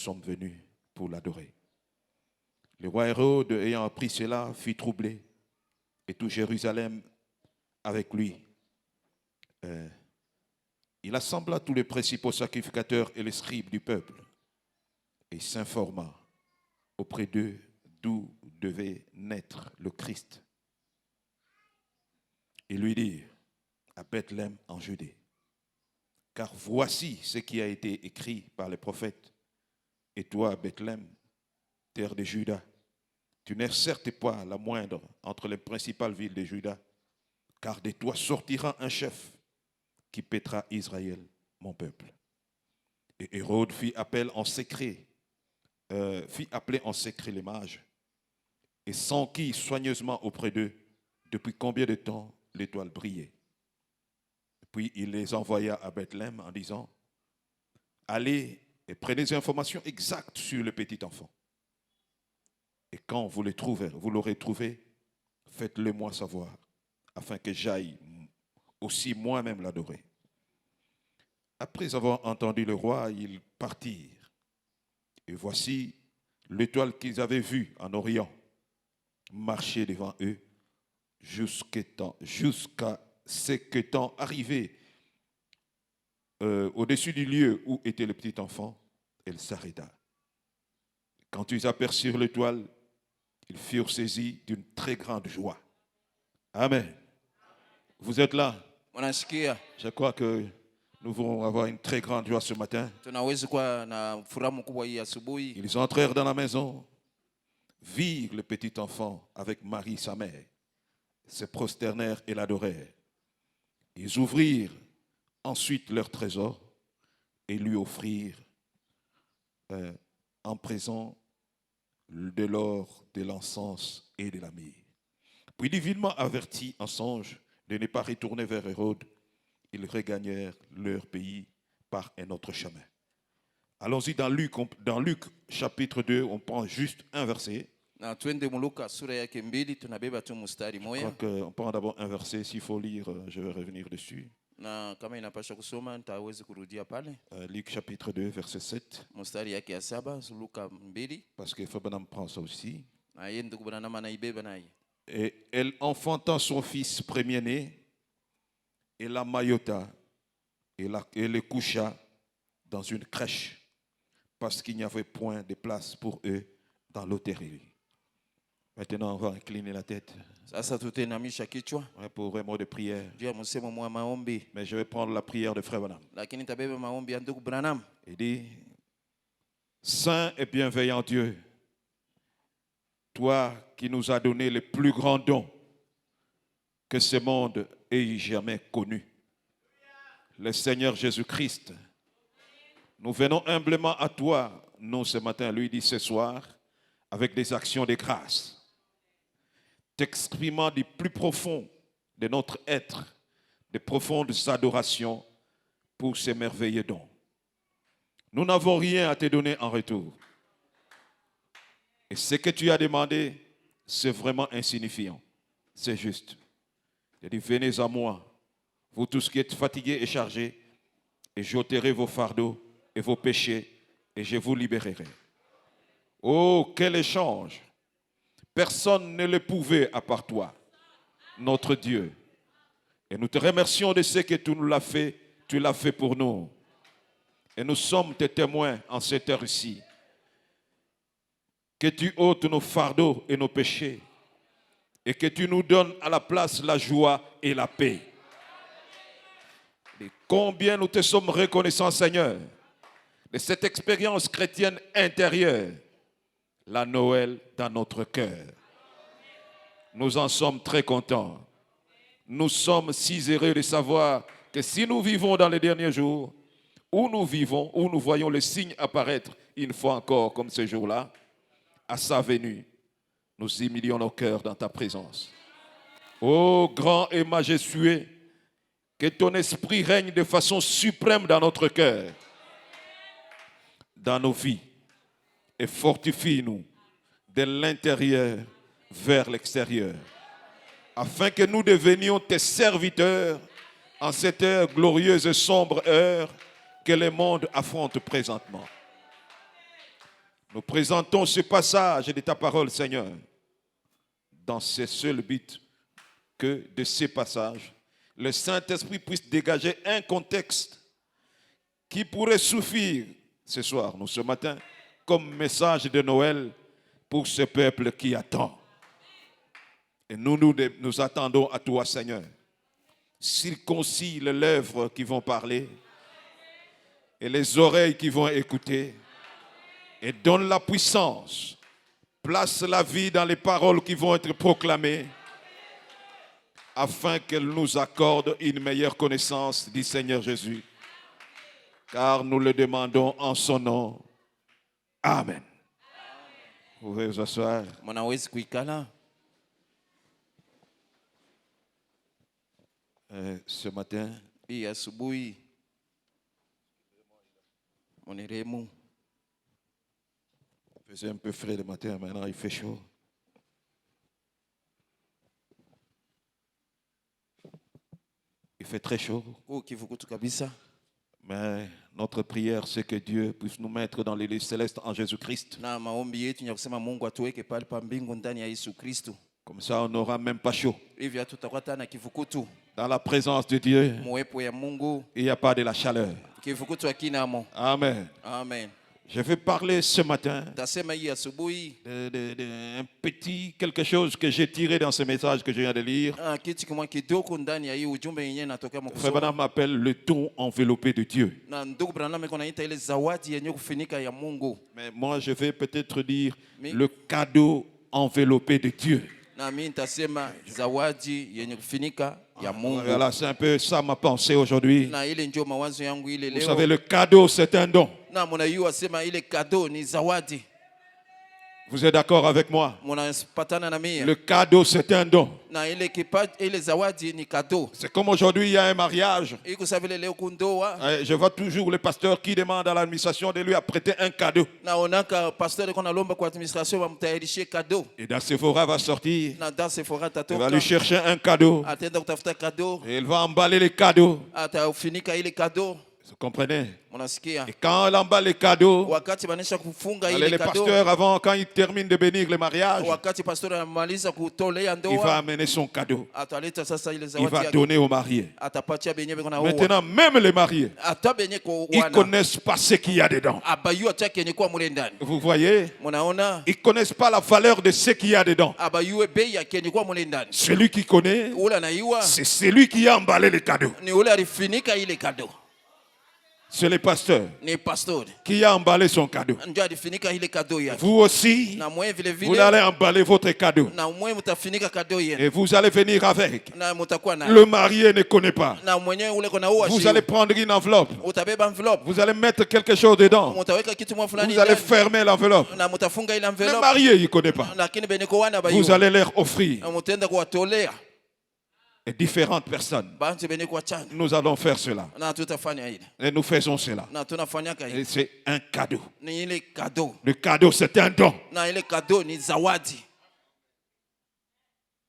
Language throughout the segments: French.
sommes venus pour l'adorer. Le roi Hérode, ayant appris cela, fut troublé, et tout Jérusalem avec lui. Il assembla tous les principaux sacrificateurs et les scribes du peuple, et s'informa auprès d'eux d'où devait naître le Christ. Il lui dit, à Bethléem en Judée, car voici ce qui a été écrit par les prophètes. Et toi, Bethléem, terre de Juda, tu n'es certes pas la moindre entre les principales villes de Juda, car de toi sortira un chef qui paîtra Israël, mon peuple. Et Hérode fit appeler en secret les mages, et s'enquit soigneusement auprès d'eux depuis combien de temps l'étoile brillait. Puis il les envoya à Bethléem en disant, allez et prenez des informations exactes sur le petit enfant. Et quand vous l'aurez trouvé, faites-le moi savoir, afin que j'aille aussi moi-même l'adorer. Après avoir entendu le roi, ils partirent. Et voici l'étoile qu'ils avaient vue en Orient marcher devant eux jusqu'à ce qu'étant arrivé au-dessus du lieu où était le petit enfant, elle s'arrêta. Quand ils aperçurent l'étoile, ils furent saisis d'une très grande joie. Amen. Vous êtes là? Je crois que nous vont avoir une très grande joie ce matin. Ils entrèrent dans la maison, virent le petit enfant avec Marie, sa mère, se prosternèrent et l'adorèrent. Ils ouvrirent ensuite leur trésor et lui offrirent en présent de l'or, de l'encens et de la myrrhe. Puis divinement avertis en songe de ne pas retourner vers Hérode, ils regagnèrent leur pays par un autre chemin. Allons-y dans Luc chapitre 2, on prend juste un verset. Je crois qu'on prend d'abord un verset, s'il faut lire, je vais revenir dessus. Luc chapitre 2, verset 7. Parce que Fabanam prend ça aussi. Et elle enfanta son fils premier-né et la maillota et le coucha dans une crèche parce qu'il n'y avait point de place pour eux dans l'hôtellerie. Maintenant, on va incliner la tête. Pour un mot de prière. Mais je vais prendre la prière de Frère Branham. Il dit, Saint et bienveillant Dieu, toi qui nous as donné le plus grand don que ce monde ait jamais connu, le Seigneur Jésus-Christ, nous venons humblement à toi, nous ce matin, lui dit ce soir, avec des actions de grâce, t'exprimant du plus profond de notre être, de profondes adorations pour ces merveilleux dons. Nous n'avons rien à te donner en retour. Et ce que tu as demandé, c'est vraiment insignifiant. C'est juste. Il dit, venez à moi, vous tous qui êtes fatigués et chargés, et j'ôterai vos fardeaux et vos péchés, et je vous libérerai. Oh, quel échange! Personne ne le pouvait à part toi, notre Dieu. Et nous te remercions de ce que tu nous l'as fait, tu l'as fait pour nous. Et nous sommes tes témoins en cette heure-ci. Que tu ôtes nos fardeaux et nos péchés. Et que tu nous donnes à la place la joie et la paix. Et combien nous te sommes reconnaissants, Seigneur, de cette expérience chrétienne intérieure, la Noël dans notre cœur. Nous en sommes très contents. Nous sommes si heureux de savoir que si nous vivons dans les derniers jours, où nous vivons, où nous voyons les signes apparaître une fois encore comme ce jour-là, à sa venue, nous humilions nos cœurs dans ta présence. Ô grand et majestueux, que ton esprit règne de façon suprême dans notre cœur, dans nos vies, et fortifie-nous de l'intérieur vers l'extérieur, afin que nous devenions tes serviteurs en cette heure glorieuse et sombre heure que le monde affronte présentement. Nous présentons ce passage de ta parole, Seigneur, dans ce seul but que de ces passages, le Saint-Esprit puisse dégager un contexte qui pourrait suffire ce soir, nous ce matin, comme message de Noël pour ce peuple qui attend. Et nous attendons à toi, Seigneur. Circoncis les lèvres qui vont parler et les oreilles qui vont écouter. Et donne la puissance. Place la vie dans les paroles qui vont être proclamées afin qu'elle nous accorde une meilleure connaissance du Seigneur Jésus. Car nous le demandons en son nom. Amen. Vous pouvez vous asseoir. Ce matin, il faisait un peu frais le matin, maintenant il fait chaud. Il fait très chaud. Mais notre prière, c'est que Dieu puisse nous mettre dans les lieux célestes en Jésus-Christ. Comme ça, on n'aura même pas chaud. Dans la présence de Dieu, il n'y a pas de la chaleur. Amen. Amen. Je vais parler ce matin d'un petit quelque chose que j'ai tiré dans ce message que je viens de lire. Frère Branham m'appelle le don enveloppé de Dieu. Mais moi, je vais peut-être dire le cadeau enveloppé de Dieu. Voilà, c'est un peu ça ma pensée aujourd'hui. Vous savez, le cadeau, c'est un don. Vous êtes d'accord avec moi? Le cadeau, c'est un don. C'est comme aujourd'hui, il y a un mariage. Je vois toujours le pasteur qui demande à l'administration de lui apprêter un cadeau. Et dans Sephora va sortir. Il va lui chercher un cadeau. Et il va emballer les cadeaux. Vous comprenez? Et quand elle emballe les cadeaux, les pasteurs, avant, quand ils terminent de bénir le mariage, il va amener son cadeau. Il va donner aux mariés. Maintenant, même les mariés, ils ne connaissent pas ce qu'il y a dedans. Vous voyez? Ils ne connaissent pas la valeur de ce qu'il y a dedans. Celui qui connaît, c'est celui qui a emballé les cadeaux. C'est le pasteur qui a emballé son cadeau. Vous aussi, vous allez emballer votre cadeau. Et vous allez venir avec. Le marié ne connaît pas. Vous allez prendre une enveloppe. Vous allez mettre quelque chose dedans. Vous allez fermer l'enveloppe. Le marié, il ne connaît pas. Vous allez leur offrir. Et différentes personnes. Nous allons faire cela. Et nous faisons cela. Et c'est un cadeau. Le cadeau, c'est un don.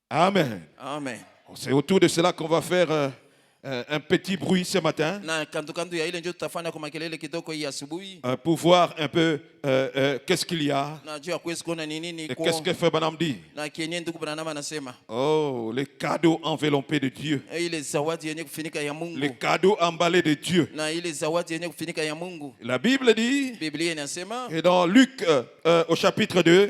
Amen. Amen. C'est autour de cela qu'on va faire un petit bruit ce matin pour voir un peu qu'est-ce qu'il y a et qu'est-ce que Frère Branham dit. Oh, les cadeaux enveloppés de Dieu, les cadeaux emballés de Dieu. La Bible dit, et dans Luc au chapitre 2,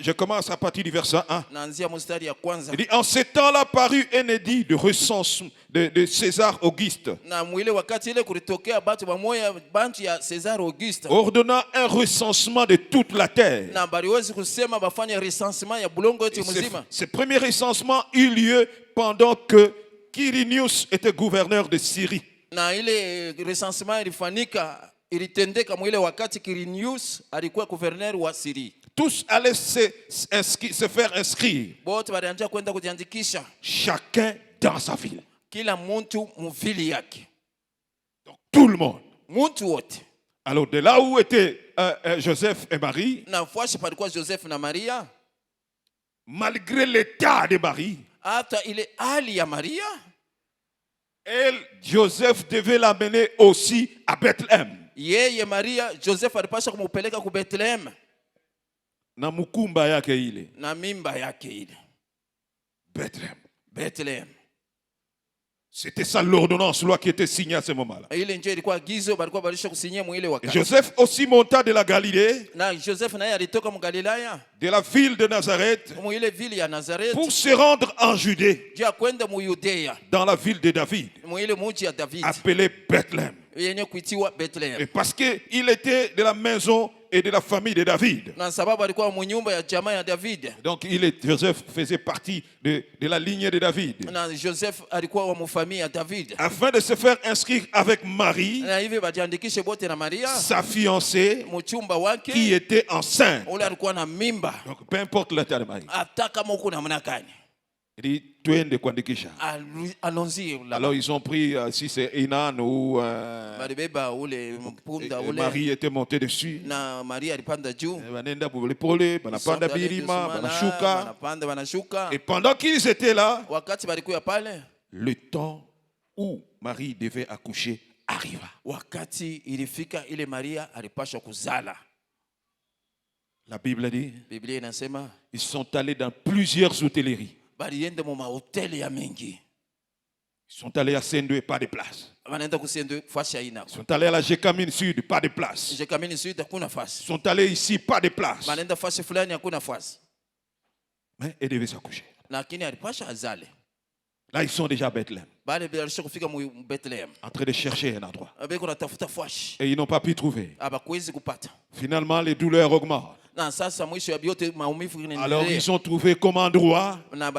je commence à partir du verset 1. Il dit, en ce temps-là parut un édit de recensement de César Auguste, ordonnant un recensement de toute la terre. Ce premier recensement eut lieu pendant que Quirinius était gouverneur de Syrie. Tous allaient se faire inscrire, chacun dans sa ville. Donc tout le monde. Alors de là où étaient Joseph et Marie, malgré l'état de Marie, Joseph devait l'amener aussi à Bethléem. Yeye Maria Joseph alipasha kumupeleka ku Bethlehem. Na mukumba yake ile. Na mimba yake ile. Bethlehem. Bethlehem. C'était ça l'ordonnance, loi qui était signée à ce moment-là. Ile ndio ilikuwa agizo balikuwa balisha kusinyia mu ile wakati. Joseph aussi monta de la Galilée. Na Joseph naye alitoka mu Galilaya. De la ville de Nazareth. Mu ile ville ya Nazareth. Pour se rendre en Judée. Dia kwenda mu Yudea. Dans la ville de David. Mu ile mji ya David. Appelé Bethlehem. Yenye kuitiwa Bethlehem. Et parce que il était de la maison et de la famille de David. Na sababu alikuwa mu nyumba ya jamaa ya David. Donc Joseph faisait partie de la lignée de David. Na Joseph alikuwa wa mu famille ya David. Afin de se faire inscrire avec Marie, na hivi bajiandikishe bote na Maria, sa fiancée, mchumba wake, qui était enceinte. ule alikuwa na mimba. Donc peu importe l'état de Marie. Hata kama uko namna gani. Il dit twende kuandikisha. Allons-y là. Alors ils ont pris si c'est Enan ou Marie était montée dessus. Na Maria alipanda juu. Banenda polepole, banapanda birima, banashuka. Banashuka. Et pendant qu'ils étaient là, wakati balikuwa pale, le temps où Marie devait accoucher arriva. Wakati ilifika ile Maria alipaswa kuzala. La Bible dit, Biblia inasema, ils sont allés dans plusieurs hôtelleries. Baliende mu mahoteli ya mengi. Ils sont allés à Sendwe, pas de place. Ils sont allés à la Jekamine Sud, pas de place. Ils sont allés ici, pas de place. Mais ils devaient s'accoucher. Là, ils sont déjà à Bethléem. En train de chercher un endroit. Et ils n'ont pas pu trouver. Finalement, les douleurs augmentent. Alors, ils ont trouvé comme endroit là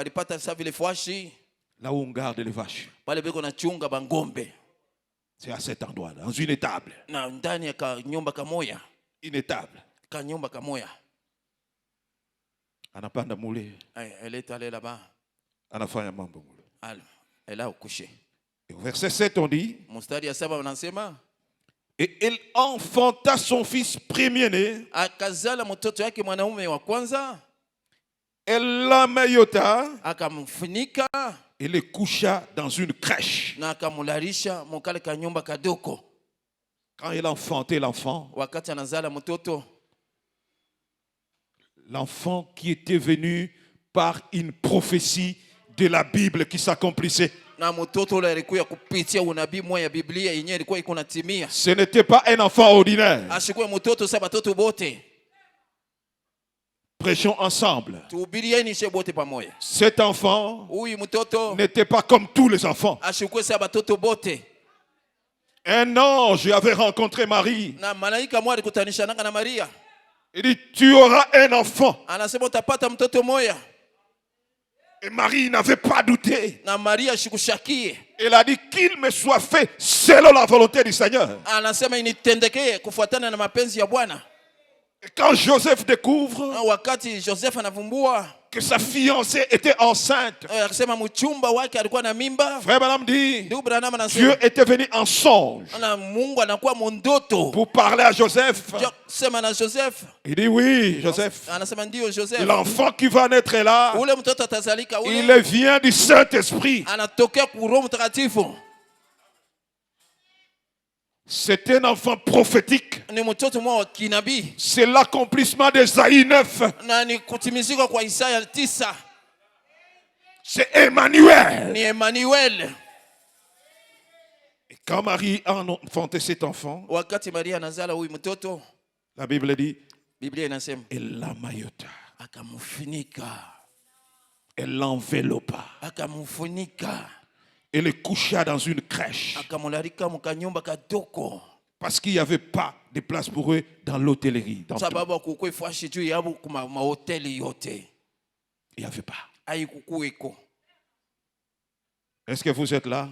où on garde les vaches. C'est à cet endroit, dans une étable. Une étable. Anapanda moule. Elle est allée là-bas. Anafanya mambo moule. Elle a couché. Et au verset 7, on dit, et elle enfanta son fils premier-né. Elle l'amayota. Et le coucha dans une crèche. Quand il enfantait l'enfant, l'enfant qui était venu par une prophétie de la Bible qui s'accomplissait. Ce n'était pas un enfant ordinaire. Prêchons ensemble. Cet enfant n'était pas comme tous les enfants. Un ange avait rencontré Marie. Il dit, tu auras un enfant. Et Marie n'avait pas douté. Elle a dit qu'il me soit fait selon la volonté du Seigneur. Et quand Joseph découvre que sa fiancée était enceinte, Frère Branham dit, Dieu était venu en songe pour parler à Joseph. Il dit oui, Joseph. L'enfant qui va naître est là. Il vient du Saint-Esprit. C'est un enfant prophétique. C'est l'accomplissement d'Ésaïe 9. C'est Emmanuel. Et quand Marie a enfanté cet enfant, la Bible dit, elle l'amayota. Elle l'enveloppa. Et le coucha dans une crèche. Parce qu'il n'y avait pas de place pour eux dans l'hôtellerie. Il n'y avait pas. Est-ce que vous êtes là?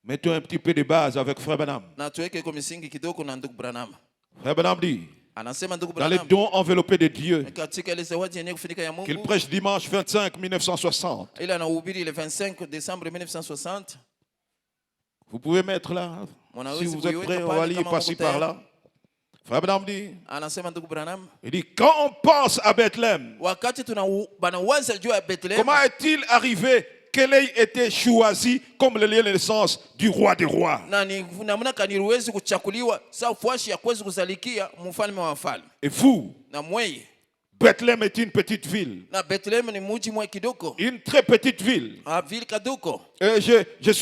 Mettons un petit peu de base avec Frère Branham. Frère Branham dit, dans les dons enveloppés de Dieu, qu'il prêche dimanche 25 1960. Le 25 décembre 1960. Vous pouvez mettre là. Si vous êtes prêts, on va lire par-ci par-là. Frère Branham dit, il dit, quand on pense à Bethléem, comment est-il arrivé qu'elle ait été choisie comme le lieu de naissance du roi des rois. Na ni namna kani ruwezi kuchakuliwa sa fuashi ya kuwezi kuzalikia mfalme wa wafalme. Et vous, Na mweye Bethléem est une petite ville. na Bethlehem ni mji mwe kidogo. Une très petite ville. Ville kaduko. Et je me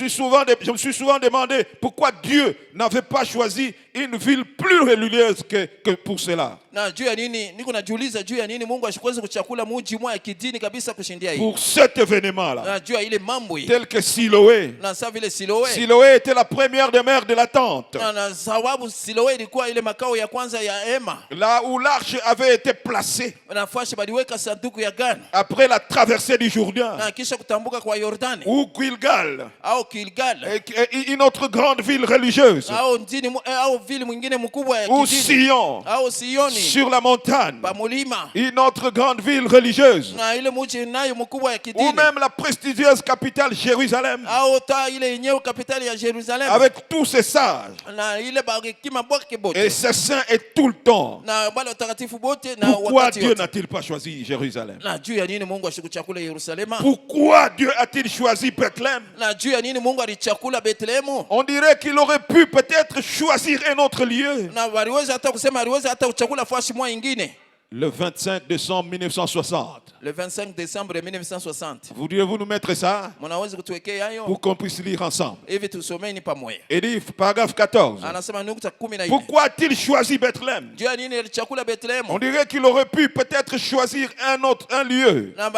suis souvent demandé pourquoi Dieu n'avait pas choisi une ville plus religieuse que pour cela. Na juu ya nini niko najiuliza juu ya nini Mungu ashikuweza kuchakula mji mwe ya kidini kabisa kushindia hii. Pour cet événement-là. Na juu ya ile mambo hii. Tel que Siloé. Na sawa vile Siloé. Siloé était la première demeure de la tente. Na sababu Siloé ilikuwa ile makao ya kwanza ya hema. Là où l'arche avait été placée. Na fashi baliweka sanduku ya agano. Après la traversée du Jourdain. Na kisha kutambuka kwa Yordani. Ou Gilgal. Au Gilgal. Une autre grande ville religieuse. Au ndini au ville mwingine mkubwa ya Ou kidini. Sion. Au Sioni. Sur la montagne. Pa mulima. Une autre grande ville religieuse. Na ile mji nayo mkubwa ya kidini. Ou même la prestigieuse capitale Jérusalem. Au ta ile yenyewe kapitali ya Jerusalem. Avec tous ces sages. Na ile bakima boke bote. Et ces saints et tout le temps. Na wale watakatifu bote na pourquoi Dieu n'a-t-il pas choisi Jérusalem? Na juu ya nini Mungu ashikuchakula Yerusalema? Pourquoi Dieu a-t-il choisi Bethléem? Na juu ya nini Mungu alichakula Bethlehemu? On dirait qu'il aurait pu peut-être choisir un autre lieu. Na waliweza hata kusema aliweza hata kuchakula fasi moja nyingine. Le 25 décembre 1960. Le 25 décembre 1960. Voudriez-vous nous mettre ça Mnaweza kutuwekea hayo pour qu'on puisse lire ensemble? hivi tusomeni pamoja. Il dit, paragraphe 14. Anasema nukta 14. Pourquoi a-t-il choisi Bethléem? Juu ya nini alichakula Bethlehemu? On dirait qu'il aurait pu peut-être choisir un lieu. Na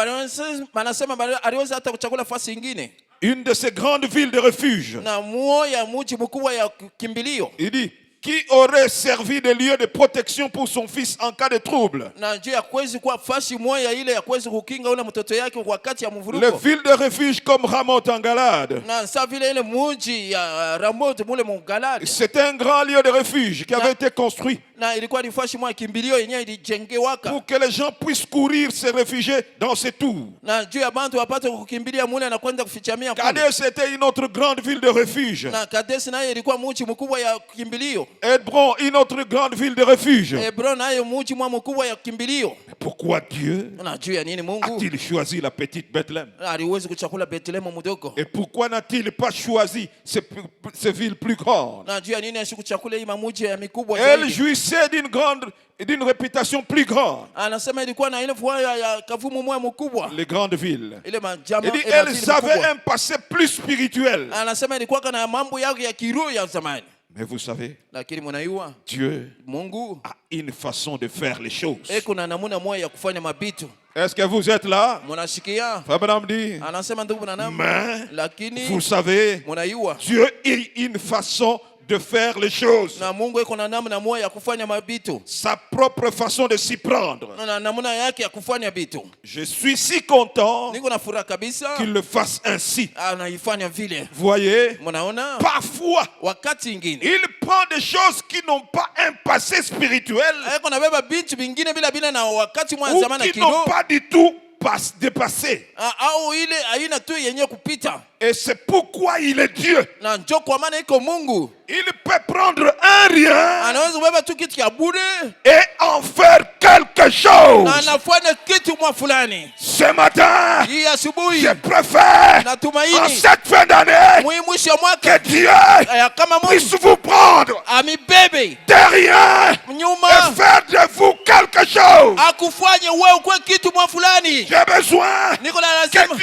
wanasema aliweza hata kuchakula fasi nyingine. Une de ces grandes villes de refuge. Na moja mji mkubwa ya kimbilio. Il dit, qui aurait servi de lieu de protection pour son fils en cas de trouble. Na juu ya kwezi kwa fasi moja ile ya kwezi kukinga ule mtoto yake wakati ya mvuruko. Les villes de refuge comme Ramoth en Galade. Na sa vile ile mji ya Ramoth mule mu Galade. C'est un grand lieu de refuge qui avait été construit. Na ilikuwa ni fasi moja kimbilio yenyewe ilijengewaka. Pour que les gens puissent courir se réfugier dans ces tours. Na juu ya bantu wapate kukimbilia mule na kwenda kufichamia kule. Kadesh était une autre grande ville de refuge. Na Kadesh nayo ilikuwa mji mkubwa ya kimbilio. Hébron, une autre grande ville de refuge. Hebron nayo mji mkubwa ya kimbilio. Pourquoi Dieu Na juu ya nini Mungu a-t-il choisi la petite Bethléem? aliweza kuchakula Bethlehem mdogo? Et pourquoi n'a-t-il pas choisi ces villes plus grandes? Na juu ya nini ashikuchakula hii mji ya mikubwa Elle zaidi? jouissait d'une réputation plus grande. Anasema ilikuwa na ile fua ya kavumu mwa mkubwa. Les grandes villes. Ile majama Il dit, elles avaient un passé plus spirituel. Anasema ilikuwa kana mambo yake ya kiroho ya zamani. Mais vous savez, Lakini mnaiua Dieu Mungu a une façon de faire les choses. kuna namna moja ya kufanya mabitu. Est-ce que vous êtes là? Mnashikia? Abraham dit, Anasema ndugu Branham, mais lakini vous savez, mnaiua Dieu a une façon de faire les choses. na Mungu kuna namna moja ya kufanya mabitu. Sa propre façon de s'y prendre. Na namna yake ya kufanya bitu. Je suis si content Niko na furaha kabisa qu'il le fasse ainsi. anaifanya vile. Voyez, Mnaona? parfois, Wakati mwingine il prend des choses qui n'ont pas un passé spirituel kuna beba bitu vingine bila na wakati mwa ou zamani qui n'ont kidogo pas du tout dépassé. au ile haina tu yenye kupita. Et c'est pourquoi il est Dieu. Na njoo kwa maana iko Mungu. Il peut prendre un rien Anaweza kubeba tu kitu ya bure et en faire quelque chose. na anafanya kitu mwa fulani. Ce matin, Hii asubuhi je préfère en natumaini cette fin d'année mwisho wa mwaka que Dieu kama puisse Mungu vous prendre amibebe de rien nyuma et faire de vous quelque chose. akufanye wewe kwa kitu mwa fulani. J'ai besoin Niko na que lazima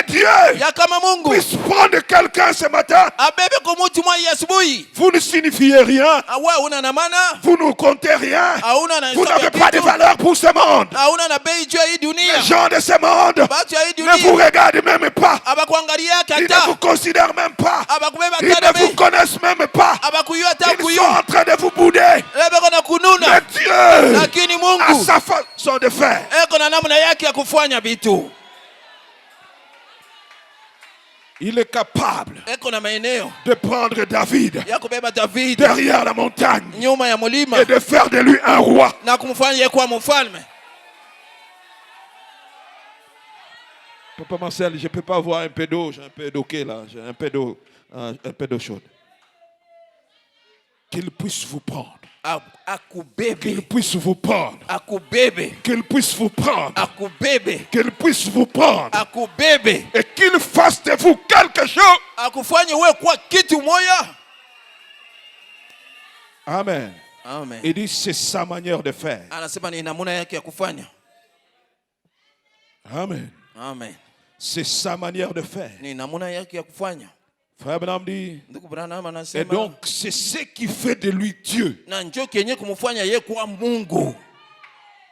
Dieu ya kama Mungu puisse prendre quelqu'un ce matin. abebe kwa mtu mwa asubuhi. Vous ne signifiez rien. Wewe una na maana, Vous ne comptez rien. hauna na Vous n'avez pas de valeur pour ce monde. hauna na bei juu ya hii dunia. Les gens de ce monde Batu ya hii ne vous dunia regardent même pas. abakuangalia Ils ne hata vous considèrent même pas. abakubeba Ils hata ne vous bei connaissent même pas. abakuyua hata Ils sont kuyu en train de vous bouder. ebe kona kununa. Mais Dieu Lakini a Mungu sa façon de faire. na namna yake ya kufanya vitu. Il est capable Na maeneo de prendre David ya kubeba David derrière la montagne nyuma ya mulima et de faire de lui un roi. na kumfanya kuwa mfalme. Papa Marcel, je ne peux pas avoir un peu d'eau. J'ai un peu d'eau là. J'ai un peu d'eau chaude. Qu'il puisse vous prendre Qu'il puisse vous prendre. Akubebe. Qu'il puisse vous prendre. Akubebe. Qu'il puisse vous prendre. Akubebe. Et qu'il fasse de vous quelque chose. Akufanye wewe kwa kitu moya. Amen. Amen. Il dit c'est sa manière de faire. Anasema ni namna yake ya kufanya. Amen. Amen. C'est sa manière de faire. Ni namna yake ya kufanya. Frère Branham dit. Ndugu Branham Et anasema. donc c'est ce qui fait de lui Dieu. Na njoo kenye kumfanya yeye kuwa Mungu.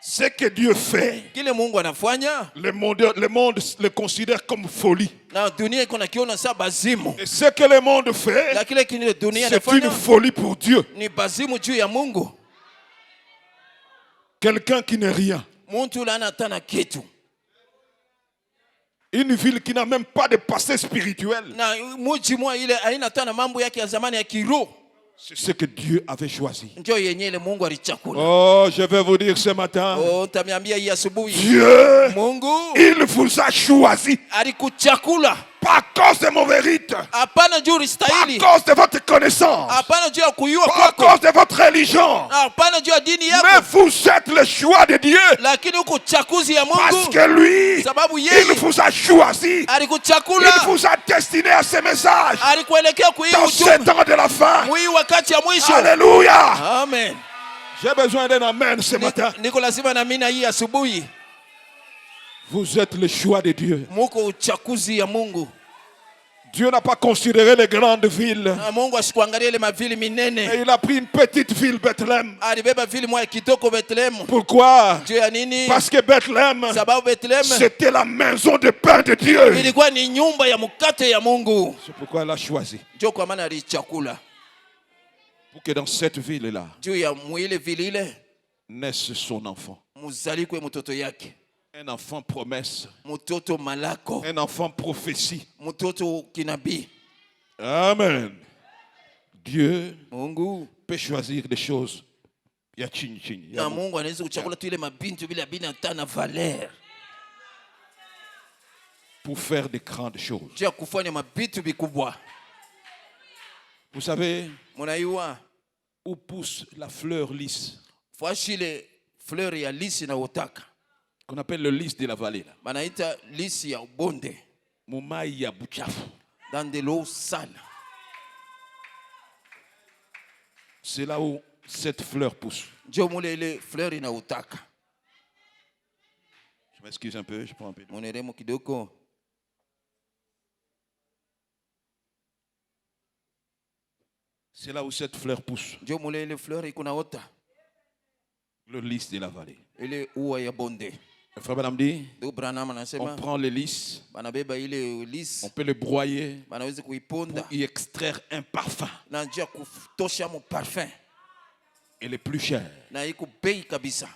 Ce que Dieu fait. Kile Mungu anafanya. Le monde le considère comme folie. Na dunia iko nakiona sa bazimu. Et ce que le monde fait. La kile kile dunia C'est inafanya. une folie pour Dieu. Ni bazimu juu ya Mungu. Quelqu'un qui n'est rien. Muntu la anatana kitu. Une ville qui n'a même pas de passé spirituel. Na muji mwa ile haina tena mambo yake ya zamani ya kiroho. C'est ce que Dieu avait choisi. Njoo yenye ile Mungu alichakula. Oh, je vais vous dire ce matin. Oh, tamiambia hii asubuhi. Dieu, Mungu, il vous a choisi. alikuchakula. Pas à cause de mon mérite. Hapana juu Pas à ulistahili. cause de votre connaissance. Hapana juu ya kuyua Pas à kwako. cause de votre religion. Hapana juu ya dini Mais yako. vous êtes le choix de Dieu. Lakini uko chakuzi ya Parce Mungu. que lui, Sababu il yeye vous a choisi. alikuchakula. Il vous a destiné à ce message. Alikuelekea kuhii Dans ce ujumbe. temps de la fin. Mwii wakati ya mwisho. Alléluia. Amen. J'ai besoin d'un amen ce matin. Niko lazima na mimi hii asubuhi. Vous êtes le choix de Dieu. Muko uchakuzi ya Mungu. Dieu n'a pas considéré les grandes villes. Na Mungu asikuangalia ile mavili Et minene. il a pris une petite ville, Bethléem. Alibeba vili moja kitoko Bethlehem. Pourquoi? Juu ya nini? Parce que Bethléem, Sababu Bethlehem c'était la maison de pain de Dieu. ilikuwa ni nyumba ya mkate ya Mungu. C'est pourquoi elle a choisi. Ndio kwa maana alichakula. Pour que dans cette ville-là, Juu ya mwile vile ile naisse son enfant. muzalikwe mtoto yake. Un enfant promesse. Mtoto malako. Un enfant prophétie. Mtoto kinabii. Amen. Dieu Mungu peut choisir des choses. Il y a chini chini. na Mungu anaweza kuchakula tu ile mabintu bila bina tana valeur. Pour faire des grandes choses. Juu ya kufanya mabitu vikubwa. Vous savez Munaiwa où pousse la fleur lisse? fashi ile fleur ya lisi na utaka. Qu'on appelle le lys de la vallée. Là. Banaita lisi ya ubonde. Mumai ya buchafu. Dans de l'eau sale. C'est là où cette fleur pousse. Ndio mule ile fleur ina utaka. Je m'excuse un peu, je prends un peu. Muneremo kidogo. C'est là où cette fleur pousse. Ndio mule ile fleur iko na ota. Le lys de la vallée. Ile ua ya bonde. Le frère Branham dit, Ndio Branham on anasema prend le lys, banabeba ile lisi. on peut le broyer Banaweza kuiponda pour y extraire un parfum. na njia kutosha mo parfum. Et le plus cher. Na iko bei kabisa.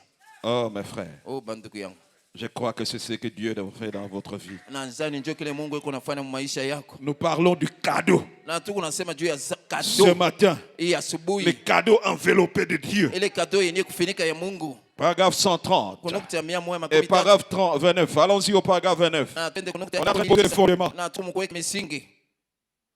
Oh mes frères, Oh banduku yangu. je crois que c'est ce que Dieu a fait dans votre vie. Na nzani njoo kile Mungu iko nafanya maisha yako. Nous parlons du cadeau. Na tuko nasema juu ya Ce kado. matin, Hii le asubuhi cadeau enveloppé de Dieu. ile kado yenye kufinika ya Mungu. Paragraphe 130. Kuna kutia mia moja Et makumi tatu. paragraphe 29. Allons-y au paragraphe 29. Na twende kuna On a kutia posé le fondement. na tumukuweka misingi.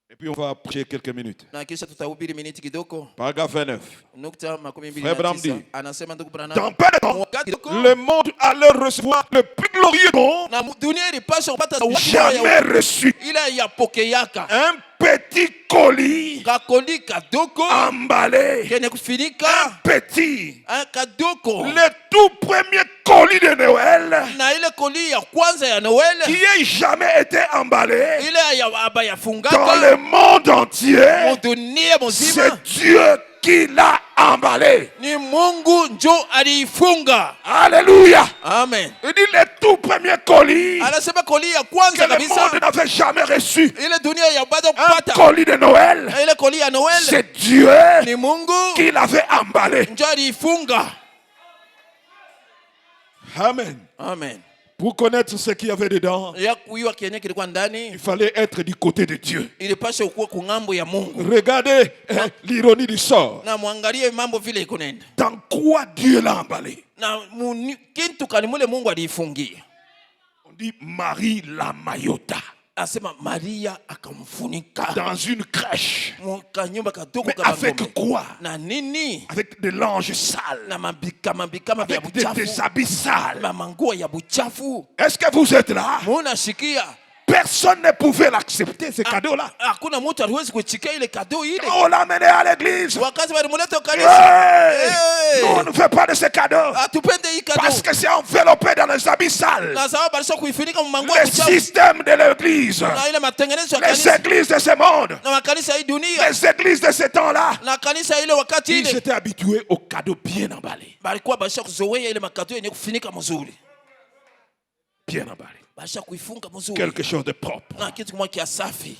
Et puis on va prêcher quelques minutes. Na kisha tutahubiri miniti kidogo. Paragraphe 29. Nukta makumi mbili Frère na Branham tisa. dit, Anasema ndugu Dans Branham. peu de temps, Wakati kidogo, le monde allait recevoir le plus glorieux don na dunia ilipaswa kupata zawadi jamais reçu. ile ya pokeyaka. Un petit colis Kakoli kadogo emballé. kene kufinika Petit. kadogo Le tout premier colis de Noël na ile koli ya kwanza ya Noel qui ait jamais été emballé ile ya aba dans yafungaka le monde entier. mudunia muzima C'est Dieu qui l'a emballé. ni Mungu njo aliifunga. Alléluia. Amen. Il dit le tout premier colis Anasema koli ya que kwanza le monde kabisa n'avait jamais reçu. ile dunia ya bado Un kupata colis de Noël. ile koli ya Noel C'est Dieu ni Mungu qui l'avait emballé. njo aliifunga. Amen. Amen. Pour connaître ce qu'il y avait dedans, Ya kuiwa kenye kilikuwa ndani il fallait être du côté de Dieu. ilipaswa kuwa kungambo ya Mungu. Regardez l'ironie du sort. Na muangalie mambo vile iko nenda. Dans quoi Dieu l'a emballé? Na kintu kani mule Mungu aliifungia. On dit Marie la Mayota. Asema Maria akamfunika dans une crèche. mukanyumba kadogo Mais kama avec ngombe. quoi? Na nini? Avec de l'ange sale. Na mabikama vya Avec des buchafu. habits sales. Manguo ya buchafu. Est-ce que vous êtes là? Munashikia. Personne ne pouvait l'accepter, ce cadeau-là. Hakuna mtu aliwezi kuchikia ile kado ile. On l'a amené à l'église. Wakati walimuleta kanisa. Hey! Nous, on ne fait pas de ce cadeau. Atupende hii kado. Parce que c'est enveloppé dans les habits sales. Na sababu alisha kuifunika manguo ya Le buchafu. système de l'église. Na ile matengenezo ya Les kanisa. églises de ce monde. Na makanisa hii dunia. Les églises de ce temps-là. Na kanisa ile wakati Ils ile. étaient habitués aux cadeaux bien emballés. Balikuwa basha kuzoea ile makado yenye kufunika mzuri. Bien emballés. Basha kuifunga mzuri. Quelque chose de propre. Na kitu kimoja kia safi.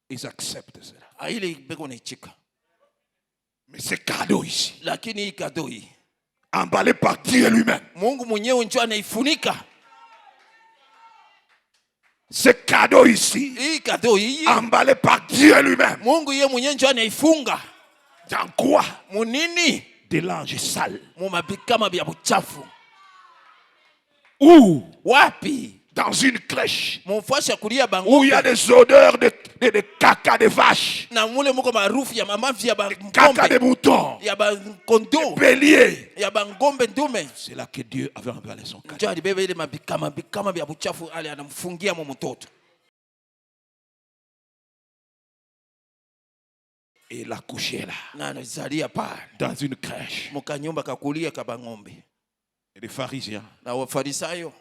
Ils acceptent cela. Ile beko naichika. Mais ce cadeau ici, Lakini hii kado hii emballé par Dieu lui-même. Mungu mwenyewe ndio anaifunika. Ce cadeau ici, Hii kado hii emballé par Dieu lui-même. Mungu yeye mwenyewe ndio anaifunga. Dans quoi? Munini? De l'ange sale. Mu mabikama vya buchafu. Où? Wapi? Dans une crèche. Mufasha kulia Où il y a bangombe. des odeurs de caca de vache. Na mule muko marufu ya mamavi ya Caca de bangombe. mouton. Ya bankondo. Bélier. Ya bangombe ndume. C'est là que Dieu avait emballé son cadeau. Ndio alibeba ile mabikama vya buchafu ale anamfungia mu mtoto. Et il a couché là. Na anazalia pale. Dans une crèche. Mukanyumba kakulia kabangombe. Et les pharisiens, Na wafarisayo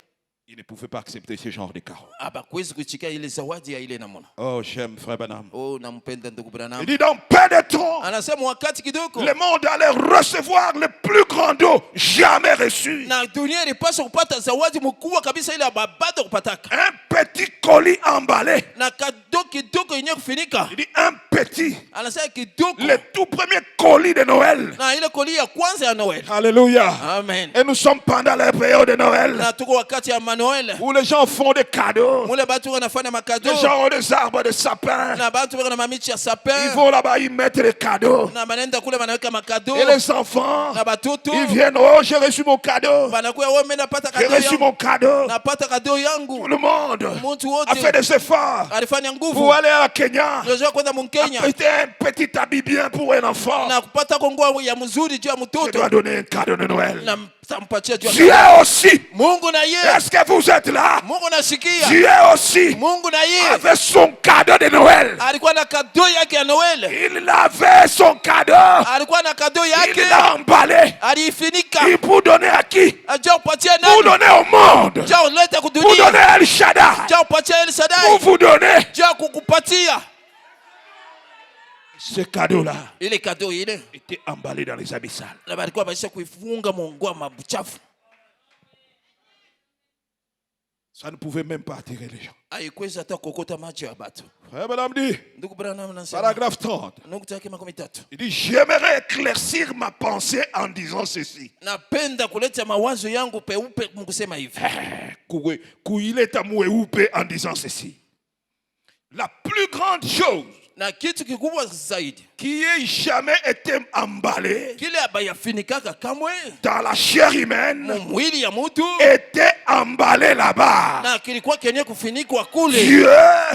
ils ne pouvaient pas accepter ce genre de cadeau. abakwezi kuchika ile zawadi ya ile namuna. Oh, j'aime frère Branham. Oh, nampenda ndugu Branham. Il dit dans peu de temps, Anasema wakati kidogo le monde allait recevoir le plus grand don jamais reçu. na dunia ilipaswa kupata zawadi mkubwa kabisa ile bado kupataka. Un petit colis emballé. Na kado kidogo yenye kufinika. Il dit un petit. Anasema kidogo. Le tout premier colis de Noël. Na ile koli ya kwanza ya Noel. Alléluia. Amen. Et nous sommes pendant la période de Noël. Na tuko wakati ya Noel. Où les gens font des cadeaux. Mule batu wanafanya makado. Les gens ont des arbres de sapin. Na batu wana mamichi ya sapin. Ils vont là-bas, ils mettent les cadeaux. Na manenda kule wanaweka makado. Et les enfants, Na batoto. ils viennent. Oh, j'ai reçu mon cadeau. Wanakuwa wewe mimi napata J'ai kado reçu yangu. mon cadeau. Napata kado Tout yangu. le monde Mtu a fait wote des efforts alifanya nguvu. pour aller à Kenya. Ndio kwenda Mkenya. Acheter un petit habit bien pour un enfant. Na kupata kongoa ya mzuri juu ya Je mtoto. dois donner un cadeau de Noël. Na tampatia juu ya Dieu aussi. Mungu na yeye. Est-ce que vous êtes là? Mungu nasikia. Dieu aussi Mungu na yeye avait son cadeau de Noël. alikuwa na kado yake ya Noel. Il avait son cadeau. Alikuwa na kado Il yake. l'a emballé. Aliifinika. Et pour donner à qui? Ajao upatie Pour nani? donner au monde. Jao leta Pour kudunia. donner à El Shaddai. Jao upatie El Pour Shaddai. vous donner Jao kukupatia. ce cadeau-là. Ile kado ile Était emballé dans les habits sales. na balikuwa baisha kuifunga mungwa mabuchafu. Ça ne pouvait même pas attirer les gens. Haikweza hata kokota macho ya batu. Frère Branham dit, Ndugu Branham anasema. paragraphe 30. Nukta yake 13. Il dit, j'aimerais éclaircir ma pensée en disant ceci. Napenda kuleta mawazo yangu peupe mkusema hivi. Kuileta mweupe en disant ceci. La plus grande chose Na kitu kikubwa zaidi qui ait jamais été emballée kile abayafinikaka kamwe dans la chair humaine mwili ya mtu était emballée là-bas. na kilikuwa kenye kufinikwa kule. Dieu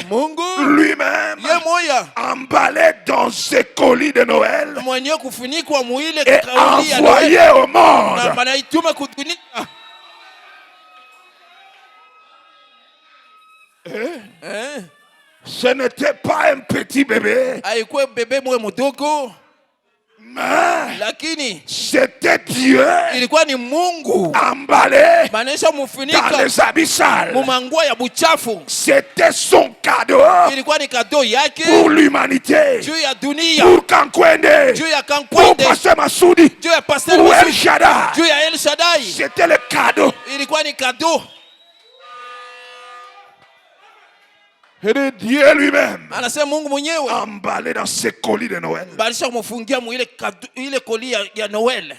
Mungu lui-même ye moya emballé dans ce colis de Noël mwenye kufinikwa mwile et kauli ya envoyé Noel. au Na monde. banaituma kudunia. Ce n'était pas un petit bébé, Haikuwa bebe mwe mdogo, mais lakini c'était Dieu ilikuwa ni Mungu emballé banesha dans mufinika les habits sales. mumangua ya buchafu. C'était son cadeau Ilikuwa ni kado yake pour l'humanité, juu ya dunia, pour Kankwende, juu ya pour Kankwende, Pasteur Massoudi, juu ya Pastor pour El Masudi, Shaddai. juu ya El Shaddai. C'était le cadeau. Ilikuwa ni kado. Et de Dieu lui-même Anasema Mungu mwenyewe emballé dans ce colis de Noël. balisha kumufungia mu ile koli ya Noel.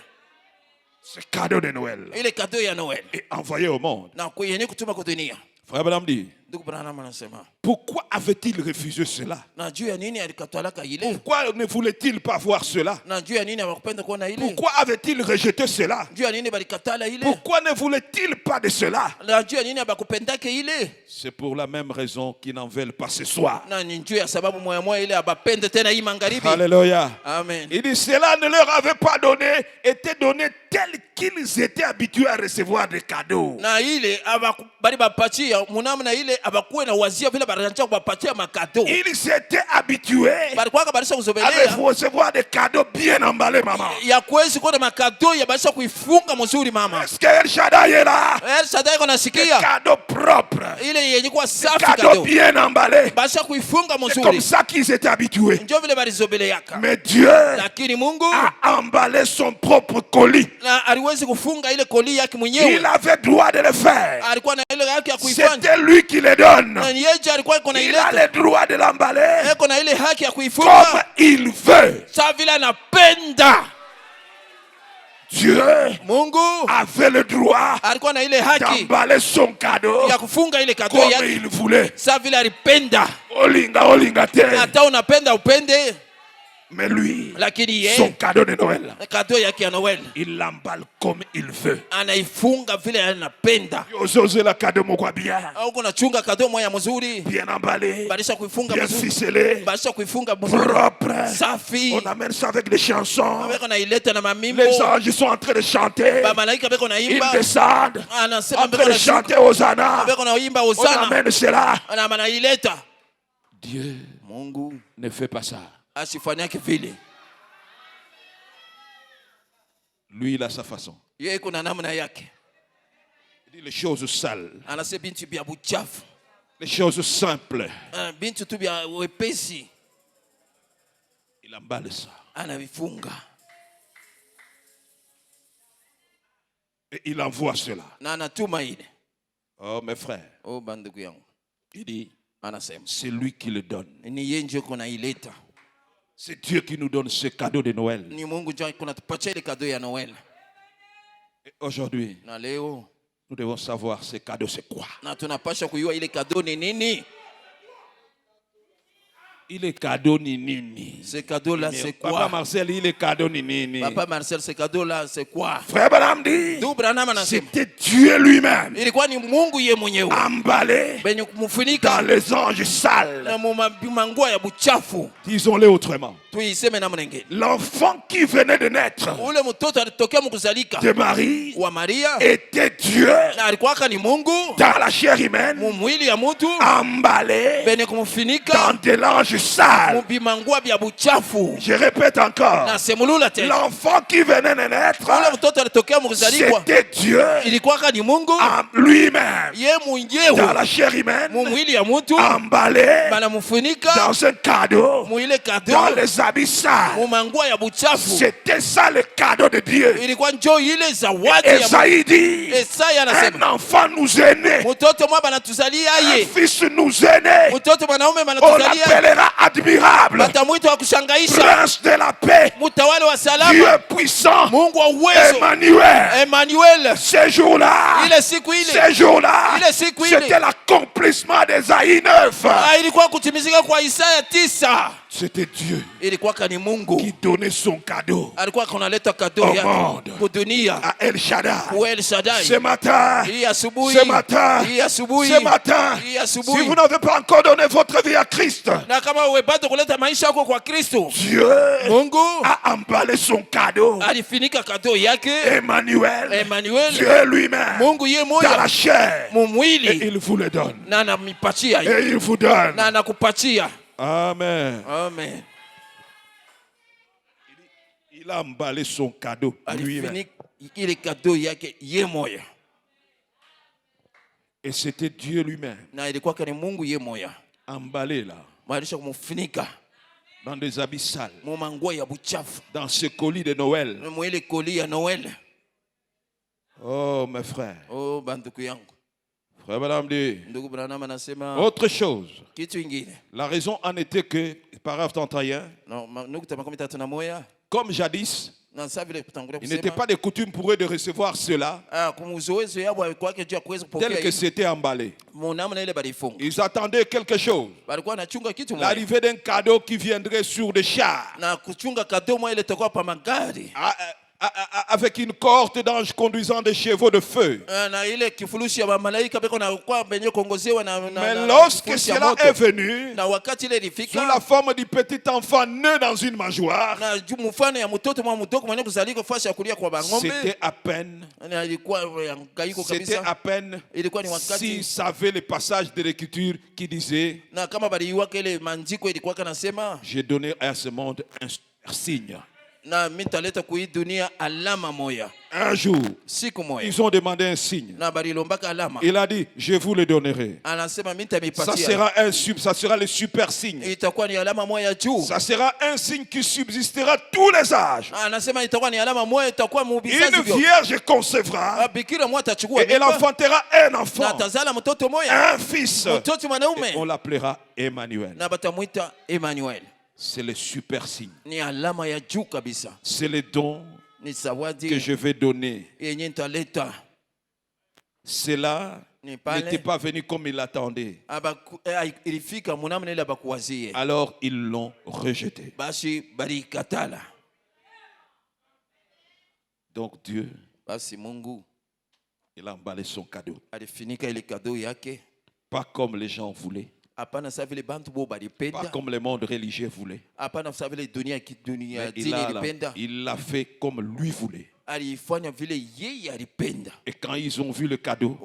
Ce cadeau de Noël Ile kado ya Noel. est envoyé au monde. Na kuyenye kutuma kwa dunia. Frère Branham dit, Ndugu Branham anasema, pourquoi avait-il refusé cela? na juu ya nini alikatalaka ile? Pourquoi ne voulait-il pas voir cela? Na juu ya nini hawakupenda kuona ile? Pourquoi avait-il rejeté cela? Juu ya nini balikatala ile? Pourquoi ne voulait-il pas de cela? Na juu ya nini abakupendake ile? C'est pour la même raison qu'ils n'en veulent pas ce soir. Na ni juu ya sababu moya moya ile abapende tena hii magharibi. Alléluia. Amen. Il dit cela ne leur avait pas été donné tel qu'ils étaient habitués à recevoir des cadeaux. Na ile bali bapatia munamna ile abakuwe na wazia vile baranja kubapatia makado. Ils étaient habitués Balikuwa barisha à kuzobelea recevoir des cadeaux bien emballés, maman. ya kwezi kwa makado ya barisha kuifunga mzuri mama. Est-ce que El Shaddai est là? El Shaddai kuna Des sikia cadeaux propres, ile yenye kwa des safi cadeaux kado. bien emballés. Barisha kuifunga C'est comme mzuri. ça qu'ils étaient habitués. Ndio vile balizobeleaka. Mais Dieu Lakini Mungu a emballé son propre colis. na aliwezi kufunga ile koli yake mwenyewe. Il avait droit de le faire. Alikuwa na ile haki ya kuifanya. C'était lui qui le donne. Na yeye alikuwa iko na Il ile. a le droit de l'emballer Eko na ile haki ya comme kuifunga. il veut. Sa vile anapenda. Dieu Mungu avait le droit alikuwa na ile haki d'emballer son cadeau ya kufunga ile kado comme yake. il voulait. Sa vile alipenda. Olinga te. Hata unapenda upende. Mais lui, Lakini son yeye cadeau de Noël, kado yake ya Noel il l'emballe comme il veut. anaifunga vile anapenda. Osez la cadeau moko bien, Au kuna chunga kado moya mzuri. bien emballé, Barisha kuifunga bien mzuri. ficelé, Barisha kuifunga mzuri. propre. Safi. On amène ça avec des chansons. Beko na ileta na mamimbo. Les anges sont en train de chanter. Ba malaika beko na Ils imba. descendent Anasema en train beko de na shuka. chanter Hosanna. Beko na imba On Hosana. amène cela. Na manaileta. Dieu Mungu ne fait pas ça. asifanyake vile. Lui, il a sa façon. Yeye kuna namna yake. Il dit les choses sales, Anasema bintu bya buchafu. les choses simples. Bintu tu bya wepesi. Il emballe ça. Anavifunga. Et il envoie cela. Na anatuma ile. Oh, mes frères. Oh bandugu yangu. Il dit, Anasema c'est lui qui le donne. ni yeye ndio kuna ileta. C'est Dieu qui nous donne ce cadeau de Noël. Ni Mungu ndio kuna tupatia ile kado ya Noel. Et aujourd'hui, Na leo nous devons savoir ce cadeau c'est quoi. na tunapasha kujua ile kado ni nini. Il est cadeau ni nini. Ce cadeau là c'est Papa quoi? Marcel, il est cadeau ni nini. Papa Marcel, ce cadeau là c'est quoi? Frère Branham dit, Ndugu Branham anasema c'était Dieu lui-même ilikuwa ni Mungu ye mwenyewe emballé benye dans kumfunika les anges sales. na mumangua ya buchafu. Disons-le autrement. Tuiseme namna nyingine. L'enfant qui venait de naître Ule mtoto alitokea mkuzalika de Marie wa Maria était Dieu na alikuwa ni Mungu dans la chair humaine, mumwili ya mtu emballé benye dans kumfunika de l'ange sale. mubimangua bya buchafu. Je répète encore. Na semulula tena. L'enfant qui venait de naître, Ule mtoto alitokea mkuzalikwa c'était Dieu ilikuwa ni Mungu en lui-même ye dans mwenyewe la chair humaine, mumwili ya mtu emballé banamfunika dans un cadeau, muile kado dans les habits sales. mumangua ya buchafu. C'était ça le cadeau de Dieu. Ilikuwa njoo ile zawadi ya Esaïe dit, Esaya un anasema enfant nous est né, mtoto mwa banatuzalia un ye, fils nous est né, mtoto mwanaume on banatuzalia l'appellera admirable, batamwita wa kushangaisha, prince de la paix, mtawale wa Dieu salama, puissant, Mungu wa uwezo, Emmanuel. Emmanuel. Ces jours-là, Ile siku ile ces jours-là, ile siku ile c'était l'accomplissement d'Esaïe 9. ilikuwa kutimizika kwa Isaya 9. C'était Dieu Ilikuwa ni Mungu qui donnait son cadeau alikuwa kunaleta kado au yake monde, kwa dunia. à El Shaddai. Kwa El Shaddai. Ce matin, Hii asubuhi, ce matin, hii asubuhi, ce matin, hii si asubuhi. vous n'avez pas encore donné votre vie à Christ, Na kama wewe bado kuleta maisha yako kwa Kristo, Dieu Mungu a emballé son cadeau, alifinika kado yake Emmanuel, Emmanuel, Dieu lui-même, Mungu ye dans moya la chair, et mumwili il vous le donne. na anamipatia Et il vous donne. na anakupatia. Amen. Amen. Il a emballé son cadeau lui-même. Alifinika ile kado yake ye moya Et c'était Dieu lui-même, na ilikuwa ni Mungu ye moya emballé là, maalisha kumfunika dans des habits sales, mumangua ya buchafu dans ce colis de Noël. mwile koli ya Noel. Oh, mes frères. Oh banduku yangu, Frère Branham dit, ndugu Branham anasema autre chose. kitu ingine. La raison en était que, paragraphe 31, No, nukta makumi tatu na moja. comme jadis, Il n'était pas de coutume pour eux de recevoir cela tel que c'était emballé. Ils attendaient quelque chose. L'arrivée d'un cadeau qui viendrait sur des chars. Avec une cohorte d'anges conduisant des chevaux de feu. Mais lorsque cela est venu, sous la forme du petit enfant né dans une mangeoire, c'était à peine s'ils savaient le passage de l'écriture qui disait: j'ai donné à ce monde un signe. Un jour, ils ont demandé un signe. Il a dit: je vous le donnerai. Ça sera le super signe. Ça sera un signe qui subsistera tous les âges. Une vierge concevra et elle enfantera un enfant, un fils, et on l'appellera Emmanuel. C'est le super signe. C'est le don que je vais donner. Cela n'était pas venu comme il l'attendait. Alors ils l'ont rejeté. Donc Dieu, il a emballé son cadeau. Pas comme les gens voulaient. Pas comme le monde religieux voulait. Mais il l'a fait comme lui voulait. Et quand ils ont vu le cadeau,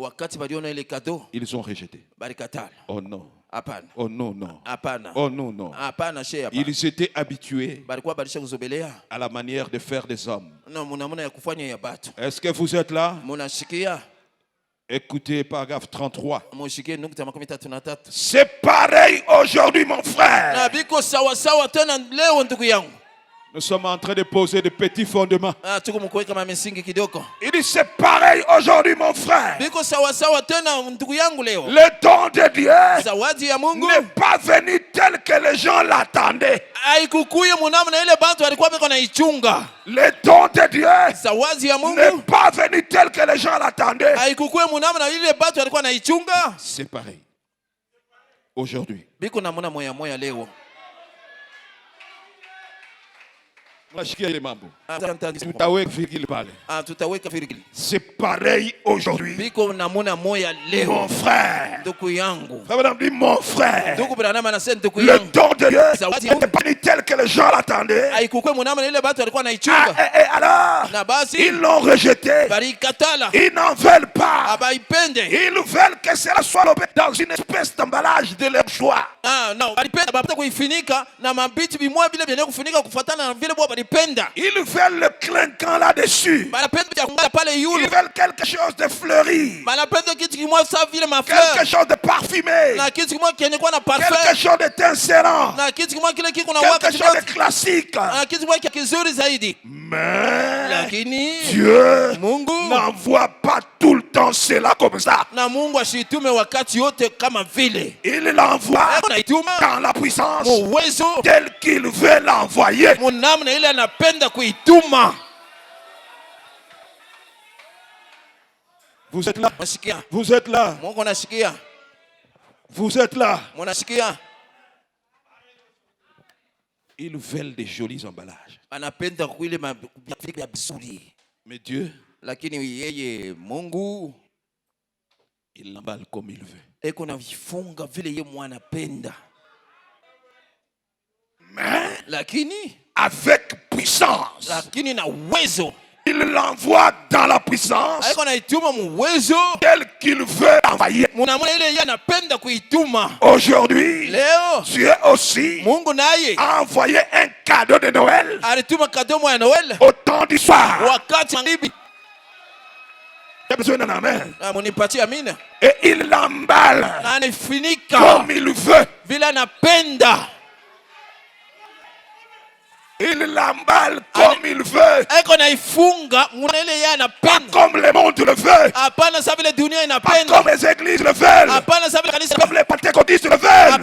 ils ont rejeté. Oh non. Oh non, non. Oh non, non. Ils étaient habitués à la manière de faire des hommes. Est-ce que vous êtes là? Écoutez, paragraphe 33. C'est pareil aujourd'hui, mon frère. Nous sommes en train de poser des petits fondements. Il dit: c'est pareil aujourd'hui, mon frère. Le don de Dieu n'est pas venu tel que les gens l'attendaient. Le don de Dieu n'est pas venu tel que les gens l'attendaient. C'est pareil aujourd'hui. C'est pareil aujourd'hui. Mon frère. Mon frère. Le don de Dieu n'est pas tel que les gens l'attendaient. Et alors, ils l'ont rejeté. Ils n'en veulent pas. Ils veulent que cela soit dans une espèce d'emballage de leur choix. Ils veulent le clinquant là-dessus. Ils veulent quelque chose de fleuri. Quelque chose de parfumé. Quelque chose d'étincelant. Quelque chose de classique. Mais Dieu n'envoie pas tout le temps cela comme ça. Il l'envoie dans la puissance telle qu'il veut l'envoyer. Vous êtes là? Vous êtes là? Vous êtes là? Ils veulent des jolis emballages. Mais Dieu, il l'emballe comme il veut. Mais avec puissance. Il l'envoie dans la puissance tel qu'il veut envoyer. Aujourd'hui, Dieu aussi a envoyé un cadeau de Noël au temps du soir. J'ai besoin d'un amen. Et il l'emballe comme il veut. Il l'emballe comme il veut. Pas comme le monde le veut. Pas comme les églises le veulent. Comme les pentecôtistes le veulent. Non.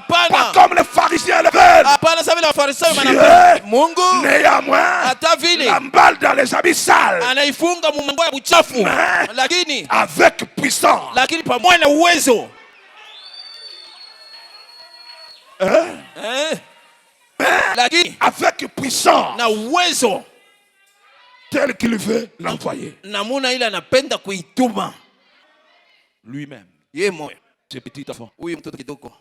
Pas comme les pharisiens pharisiens le veulent. Hapana sawa vile Wafarisayo Dieu, wanapenda. Mungu néanmoins, hata vile l'emballe dans les habits sales. anaifunga mumango ya buchafu, Mais lakini avec puissance. pamoja na uwezo. Lakini Avec puissance. na uwezo Tel qu'il veut l'envoyer. namuna ile anapenda kuituma Lui-même. yeye moyo. Ce petit enfant. Huyu mtoto kidogo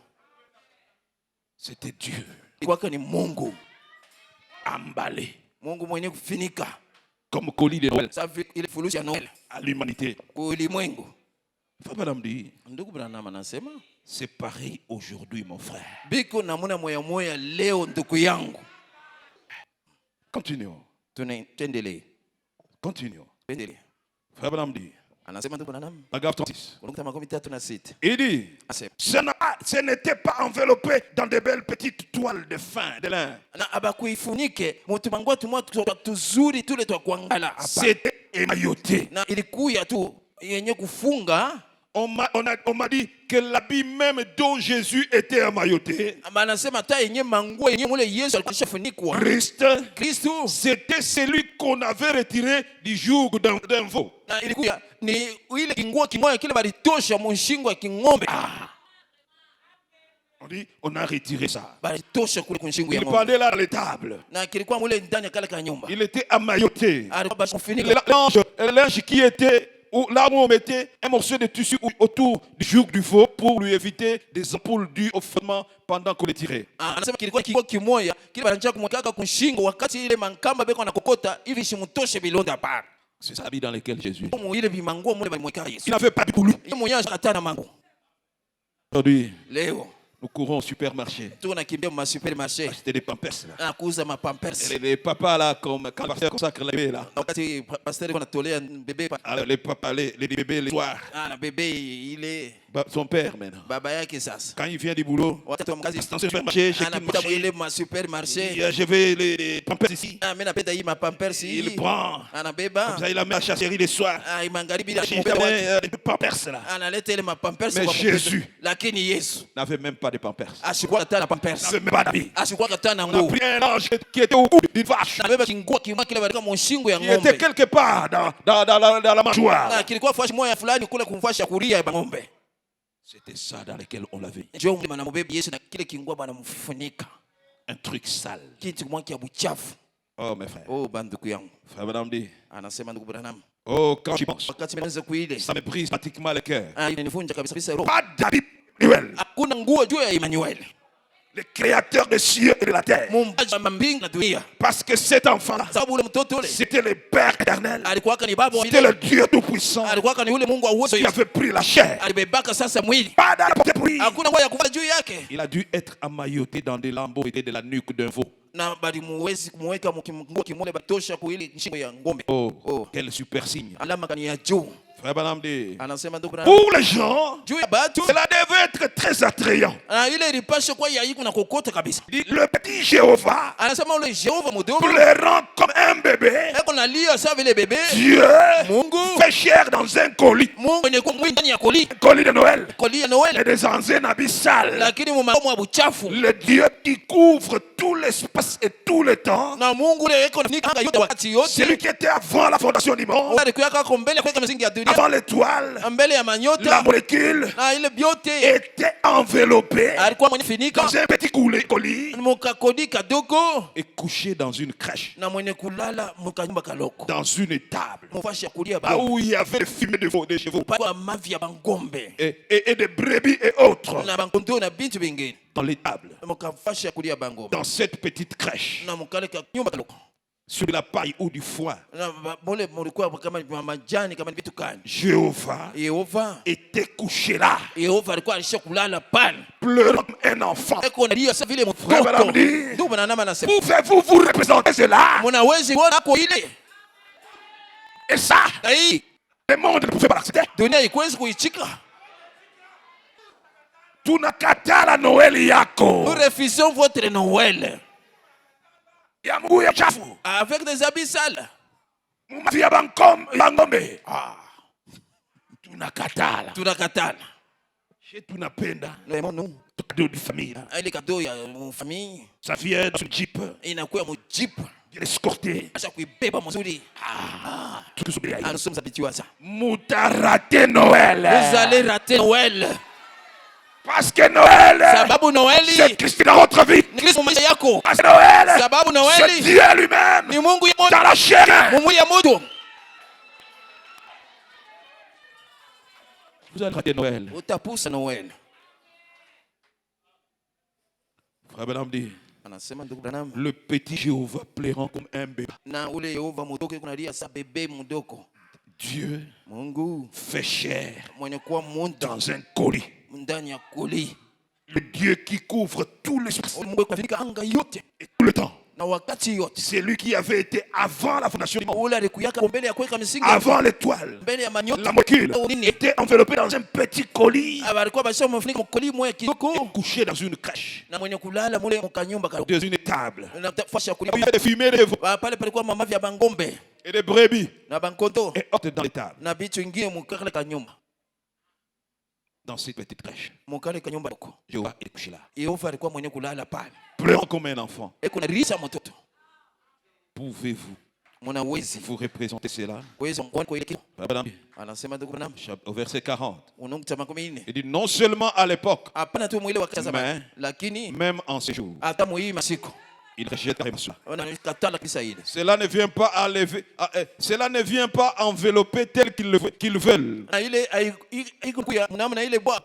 C'était Dieu. kwake ni Mungu, Emballé. Mungu mwenye kufinika Comme colis de Noël. safi ile furushi ya Noel À l'humanité. kwa ulimwengu. Madame dit, Ndugu Branham anasema c'est pareil aujourd'hui, mon frère. biko namuna moya leo, ndugu yangu. Continuons. Tuendelee. Continuons. Tuendelee. Frère Branham dit, Anasema ndugu Branham paragraphe 36. kutoka 36. Il dit, Anasema ce n'était pas enveloppé dans de belles petites toiles de fin, de lin. na abakuifunike mutumangwa tumwa tuzuri tule twa kuangala. C'était émailloté. Na ilikuya tu yenye kufunga. On m'a dit que l'habit même dont Jésus était émailloté, Anasema ta yenye manguo yenye mule Yesu alishafunikwa. Kristo c'était celui qu'on avait retiré du joug d'un veau. na ilikuya ni ile kinguo kimoya kile balitosha mushingo ya king'ombe. On dit, on a retiré ça. Balitosha kule kunshingo ya Il ng'ombe. pendait là à l'étable. Na kilikuwa mule ndani ya kale ka nyumba. Il était émailloté. Alikuwa bashafunika. Le linge qui était là où on mettait un morceau de tissu autour du joug du veau pour lui éviter des ampoules dues au ferment pendant qu'on les tirait. Anasema kilikuwa kinguo kimoya kile banachaka kumweka kunshingo wakati ile mankamba beko anakokota hivi shimutoshe bilonda par. C'est ça l'habit dans lequel Jésus. Ile bimanguo mule balimweka Yesu. Il n'avait pas de boulot. Yeye mwenyewe akatana mangu. Aujourd'hui, Leo nous courons au supermarché. tunakimbia mu supermarché. C'était des pampers là. Kuuza mapampers. Les papas là, comme quand le pasteur consacre les bébés là. Wakati pastor anatolea bebe Alors, les papas, les bébés les soirs. na bebe ile Son père maintenant. baba yake sasa. Quand il vient du boulot, Wakati wa mkazi dans le supermarché, chez qui anapita marché, mwile ma supermarché. je vais les pampers ici. Mimi napenda hii mapampers hii. Il prend. Anabeba. Comme ça, il la met à la chasserie les soirs. Magharibi bila Il kumbe watu. les pampers là. Analeta ile mapampers Mais kwa Jésus lakini Yesu n'avait même pas de pampers. ashikuwa katana pampers. N'avait même pas d'habits. Ashikuwa katana On a nguo. pris un ange qui était au bout d'une vache. Anabeba kinguo kimwa kile balika mshingo ya Il était ng'ombe. quelque part dans la mâchoire. Na kilikuwa fashi moja fulani kule kumfasha kulia ya ng'ombe. C'était ça dans lequel on l'avait. Njoo mlima na mbebe Yesu na kile kinguo bana mfunika. Un truc sale. Kitu kimwa kia buchafu. Oh mes frères. Oh banduku yangu. Frère Madame dit. Anasema ndugu Branham. Oh, quand j'y pense, Wakati mnaanza kuile. ça me brise pratiquement le cœur. Inanifunja kabisa roho. Pas d'habit Emmanuel, Hakuna nguo juu ya Emmanuel. le créateur des cieux et de la terre. Muumbaji wa mbingu na dunia. Parce que cet enfant-là, Sababu ule mtoto ule c'était le Père éternel. alikuwa ni baba wa C'était le milele. Dieu tout-puissant Alikuwa ni yule Mungu wa uwezo. qui avait pris la chair. Alibebaka sasa mwili. Pas d'habit pour lui. Hakuna nguo ya kuvaa juu yake. Il a dû être emmailloté dans des lambeaux et de la nuque d'un veau. Na bali muwezi kumweka mkinguo kimole batosha kuili nshingo ya ng'ombe. Oh, quel super signe. Alama kani ya juu. Frère Branham dit, Anasema ndugu na pour les gens, juu ya batu. cela devait être très attrayant. Ile ilipasha kwa ya iko na kokota kabisa. Le petit Jéhovah Anasema ule Jehova mdogo pleurant comme un bébé. eko na lia sawa vile bebe. Dieu Mungu fait chair dans un colis. Mungu ni kwa mwili ndani ya koli. Colis de Noël. Koli ya Noel. Et des anciennes abyssales. Lakini mumaomo ya buchafu. Le Dieu qui couvre tout l'espace et tout le temps. Na Mungu ile eko ni kanga yote wakati yote. Celui qui était avant la fondation du monde. Alikuwa kako mbele kwa msingi ya dunia. Avant l'étoile. Mbele ya manyota. La molécule. Na ile biote était enveloppé alikuwa mwenye finika dans un petit colis mukakodi kadogo et couché dans une crèche, na mwenye kulala mukanyumba kaloko dans une étable, mufashi ya kulia là où il y avait des fumées de chevaux kwa mavi ya bangombe et des brebis et autres. na bangondo na bintu bingine Dans l'étable, mukafashi ya kulia bangombe dans cette petite crèche, na mukale ka nyumba kaloko sur de la paille ou du foin, na mole mulikuwa kama majani kama vitu kani. Jéhovah Yehova était couché là, alikuwa alisha kulala pale pleurant comme un enfant. eko nalia sasa vile Frère mtoto. Branham, Ndio bwana nama anasema pouvez-vous vous représenter cela? mnawezi kuona hapo ile Et ça, na hii le monde ne pouvait pas l'accepter. dunia ikwezi kuichika. Tunakataa Noel yako Nous refusons votre Noël ya mguu ya chafu, avec des habits sales. mumavi ya bangombe. Tunakatala. Tunakatana. Tunapenda Nous cadeau de famille. ile cadeau ya famille Ça vient dans une jeep. inakuwa mu jeep Il est escorté. acha kuibeba mzuri. Tout ce béaï. Nous sommes habitués à ça. Mouta raté Noël. Vous allez rater Noël. Parce que Noël, Sababu Noeli c'est Christ dans votre vie. ni Kristo maisha yako. Parce que Noël, Sababu c'est Noeli Dieu lui-même ni Mungu ya dans la chair. Mungu ya mudu. Vous allez rater Noël. Utapusa Noel. Frère Branham dit, Anasema ndugu Branham, le petit Jéhovah pleurant comme un bébé. na ule Yehova mdogo kunalia sa bebe mdogo. Dieu Mungu fait chair mwenye kuwa muntu dans un colis. ndani ya kuli. Le Dieu qui couvre tout l'espace Mungu kufunika anga yote et tout le temps. na wakati yote. C'est lui qui avait été avant la fondation du monde, Ule alikuyaka mbele ya kuweka misingi, avant l'étoile. mbele ya manyota. La molécule était enveloppée dans un petit colis Alikuwa basha mfunika mkoli moya kidogo et couchée dans une crèche, na mwenye kulala mule mkanyumba kadogo. dans une table. Na fasha Il y kulia avait des fumées, des veaux pale palikuwa mamavi ya bangombe et des brebis na bankoto et autres dans les tables. na bitu ingine mukakale kanyumba. Dans cette petite crèche, Mukale kanyumba huko. Jéhovah est couché là, Yehova alikuwa mwenye kulala pale. pleurant comme un enfant. Eko na risha mtoto. Pouvez-vous Muna wezi. vous représenter cela? Wezi mkwani kwa ile kitu. Branham, Anasema ndugu Branham, au verset 40, unongta makumi nne. il dit non seulement à l'époque, Hapana tu mwile wakati zamani, Mais- lakini même en ces jours, hata muhii masiku il rejette carrément cela. wanakatala kisa ile. Cela ne vient pas cela ne vient pas envelopper tel qu'ils veulent. Na ile ikuya mnamna ile bwana.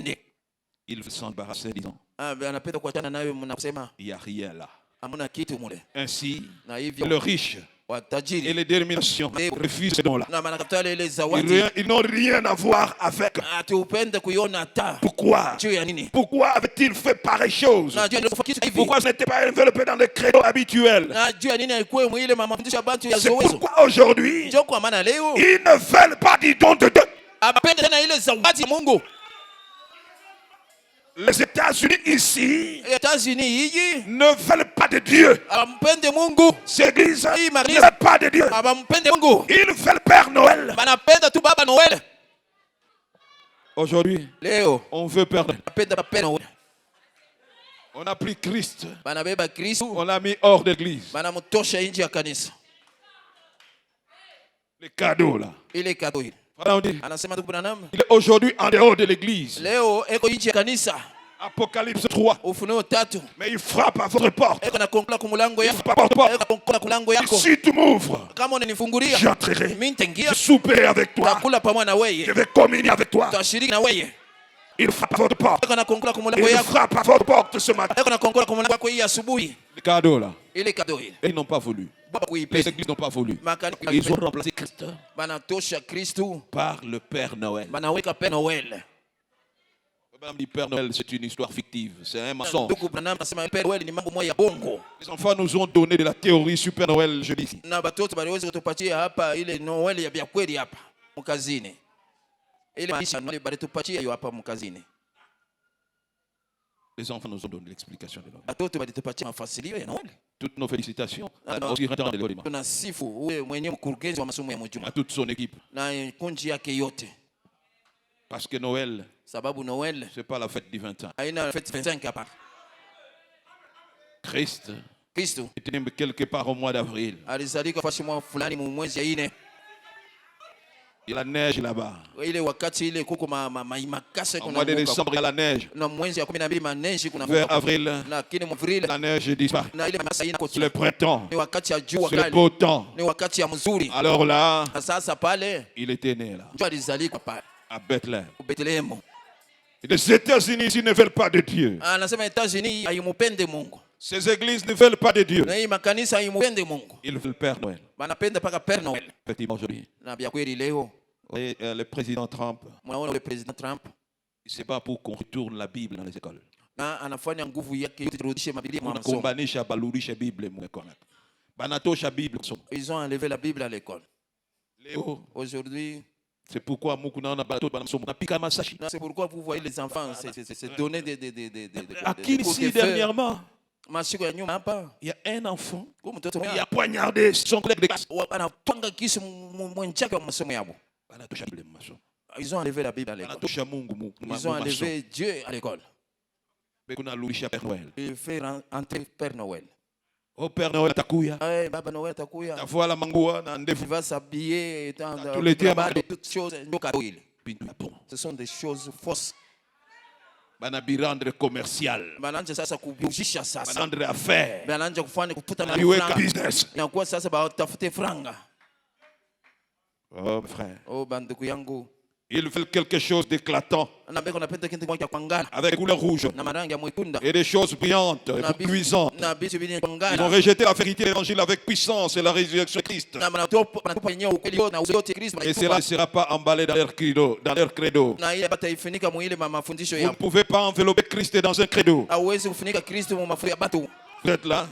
Ils veulent s'embarrasser, disant, Anapenda kuachana nayo, mnasema il n'y a rien là. hamna kitu mule. Ainsi, Na hivyo le riche et watajiri les dénominations refusent ces dons-là. na manakatala ile zawadi. Ils n'ont rien à voir avec. Atupende kuiona hata Pourquoi? juu ya nini? Pourquoi avait-il fait pareille chose? Na juu ya nini kitu hivi? Pourquoi ce n'était pas enveloppé dans des credos habituels? Na juu ya nini haikuwa mwile mafundisho ya bantu ya C'est zowezo? pourquoi aujourd'hui, Njoo kwa maana leo ils ne veulent pas du don de Dieu. apende tena ile zawadi ya Mungu. Les États-Unis ici États-Unis hii ne veulent pas de Dieu. abampende Mungu, Cette église Hii ne Maria. veut pas de Dieu. abampende Mungu, Ils veulent Père Noël. banapenda tu baba Noel. Aujourd'hui, Leo on veut Père Noël. banapenda papa Noel, On a pris Christ, banabeba Kristo, on l'a mis hors de l'église. banamtosha nje ya kanisa. Les cadeaux là. Ile kado ile Voilà, on dit, anasema ndugu Branham, il est aujourd'hui en dehors de l'église. leo eko nje ya kanisa. Apocalypse 3. Ufunuo 3 Mais il frappe à votre porte. eko na konkula kumulango Il yako, frappe à votre porte. eko konkula kulango yako. Si tu m'ouvres, Kama unanifungulia j'entrerai. mimi nitaingia, Je souperai avec toi. takula pamoja na Je wewe, vais communier avec toi. tutashiriki na wewe. Il frappe à votre porte. Eko na konkula kumulango Il yako, frappe à votre porte ce matin. eko na konkula kumulango yako hii asubuhi. Les cadeaux là. Ile kado ile Et ils n'ont pas voulu. baba Les kuipenda églises n'ont pas voulu. makani Ils ont remplacé Christ banatosha Kristo, par le Père Noël. banaweka Père Noel. Même dit Père Noël, c'est une histoire fictive. C'est un mensonge. Ndugu Branham anasema Père Noel ni mambo moja ya bongo, Les enfants nous ont donné de la théorie sur Père Noël, je dis ici. na batoto baliweza kutupatia hapa ile Noel ya vya kweli hapa mkazini, ile maisha Noel balitupatia hiyo hapa mkazini. Les enfants nous ont donné l'explication de Noël. Batoto balitupatia mafasilio ya Noel. Toutes nos félicitations Ah, non. au directeur de l'école, Tunasifu uwe mwenyewe mkurugenzi wa masomo ya à mjuma toute son équipe. na kunji yake yote, Parce que Noël, sababu Noel ce n'est pas la fête du 20 ans. haina fete 25 hapa. Christ Kristo était né quelque part au mois d'avril. alizalika fashi mwa fulani mu mwezi ya ine, Il y a la neige là-bas. ile wakati ile kuko makasa Au kuna mois de muka. décembre, il y a la neige. Na mwezi ya 12 maneji kuna Vers muka. avril, Lakini mvril la neige disparaît. na ile masa ina C'est le printemps. ni wakati ya jua C'est le kali, beau temps. ni wakati ya mzuri. Alors là, Na sasa pale il était né là, ndio alizalika pale à Bethléem. Bethlehem. Et les États-Unis ici ne veulent pas de Dieu. Anasema États-Unis haimupende Mungu, Ces églises ne veulent pas de Dieu. na hii makanisa haimupende Mungu, Ils veulent Père Noël. banapenda paka Père Noel. Effectivement, aujourd'hui. Na vya kweli leo Et le président Trump, mnaona le president Trump c'est pas pour qu'on retourne la Bible dans les écoles. na anafanya nguvu yake yote turudishe Biblia kwa masomo. Kumbanisha balurisha Bible mwekona. Banatosha Bible kusoma. Ils ont enlevé la Bible à l'école. Leo, Aujourd'hui, c'est pourquoi mukuna na bato banasoma na pika masashi. c'est pourquoi vous voyez les enfants c'est donner des À qui ici dernièrement, mashiko ya nyuma hapa il y a un enfant kwa mtoto qui a poignardé son collègue de classe. anapanga kisu mwenzake wa masomo yao. Banatosha Bible masomo. Ils ont enlevé la Bible à l'école. Banatosha Mungu Ils ont enlevé Dieu à l'école. Père Noël. Il fait entrer Père Noël. Oh Père Noël atakuya. Ah, Baba Noël atakuya. Voilà mangua na Il ndefu. va s'habiller dans Tous les termes. toutes choses. Ce sont des choses fausses. Banabirandre commercial. Bananja sasa kubujisha sasa. Banandre affaire. Bananja kufanya kufuta na Iweka business. inakuwa sasa batafute franga. Oh frère. Oh banduku yangu. Ils veulent quelque chose d'éclatant. Avec couleur rouge. Et des choses brillantes et reluisantes. Ils ont rejeté la vérité de l'évangile avec puissance et la résurrection de Christ. Et cela ne sera pas emballé dans leur credo. Vous ne pouvez pas envelopper Christ dans un credo. Vous êtes là?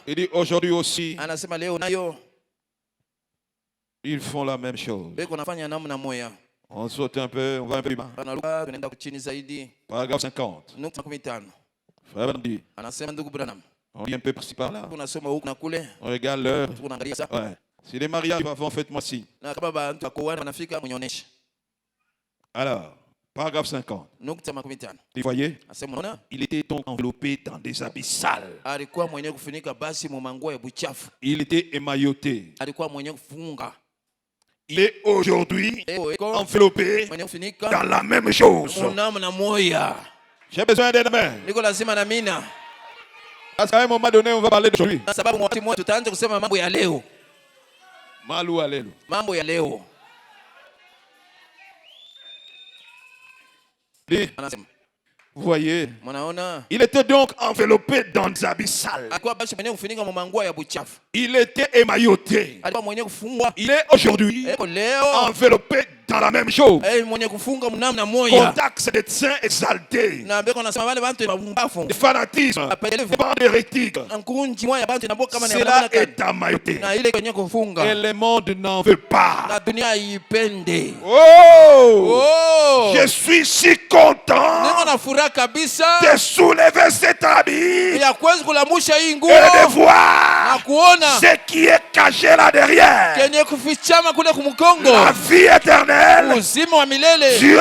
Il dit aujourd'hui aussi, ils font la même chose. On saute un peu, on va un peu plus bas. Paragraphe 50. Frère Bandi. On lit un peu par-ci par-là. On regarde l'heure. Ouais. Si les mariages vont, faites-moi signe. Alors, paragraphe 50. Vous voyez? Il était donc enveloppé dans des habits sales. Il était émailloté. Il est aujourd'hui enveloppé dans la même chose. J'ai besoin d'aide main. Parce qu'à un moment donné, on va parler d'aujourd'hui. Malou alelu. Vous voyez, il était donc enveloppé dans des habits sales. Il était émailloté. Il est aujourd'hui enveloppé dans la même chose. Contacts des saints exaltés. Des fanatismes. Des bandes hérétiques. Cela est amailloté. Et le monde n'en veut pas. Oh! Je suis si content de soulever cet habit et de voir ce qui est caché là derrière. La vie éternelle. Dieu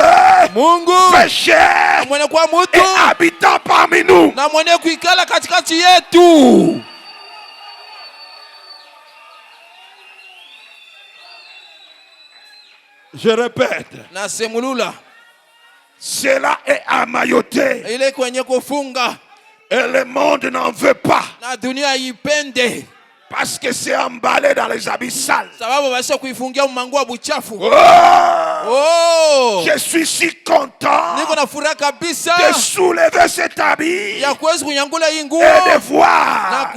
fait chair et habitant parmi nous. Je répète. Cela est amailloté. Et le monde n'en veut pas. Parce que c'est emballé dans les habits sales. Oh! Je suis si content de soulever cet habit et de voir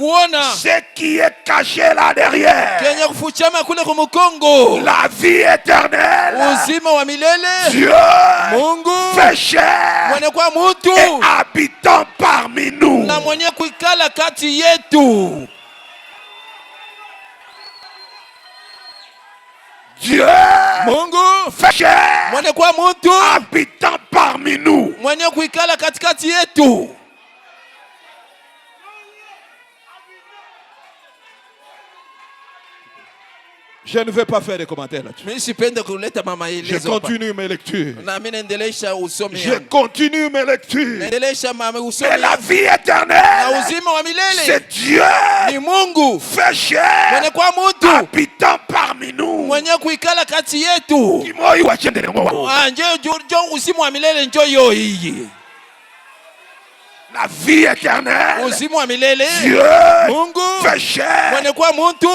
ce qui est caché là derrière. La vie éternelle. Dieu fait chair et habitant parmi nous. Dieu fait chair habitant parmi nous. Je ne vais pas faire de commentaires là-dessus. Je continue mes lectures. Je continue mes lectures. Mais la vie éternelle, c'est Dieu fait chair habitant parmi nous. La vie éternelle, Dieu fait chair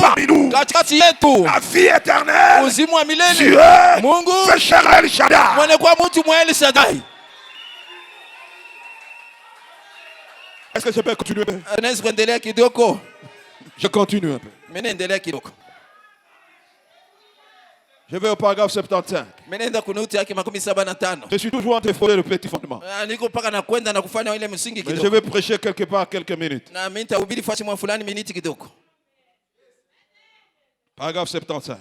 parmi nous. La vie éternelle, Dieu fait chair El Shaddai. Est-ce que je peux continuer? Je continue un peu. Je vais au paragraphe 75. Je suis toujours en train de frôler le petit fondement. Mais je vais prêcher quelque part quelques minutes. Paragraphe 75.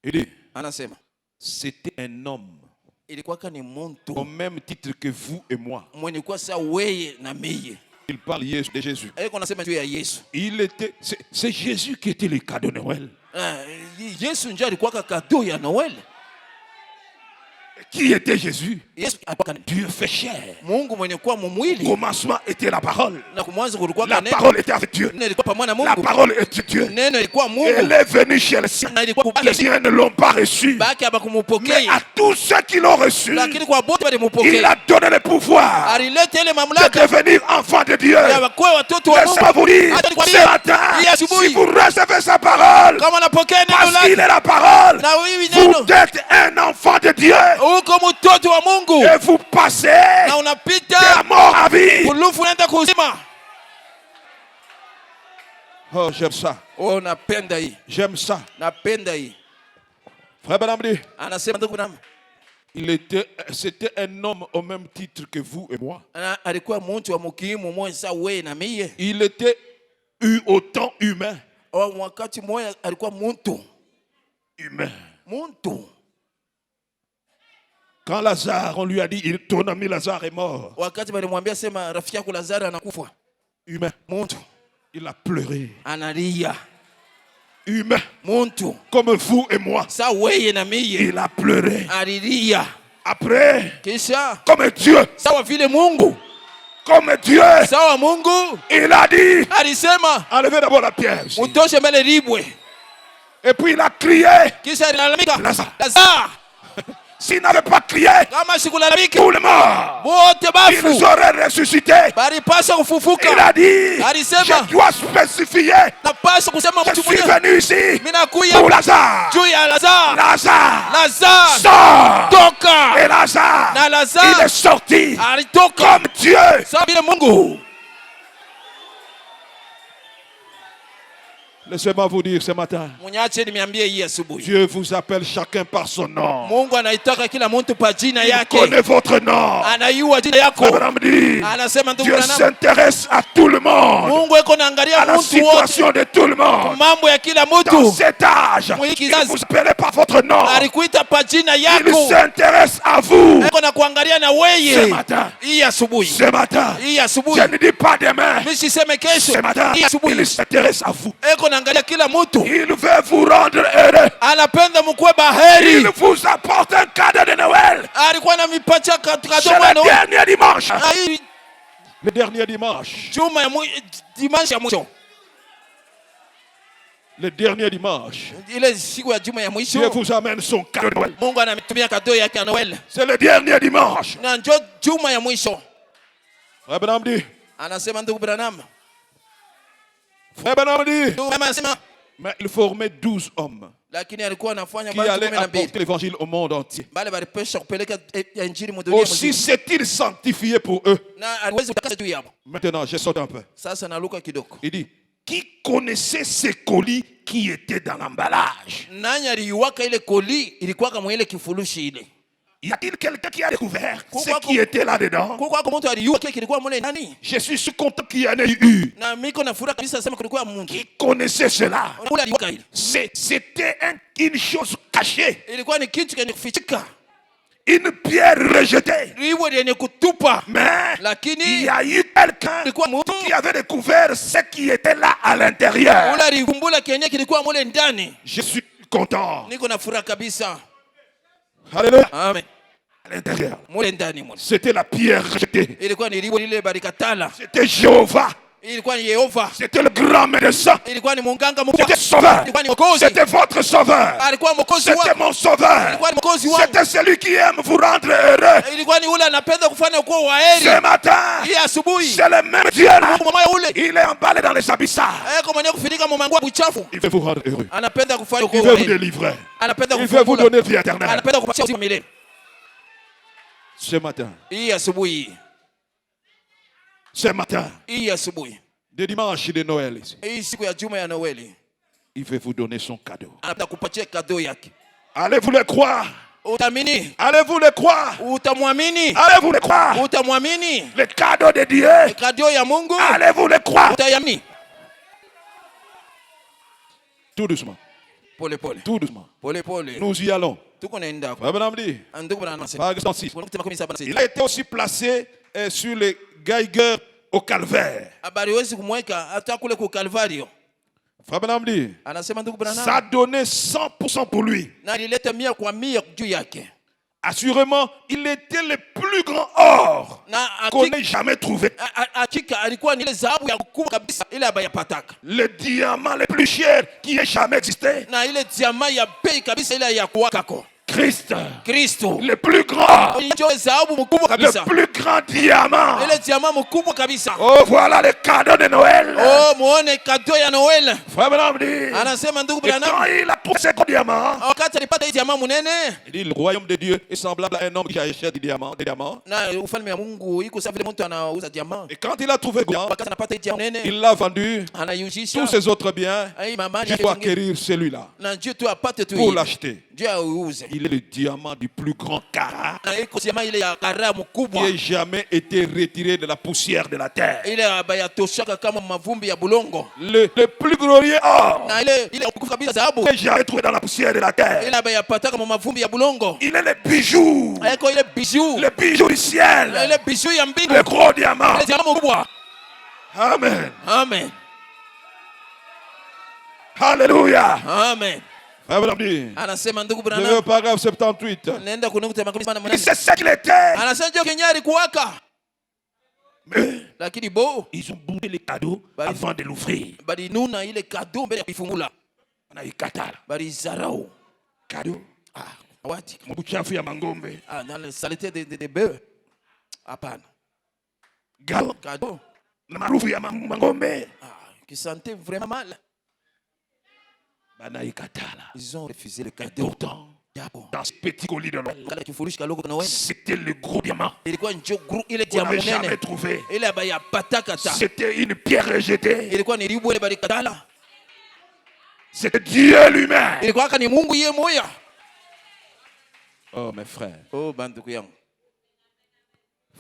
Il dit, c'était un homme au même titre que vous et moi. Il parle de Jésus. Il était, c'est Jésus qui était le cadeau de Noël. Qui était Jésus? Yesu alikuwa nani? Dieu fait chair. Mungu mwenye kuwa Au mumwili. commencement était la parole. Na kumwanzo kulikuwa La neno. parole était avec Dieu. Neno ilikuwa pamoja na La Mungu. parole était Dieu. Neno ilikuwa Mungu. Elle est venue chez les siens. Na ilikuwa Les kubali. siens ne l'ont pas reçu. Baki Mais abakumupokea. à tous ceux qui l'ont reçu, Lakini kwa bote il walimupokea. a donné le pouvoir Alileta ile de mamlaka devenir enfant de Dieu. ya wakuwe watoto wa Laisse-moi vous Mungu. dire, Acha nikwambie, ce matin, hii asubuhi, si vous recevez sa parole, kama unapokea neno parce qu'il lake est la parole, na hivi vous neno êtes un enfant de Dieu uko mtoto wa Mungu et vous passez na unapita de mort à vie. ulufu unaenda kuzima. Oh, j'aime ça. Oh, napenda hii. J'aime ça. Napenda hii. Frère Branham dit, Anasema ndugu Branham, c'était un homme au même titre que vous et moi. alikuwa mtu wa mukimu mmoja sawa wewe na mie. Il était autant humain. Wakati mmoja alikuwa mtu. Humain. Mtu. Quand Lazare, on lui a dit, ton ami Lazare est mort. Wakati walimwambia sema rafiki yako Lazaro anakufa. Humain. Mtu. Il a pleuré. Analia. Humain. Mtu. Comme vous et moi. Sawa wewe na mie. Il a pleuré. Alilia. Après, Kisha. comme Dieu. Sawa vile Mungu. Comme Dieu. Sawa Mungu. Il a dit. Alisema. Enlevez d'abord la pierre. Mutoshe mbele libwe. Et puis il a crié. Kisha alilalamika. Lazare. S'il n'avait pas crié, Kama sikulalamika. tout le monde. Wote bafu. Ils auraient ressuscité. Balipaswa kufufuka. Il a dit, Alisema. je dois spécifier. Napaswa kusema Je mtu suis mmoja. venu ici Mimi nakuja pour Lazare. juu ya Lazaro. Lazare. Lazaro. Sors. Toka. Et Lazare, Na il Lazaro est sorti alitoka comme Dieu. sawa vile Mungu. Laissez-moi vous dire ce matin, Munyache niambie hii asubuhi. Dieu vous appelle chacun par son nom. Mungu anaitaka kila mtu pa jina Il yake. connaît votre nom. Anaiua jina yako. Abraham dit, Anasema ndugu Dieu Branham, s'intéresse à tout le monde, Mungu eko naangalia à la mtu wote, situation de tout le monde. mambo ya kila Dans mtu. cet âge, Mwi il kizazi. vous appelle par votre nom. Alikuita pa jina Il yako. s'intéresse à vous. Eko na kuangalia na Ce wewe. matin, Hii asubuhi. ce matin, Hii asubuhi. je ne dis pas demain. Mimi siseme kesho. Ce matin, Hii asubuhi. il s'intéresse à vous. Eko naangalia kila mtu. Il veut vous rendre heureux. Anapenda mkuwe Il baheri. vous apporte un cadeau de Noël. Alikuwa na mipacha katika C'est domo le dernier dimanche. hii Le dernier dimanche. juma ya dimanche ya mwisho. Le dernier dimanche. Ile siku ya juma ya Dieu mwisho. vous amène son cadeau de Noël. Mungu anamitumia kado yake ya Noel. C'est le dernier dimanche. Na njo juma ya mwisho. Frère Branham dit. Anasema ndugu Branham. Frère Branham dit. Ndugu Branham anasema Mais il formait 12 hommes lakini alikuwa anafanya qui watu allaient 12. apporter l'évangile au monde entier. Bale balipesha kupeleka injili mu dunia Aussi mzima. s'est-il sanctifié pour eux. Na aliwezi kutakasa juu yao. Maintenant, je saute un peu. Sasa naluka kidogo. Il dit, qui connaissait ces colis qui étaient dans l'emballage? Nani aliuwaka ile koli ilikuwa kama ile kifurushi ile. Y a-t-il quelqu'un qui a découvert Pourquoi ce qui était là-dedans? Kwa mtu aliuwa kile kilikuwa mule ndani. Je suis content qu'il y en ait eu. Na miko na furaha kabisa sema kulikuwa mtu. Qui connaissait cela? Ule aliuwaka ile. C'était une chose cachée. Ilikuwa ni kitu kenye kufichika. Une pierre rejetée. Liwe lenye kutupa. Mais Lakini il y a eu quelqu'un ilikuwa mtu qui avait découvert ce qui était là à l'intérieur. ule alivumbula kenye kilikuwa mule ndani. Je suis content. Niko na furaha kabisa. Alléluia. Amen. À l'intérieur. Mule ndani mule. C'était la pierre rejetée. Ilikuwa ni liwe lile barikatala. C'était Jéhovah. Ilikuwa ni Yehova. C'était le grand médecin. Ilikuwa ni munganga mkubwa. C'était sauveur. Ilikuwa ni mwokozi. C'était votre sauveur. Alikuwa mwokozi C'était wangu. mon sauveur. Ilikuwa ni mwokozi wangu. C'était celui qui aime vous rendre heureux. Ilikuwa ni ule anapenda kufanya kuwa waheri. Ce matin, Hii asubuhi. c'est le même Dieu. Mungu mmoja ule. Il est emballé dans les abyssales. Eko mwenye kufinika mumangua buchafu. Il veut vous rendre heureux. Anapenda kufanya Il kuwa veut vous waheri. délivrer. Anapenda Il veut vous kufungula. donner vie éternelle. Anapenda kupatia uzima milele. Ce matin, Hii asubuhi. ce matin, Hii asubuhi. de dimanche de Noël ici, Hii siku ya juma ya Noeli. il veut vous donner son cadeau. Anapenda kupatia kado yake. Allez-vous le croire? Utamini. Allez-vous le croire? Utamwamini. Allez-vous le croire? Utamwamini. Le cadeau de Dieu. Kado ya Mungu. Allez-vous le croire? Utayamini. Tout doucement. Pole pole. Tout doucement. Pole pole. Nous y allons. Tuko naenda. Frère Branham dit, Ndugu Branham anasema. Page 106. Il Il a été aussi placé sur les Geiger au calvaire. habari wezi kumweka hata kule ku Calvario. Frère Branham dit, Anasema ndugu Branham. ça a donné 100% pour lui. Na ilileta 100% juu yake. Assurément, il était le plus grand or na qu'on ait jamais trouvé. hakika alikuwa ni ile dhahabu ya kubwa kabisa ile abayapataka, Le diamant le plus cher qui ait jamais existé. na ile diama ya bei kabisa ile ya kuwakako Christ, Kristo, le plus grand, ndio dhahabu mkubwa kabisa, le plus grand diamant. ile diama mkubwa kabisa. Oh, voilà le cadeau de Noël. Oh, muone kado ya Noel. Frère Branham dit, Anasema ndugu et quand Branham, il a trouvé ce gros diamant, wakati alipata hii diama munene, il dit le royaume de Dieu est semblable à un homme qui achète des diamants. na ufalme wa Mungu iko sawa vile mtu anauza diama. Et quand il a trouvé le diamant, Wakati anapata hii diama munene, il l'a vendu, anayujisha tous ses autres biens, ai mamani il yake faut zingine, acquérir celui-là na Dieu tu apate tu pour hii l'acheter. Dieu auze, Il est le diamant du plus grand carat na iko diama ile ya kara qui mkubwa ait jamais été retiré de la poussière de la terre. ile abayatoshaka kama mavumbi ya bulongo, Le plus glorieux or na ile ukufu kabisa dhahabu qui ait jamais trouvé dans la poussière de la terre. ile abayapataka kama mavumbi ya bulongo, Il est le bijou, iko ile bijou, le bijou du ciel, ile bijou ya mbingu, le gros diamant. ile diama mkubwa. Amen. Amen, Alléluia. amen. Frère Branham dit, Anasema ndugu je vais au Branham, paragraphe 78. nenda kunukuta makumi sana Il munene. sait ce qu'il était. Anasema ndio kenyari kuwaka, Mais lakini bo ils ont boudé les cadeaux avant de l'ouvrir. balinuna ile kado mbele ya kuifungula, Wanaikatala. balizarau Cadeau. wati Mbuchafu ya mangombe. na la saleté de bœuf. Hapana, Galo. kado Na marufu ya mangombe. qui sentait vraiment mal, Banaikatala. ils ont refusé le Et cadeau. pourtant, Japo dans ce petit colis de Noël, kala kifurushi kaloko na wewe c'était le gros diamant ilikuwa njo gru ile qu'on diama n'avait jamais munene trouvé. ile abayapataka ta, C'était une pierre rejetée. ilikuwa ni ribu ile balikatala, C'était Dieu lui-même. ilikuwa kani Mungu yeye moya. Oh, mes frères. Oh banduku yangu,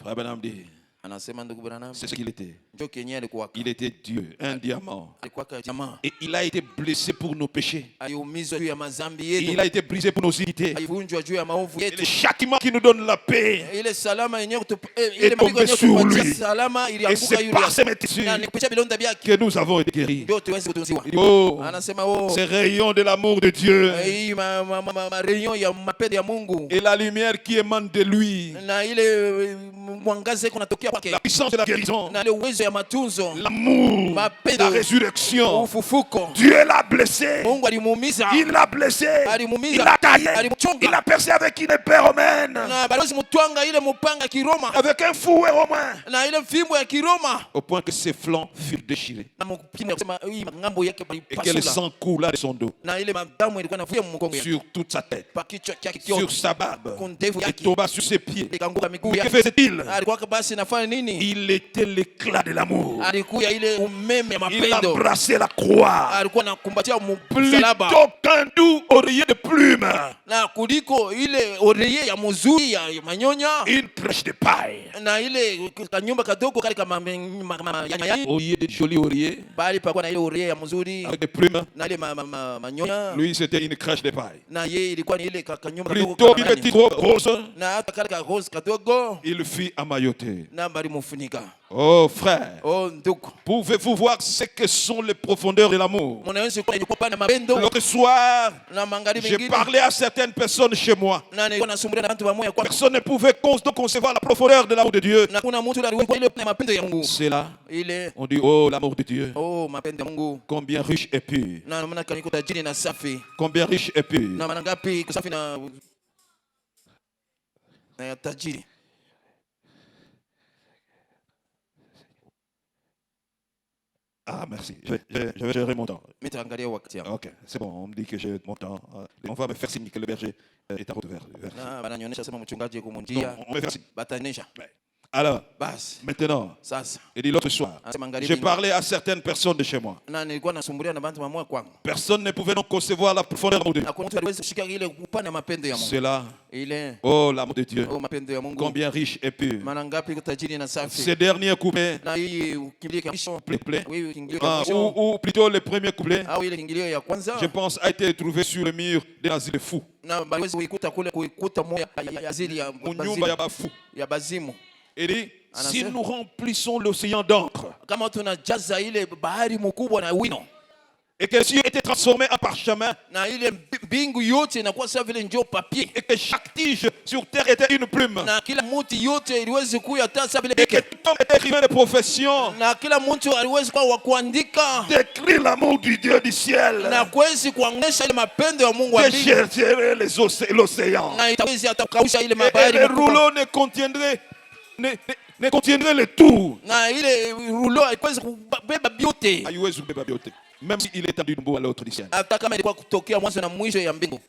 Frère Branham dit, anasema ndugu Branham c'est ce qu'il était. njo kenyari alikuwa, Il était Dieu, un diamant. alikuwa jamaa, Et il a été blessé pour nos péchés. aliumizwa juu ya mazambi Et yetu, il a été brisé pour nos iniquités. alivunjwa juu ya maovu Et le yetu. châtiment qui nous donne la paix. Ile salama yenyewe Et ile tombé mapigo yenyewe sur kupatia lui. salama Et ilianguka c'est yule par ces hapo. métissus Na ni kupitia bilonda vyake que nous avons été guéris. ndio tuweze kutunziwa. Oh, Anasema oh, ces rayons de l'amour de Dieu hii reunion ya mapendo ya Mungu et la lumière qui émane de lui, na ile mwangaza iko natokea kwake la puissance de la guérison, na ile uwezo ya matunzo, l'amour, mapendo, la résurrection. ufufuko. Dieu l'a blessé. Mungu alimuumiza, Il l'a blessé. alimuumiza, Il l'a taillé. alimchonga. Il l'a percé avec une épée romaine. na balozi mutwanga ile mupanga Kiroma Avec un fouet romain. na ile fimbo ya Kiroma, Au point que ses flancs furent déchirés. na mpimo ya kusema hii ngambo yake Et que le balipasula, sang coula de son dos. na ile madamu ilikuwa inavuja mkongo yake Sur toute sa tête. pa kichwa chake Sur kyote, sa barbe. kundevu Et yake tomba sur ses pieds. ikaanguka miguu Mais que yake. faisait-il? Alikuwa basi nafanya nini? Il était l'éclat de l'amour. Alikuwa ile umeme ya Il mapendo, embrassait la croix. alikuwa nakumbatia msalaba Plutôt qu'un doux oreiller de plume. na kuliko ile oreye ya muzuri ya manyonya Une crèche de paille. na ile kanyumba kadogo kale kama yanyanya, Oreiller de joli oreiller. bali pakuwa na ile oreye ya muzuri Avec des plumes. na ile manyonya, Lui, c'était une crèche de paille. na ye ilikuwa ni ile kanyumba kadogo Plutôt kama qu'une nani. petite robe rose. na hata kale ka rose kadogo Il fit amailloter. na bali mufunika. Oh frère, Oh ndugu, pouvez-vous voir ce que sont les profondeurs de l'amour? mnaweza kuwa ilikuwa pana mapendo L'autre soir, na magharibi j'ai mengine, parlé à certaines personnes chez moi. na nilikuwa nasumbulia na watu wa moyo kwa Personne ne pouvait concevoir la profondeur de l'amour de Dieu. na kuna mtu aliwekwa ile mapendo ya Mungu C'est là, ile. on dit, oh l'amour de Dieu, Oh mapendo ya Mungu, combien riche et pur. na maana kaniko tajiri na safi, Combien riche et pur. na maana ngapi safi na ya tajiri. Ah merci, je vais gérer mon temps. Mitaangalia wakati yangu. Ok, c'est bon, on me dit que j'ai mon temps. On va me faire signe que le berger est à route vers. Na bananionyesha sema mchungaji yuko Non, munjia, on me fait signe. batanisha Alors, basi. maintenant, Sasa il dit l'autre soir, anasema magharibi, j'ai parlé à certaines personnes de chez moi. na nilikuwa nasumbulia na bantu wa moyo kwangu, Personne ne pouvait donc concevoir la profondeur de l'amour de Dieu. na kuna mtu aliweza kushika ile upana ya mapendo ya Mungu C'est là, ile. oh l'amour de Dieu, Oh mapendo ya Mungu, combien riche et pur. maana ngapi iko tajiri na safi. Ces derniers couplets, Na hii ukimbilie kabisa, couplets, wewe ukimbilie kabisa, ou plutôt le premier couplet, au ile kingilio ya kwanza, je pense, a été trouvé sur le mur de l'asile fou. na baliweza kuikuta kule, kuikuta moya ya azili ya Unyumba ya bafu. ya bazimu. Il dit, si Anasema, nous remplissons l'océan d'encre kama tunajaza ile bahari mkubwa na wino, Et que les cieux étaient transformés en parchemin. na ile mbingu yote inakuwa sawa vile njoo papier, Et que chaque tige sur terre était une plume. na kila muti yote iliwezi kuya hata sawa vile Et que beke, tout homme était écrivain de profession. na kila mtu aliwezi kuwa wa kuandika D'écrire l'amour du Dieu du ciel. na kuwezi kuonyesha ile mapendo ya Mungu wa mbingu, Décharger l'océan. na itawezi hata kukausha ile Et mabahari les makubwa. rouleaux ne contiendraient le tout. Na ile rulo haiwezi kubeba vyote, Haiwezi kubeba vyote. Même s'il est tendu d'un bout à l'autre du ciel. hata kama ilikuwa kutokea mwanzo na mwisho ya mbingu.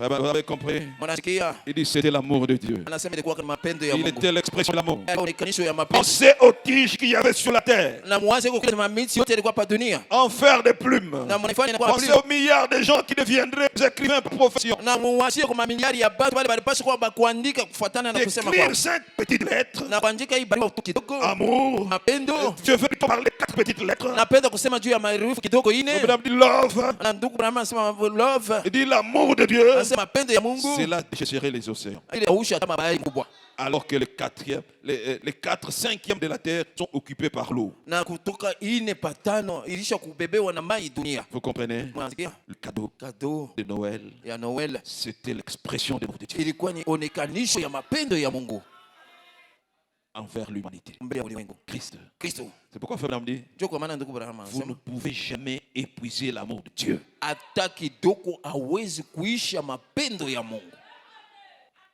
Vous avez compris? Mnasikia? Il dit c'était l'amour de Dieu. Anasema ilikuwa kama mapendo ya Il Mungu, était l'expression de l'amour. ikanisho ya mapendo. Pensez aux tiges qu'il y avait sur la terre. Na mwanzo iko kile mamiti yote ilikuwa pa dunia, En faire des plumes. na mnafanya inakuwa Pensez plume. aux milliards de gens qui deviendraient des écrivains par profession. Na muwasie kwa mamiliari ya watu wale walipaswa kwa kuandika kufuatana na kusema D'écrire kwao, 5 petites lettres. na kuandika hii barua tu kidogo, Amour. mapendo. Je veux te parler 4 petites lettres. Napenda kusema juu ya maherufi kidogo ine, Madame dit love. na ndugu Branham anasema love, Il dit l'amour de Dieu. anasema mapendo ya Mungu Cela déchirerait les océans. ile ausha kama bahari kubwa, Alors que les 4 cinquièmes de la terre sont occupés par l'eau. na kutoka ine patano ilisha kubebewa na mai dunia. Vous comprenez? Mnasikia? Le cadeau Kado de Noël, ya Noel c'était l'expression de l'amour de Dieu ilikuwa ni onekanisho ya mapendo ya Mungu envers l'humanité. mbele ya ulimwengu. Christ. Kristo C'est pourquoi Frère Branham dit, ndio kwa maana ndugu Branham vous ne anasema pouvez jamais épuiser l'amour de Dieu. hata kidogo hawezi kuisha mapendo ya Mungu.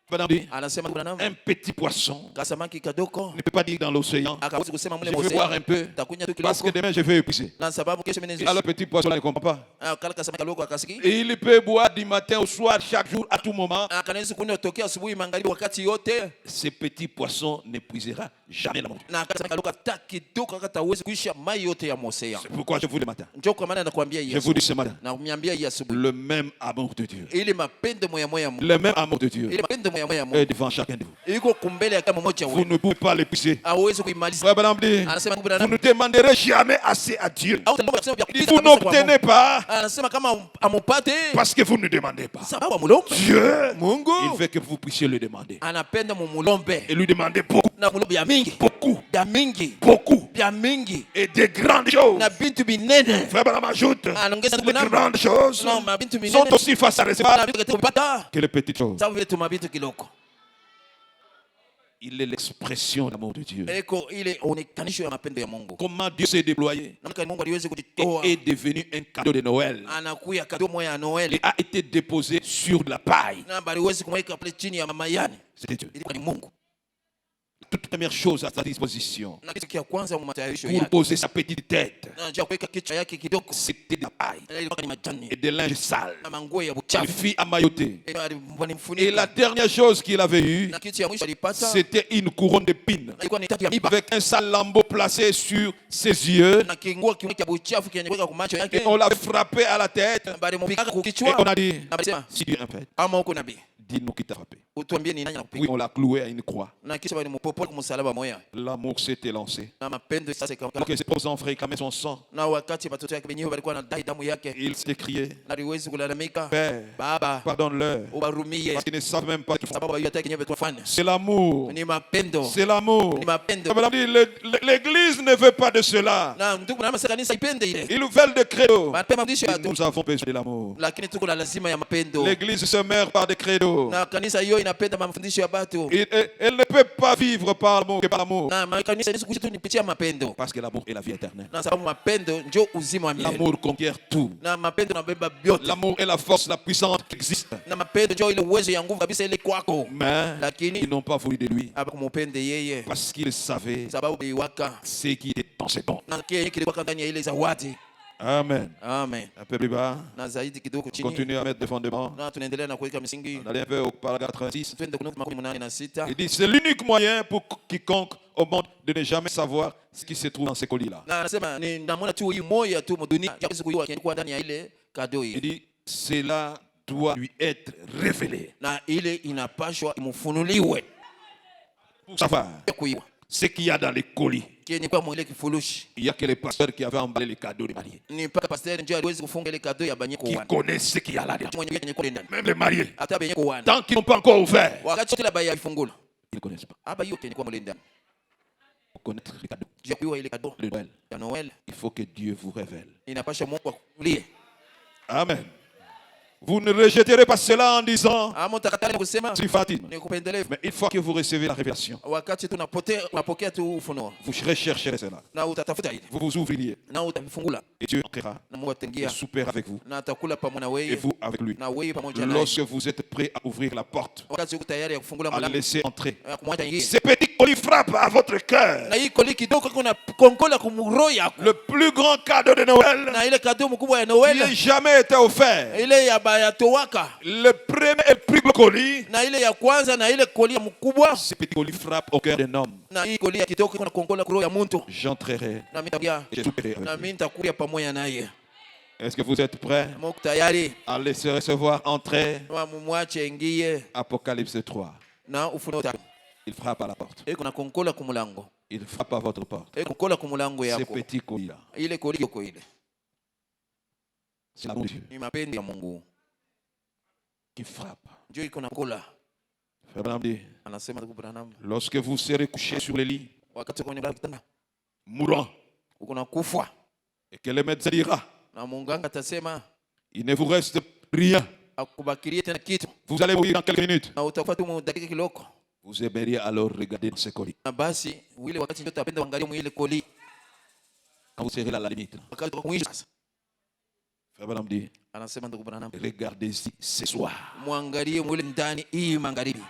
Frère Branham dit, Anasema ndugu Branham, un petit poisson kasamaki kadoko ne peut pas dire dans l'océan, akawezi kusema mule je vais boire un peu, takunya tu parce que kidogo demain je vais épuiser. na sababu kesho mimi Alors le petit poisson là ne comprend pas. kala kasamaki kadoko akasiki Et il peut boire du matin au soir, chaque jour, à tout moment. akanaweza kunywa tokea asubuhi magharibi wakati yote, Ce petit poisson n'épuisera jamais l'amour. na kasamaki kadoko hata kidogo hata hawezi kuisha mai yote ya mosea. C'est pourquoi je vous le matin. Ndio kwa maana nakwambia Je hii vous dis ce matin. na kumiambia hii asubuhi, Le même amour de Dieu. ile mapendo moya moya ya Mungu, Le même amour de Dieu ile mapendo moya moya ya est Mungu devant chacun de vous. iko kumbele ya kama mmoja Vous wetu, ne pouvez pas l'épuiser. hawezi kuimaliza. Frère Branham dit, Anasema ndugu vous Branham, ne demanderez jamais assez à Dieu. au utaomba kusema vya Il dit, kupita vous kabisa kwa n'obtenez Mungu. pas Anasema kama amupate parce que vous ne demandez pas. sababu amulombe. Dieu, il Mungu veut que vous puissiez le demander. anapenda mumulombe Et lui demander beaucoup, na mulombe ya mingi beaucoup, ya mingi beaucoup. ya mingi Et des grandes choses. na bintu binene. Frère Branham ajoute, Anaongeza les ndugu Branham, grandes choses no mabintu binene sont aussi face à recevoir na bintu katika kupata que les petites choses. sababu vile tumabintu kiloko. Il est l'expression de l'amour de Dieu. Eko ile onekanisho ya mapendo ya Mungu. Comment Dieu s'est déployé Namna Mungu aliweza et kujitoa, est devenu un cadeau de Noël. anakuya kado moya ya Et Noel a été déposé sur de la paille. na baliwezi kumweka pale chini ya mamayani, C'était Dieu. ilikuwa ni Mungu. Toute première chose à sa disposition Na kitu kia kwanza mu matayarisho pour yake poser sa petite tête, na njia kuweka kichwa yake kidogo, c'était de la paille ile ilikuwa ni majani et des linges sales. na manguo ya Il buchafu. fit amailloter. Et la Walimfunika dernière chose qu'il avait eue, na kitu ya mwisho alipata c'était une couronne d'épines ilikuwa ni tatu ya miba avec un sale lambeau placé sur ses yeux. na kinguo kimwe cha buchafu kenye kuweka kwa macho yake, Et on l'avait frappé à la tête. bali mupika kwa Et kichwa, on a dit, na balisema si Dieu est un fait, ama huko nabii dis-nous qui t'a frappé. utuambie ni nani Oui, anakupiga, on l'a cloué à une croix. na kisha bali mupopole kwa msalaba moya, L'amour s'est élancé. na mapendo sasa Donc ikawa, ses propres enfants réclamaient son sang. na wakati watoto yake wenyewe walikuwa wanadai damu yake, Il s'est crié, na liwezi kulalamika, Père, Baba pardonne-leur. ubarumie, Parce qu'ils ne savent même pas. sababu hiyo hata kenyewe tunafanya C'est l'amour. ni mapendo, C'est l'amour. ni mapendo. Abraham dit, l'Église ne veut pas de cela. Na ndugu na masa kanisa ipende ile Ils veulent des credos. mapema mdisho ya tu, Nous avons besoin de l'amour. lakini tuko na lazima ya mapendo, L'Église se meurt par des credos. na kanisa hiyo inapenda mafundisho ya batu, Elle ne peut pas vivre par l'amour que par l'amour. na kanisa hizo kuishi tu nipitia mapendo, Parce que l'amour est la vie éternelle. na sababu mapendo ndio uzima wa milele, L'amour conquiert tout. na mapendo nabeba vyote, L'amour est la force la puissante qui existe. na mapendo ndio ile uwezo ya nguvu kabisa ile kwako, Mais lakini ils n'ont pas voulu de lui. hapa kumupende yeye Parce qu'ils savaient sababu iwaka ce qui était dans ses dons. na kile kilikuwa ndani ya ile zawadi. Amen. Amen. Un peu plus bas. Na zaidi kidogo chini, Continue à mettre des fondements. na tunaendelea na kuweka misingi. On allait un peu au paragraphe 36. Twende kunako 86. Il dit c'est l'unique moyen pour quiconque au monde de ne jamais savoir ce qui se trouve dans ces colis-là. Na anasema ni namna tu hii moja tu mdunia ya kuweza kujua kilikuwa ndani ya ile kado Il hii, dit cela doit lui être révélé. na ile inapashwa imfunuliwe Pour savoir kuiwa ce qu'il y a dans les colis. kenye kwa mwile kifurushi. Il y a que les pasteurs qui avaient emballé les cadeaux de mariés. Ni mpaka pastor ndio aliweza kufunga ile kado ya banyeko Qui wana, connaissent ce qu'il y a là-dedans. mwenye kenye kwa ndani Même les mariés. hata banyeko wana, Tant qu'ils n'ont pas encore ouvert, wakati ile baya ifungula ils ne connaissent pas. hapa hiyo kenye kwa mwile ndani Pour connaître les cadeaux ya kuiwa ile kado de Noël, ya Noel, il faut que Dieu vous révèle inapasha Mungu akulie Amen. Vous ne rejetterez pas cela en disant Ama utakataa kusema si Fatima. ni kupendelevu. Mais une fois que vous recevez la révélation, Wakati tunapokea tu ufunuo vous rechercherez cela. na utatafuta ile Vous vous ouvririez. na utafungula Et Dieu entrera na Mungu et ataingia soupera avec vous. na atakula pamoja na Et wewe vous avec lui. na wewe pamoja naye. Lorsque vous êtes prêt à ouvrir la porte, Wakati uko tayari ya kufungula à le mlango laisser entrer, ya kumwacha ingie, ces petits colis frappent à votre cœur. na hii koli kidogo kuna konkola kumroho yako, Le plus grand cadeau de Noël na ile kado mkubwa ya qui n'ait Noel, jamais été offert. ile ya bayatowaka, Le premier et plus gros colis, na ile ya kwanza, na ile koli ya mkubwa, ces petits colis frappent au cœur d'un homme. na hii koli ya kidogo kuna konkola kuroho ya mtu, J'entrerai na mimi nitakuja, et je souperai avec na lui. mimi nitakuja pamoja naye. Est-ce que vous êtes prêts Mko tayari? à laisser recevoir entrer? Na mumwache ingie Apocalypse 3. na Ufunuo 3. Il frappe à la porte. Kuna konkola kumulango, Il frappe à votre porte. konkola kumulango Ces yako, petits colis-là, ile koli yako ile c'est l'amour de Dieu ni mapenzi ya Mungu, qui frappe. ndio iko na kola. Frère Branham dit, Anasema ndugu Branham, lorsque vous serez couché sur le lit, wakati uko kwenye kitanda mourant, uko na kufa, et que le médecin dira, na munganga atasema il ne vous reste rien, akubakirie tena kitu, vous allez mourir dans quelques minutes, na utakufa tu dakika kiloko, vous aimeriez alors regarder dans ces colis. na basi ile wakati ndio utapenda uangalie mwile koli, Quand vous serez là à la limite, wakati wa mwisho sasa. Frère Branham dit, Anasema ndugu Branham, regardez-y ce soir. muangalie mwile ndani hii magharibi,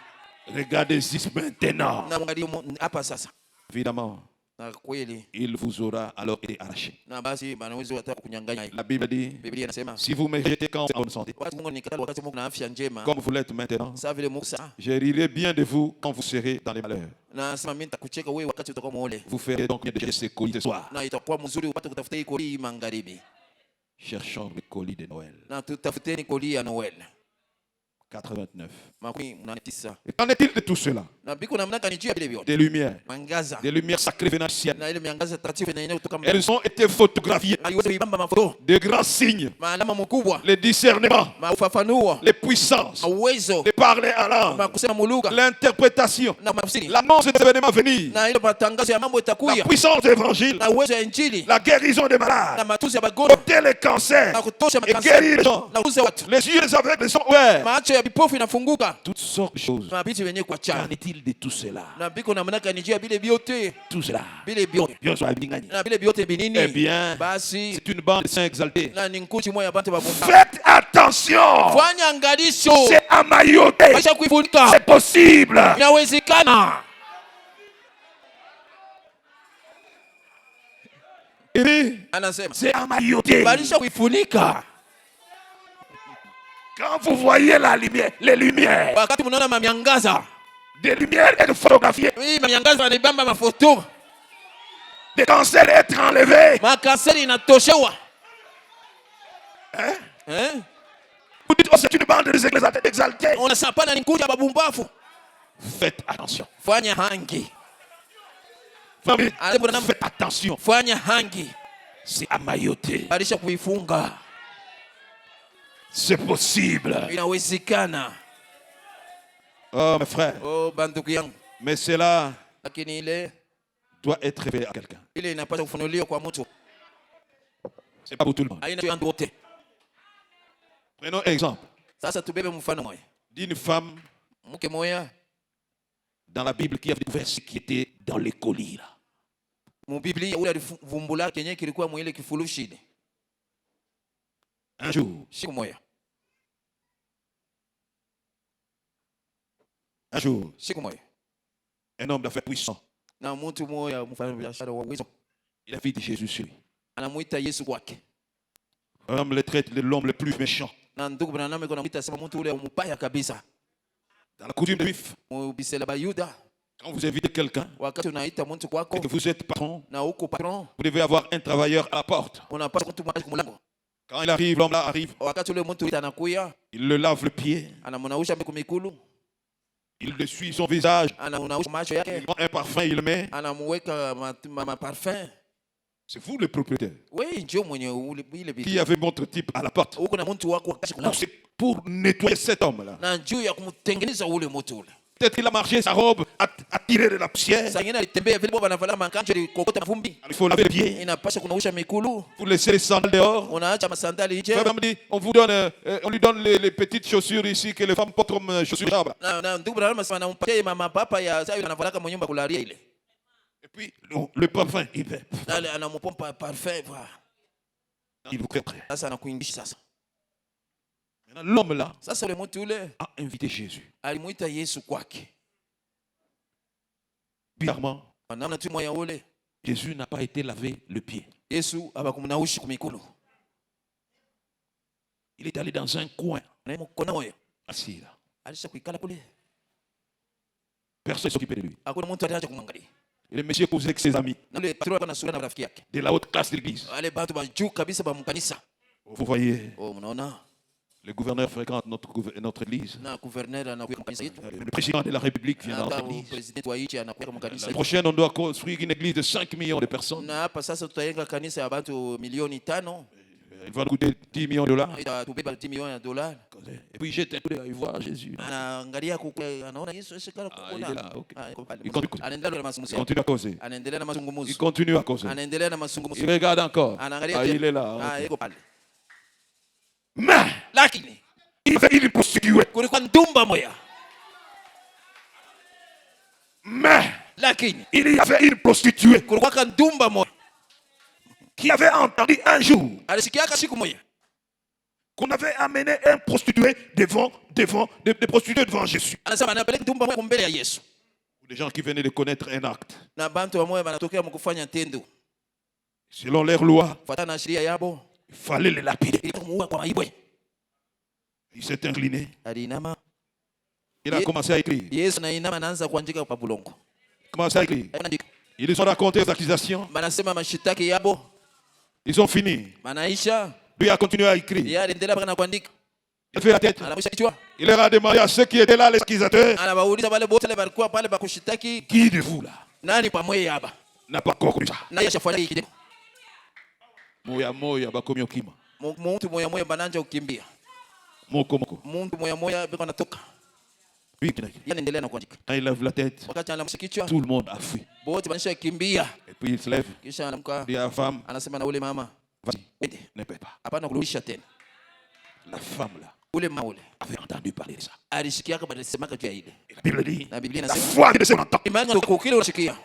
Regardez-y maintenant. na muangalie hapa sasa, Évidemment, na kweli, il vous aura alors été arraché. na basi banaweza wataka kunyang'anya. La Bible dit, Biblia inasema si vous me rejetez quand vous êtes en bonne santé, wakati Mungu nikatala, wakati Mungu na afya njema, comme vous l'êtes maintenant, sasa vile Mungu sasa, je rirai bien de vous quand vous serez dans les malheurs. na nasema mimi nitakucheka wewe wakati utakuwa muole, Vous ferez donc bien de chercher ces colis ce soir. na itakuwa mzuri upate kutafuta hii koli magharibi, Cherchons le colis de Noël. na tutafuteni koli ya Noel 89. 89. Et qu'en est-il de tout cela? Na biko namna gani juu ya vile vyote? Des lumières. Mwangaza. Des lumières sacrées venant du ciel. Na ile miangaza takatifu inaenea kutoka mbinguni. Elles ont été photographiées. Aliweza kuibamba mafoto, Des grands signes. maalama makubwa, Les discernements. maufafanuo, Les puissances. uwezo, Les parler en langue. kusema mulugha L'interprétation. na mafsiri, L'annonce des événements à venir. na ile matangazo ya mambo La itakuya, puissance de l'évangile. na uwezo ya injili, La guérison des na malades. matuzi ya magonjwa, Ôter les cancers. na kutosha Et makansa, guérir les gens. na kuuza watu, Les yeux des aveugles sont ouverts. macho ya vipofu inafunguka, Toutes sortes de choses. na vitu vyenye kwa Qu'en chana. est-il de tout cela? Na biko namna gani juu ya vile vyote, Tout cela. vile vyote, Bien sûr, Abingani. na vile vyote binini, Eh bien, basi c'est une bande de saints exaltés. na ni nkuchi moya bantu babumba. Faites attention. Fanya angalisho, C'est amailloté. maisha kuifunika, C'est possible. inawezekana. Il dit, Anasema c'est amailloté. balisha kuifunika. Quand vous voyez la lumière, les lumières, Wakati mnaona mamiangaza, des lumières être photographiées, hii mamiangaza anibamba mafoto, des cancers être enlevés. makanseri inatoshewa. Vous dites, oh, c'est une bande de saints exaltés. Unasema pana ni nkuchi babumbafu. Faites attention. Fanya hangi, Famille, Allez, faites attention. fanya hangi, C'est amailloté. balisha kuifunga. C'est possible. Inawezekana. Oh, mes frères. Oh, bandugu yangu, Mais cela lakini ile doit être révélé à quelqu'un. inapaswa kufunuliwa kwa mtu, C'est pas pour tout le monde. haina tu yandu wote. Prenons exemple Sasa tubebe mfano moja, d'une femme mke moja dans la Bible qui avait découvert ce qui était dans les colis là. mu Biblia, ule alivumbula kenye kilikuwa mwile kifurushi ile. Un jour, Siku moja, siku moja, un homme d'affaires puissant, na mtu moja mfanya biashara wa uwezo il a vu Jésus sur lui. anamuita Yesu kwake, L'homme le traite de l'homme le plus méchant. na ndugu Branham iko namuita sema mtu ule mbaya kabisa. Dans la coutume de juif, Mubisela Bayuda, quand vous invitez quelqu'un wakati unaita mtu et kwako que vous êtes patron, na uko patron, vous devez avoir un travailleur à la porte. unapaswa mtu mmoja kumlango. Quand il arrive, l'homme là arrive, Wakati ule mtu anakuya, il le lave le pied, anamunausha mikulu, il essuie son visage, anamunausha macho il yake, prend un parfum, il le met. anamuweka parfum. C'est vous le propriétaire Wewe njoo mwenye ile qui vitu. avez votre type à la porte. Uko na mtu wako wakati Donc, kulala. c'est pour nettoyer cet homme-là. Na njoo ya kumtengeneza ule mtu ule. Peut-être qu'il a marché sa robe, a tiré de la poussière. Sangine alitembea vile bwana anavala makanjo ilikokota mavumbi. Il faut laver les pieds. Inapaswa kunausha mikulu. Vous laissez les sandales dehors. Unaacha masandali nje. Frère me dit, on lui donne les petites chaussures ici que les femmes portent comme chaussures là-bas. Na ndugu brother anasema anampatia mama papa ya sasa anavalaka mnyumba kulalia ile. Et puis le parfum, il fait. Dale anampompa parfum voilà. Il vous crée prêt. Sasa anakuingisha sasa. Maintenant l'homme là Sasa ule mtu ule a invité Jésus. alimuita Yesu kwake. Bizarrement, Anaona tu moya ule Jésus n'a pas été lavé le pied. Yesu abakumnaushi kumikulu. Il est allé dans un coin, Na mkono moyo assis là. alisha kuikala kule. Personne ne s'occupait de lui. Hakuna mtu ataacha kumwangalia. Et le monsieur causait avec ses amis Na ule patron alikuwa na rafiki yake. de la haute classe de l'église. Wale watu wa juu kabisa ba mkanisa. Vous voyez, Oh mnaona? le gouverneur fréquente notre église. Na gouverneur anakuja mkanisa yetu. Le président de la République vient dans Na notre église. president wa nchi anakuja mkanisa La yetu. prochaine, on doit construire une église de 5 millions de personnes. Na hapa sasa tutajenga kanisa ya watu milioni 5. Il va nous coûter 10 millions de dollars. Itatubeba 10 milioni ya dollars. Et puis jette un coup d'œil, voir Jésus. Anaangalia anaona Yesu ashikala Il est kuona. là, ok. Yuko pale. Il continue. Anaendelea na Il mazungumzo. continue à causer. Anaendelea na Il mazungumzo. continue à causer. Anaendelea na mazungumzo. Il regarde encore. Anaangalia Ah, tena. il est là. Ah, ok. yuko pale. Mais Lakini il fait une prostituée. kulikuwa ndumba moya. Mais Lakini il y avait une prostituée kulikuwa ndumba moya. qui avait entendu un jour Alisikiaka siku moja qu'on avait amené un prostitué des prostituées devant Jésus. anasema anapeleka ndumba moya mbele ya Yesu. Des gens qui venaient de connaître un acte. Na bantu wa moya wanatokea mkufanya tendo. Selon leur loi, Fuatana na sheria yabo. il fallait le lapider. Ili kumuua kwa maibwe. Il s'est incliné. Alinama. Il a commencé à écrire. Yesu na inama anaanza kuandika kwa bulongo. Il a commencé à écrire. Anaandika. Ils ont raconté les accusations. Banasema mashitaki yabo. Ils ont fini. Manaisha. Lui a continué à écrire. Yeye aliendelea mpaka na kuandika. Il a fait la tête. Anabisha kichwa. Il leur a demandé à ceux qui étaient là, les accusateurs, Anawauliza wale wote wale walikuwa pale pa kushitaki, qui de vous là nani pamoja hapa? n'a pas encore connu ça? Na yashafanya hiki kidogo. Moya moya bakomi okima. Mtu moya moya bananja ukimbia. Moko moko. Mtu moya moya biko anatoka. Puis il Yanaendelea na kuandika. lève la tête. Wakati anamshika kichwa, Tout le monde a fui. wote banisha kimbia. Et puis il se lève. Kisha anamka, Il dit à la femme, anasema na ule mama, vas-y, "Ende, ne paie pas. hapana kurudisha tena." La femme là Ule mama ule avait entendu parler de ça. alishikiaka balisemaka juu ya ile. Et la Bible dit, Na Biblia la inasema, foi de ce qu'on entend. imani ndio kile unashikia.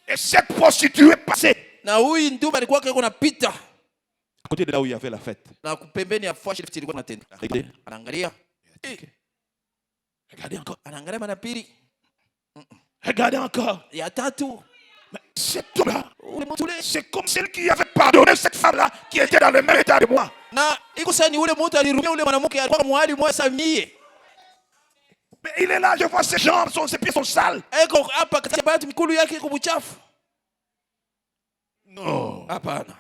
Et cette prostituée passait Na huyu ndumba alikuwa kako napita à côté de là où il y avait la fête. na pembeni ya fashi ilikuwa natenda. Regardez, Anaangalia, regardez encore. anaangalia mara pili, Regardez encore. ya tatu, Mais cet homme-là, ule mtu ule c'est comme celle qui avait pardonné cette femme-là qui était dans le même état de moi. na iko sasa ni ule mtu alirumia ule mwanamke alikuwa mwali mwa Samie. Mais il est là, je vois ses jambes, ses pieds sont sales. Eko hapa katika batu mikulu yake iko buchafu. Non. Hapana.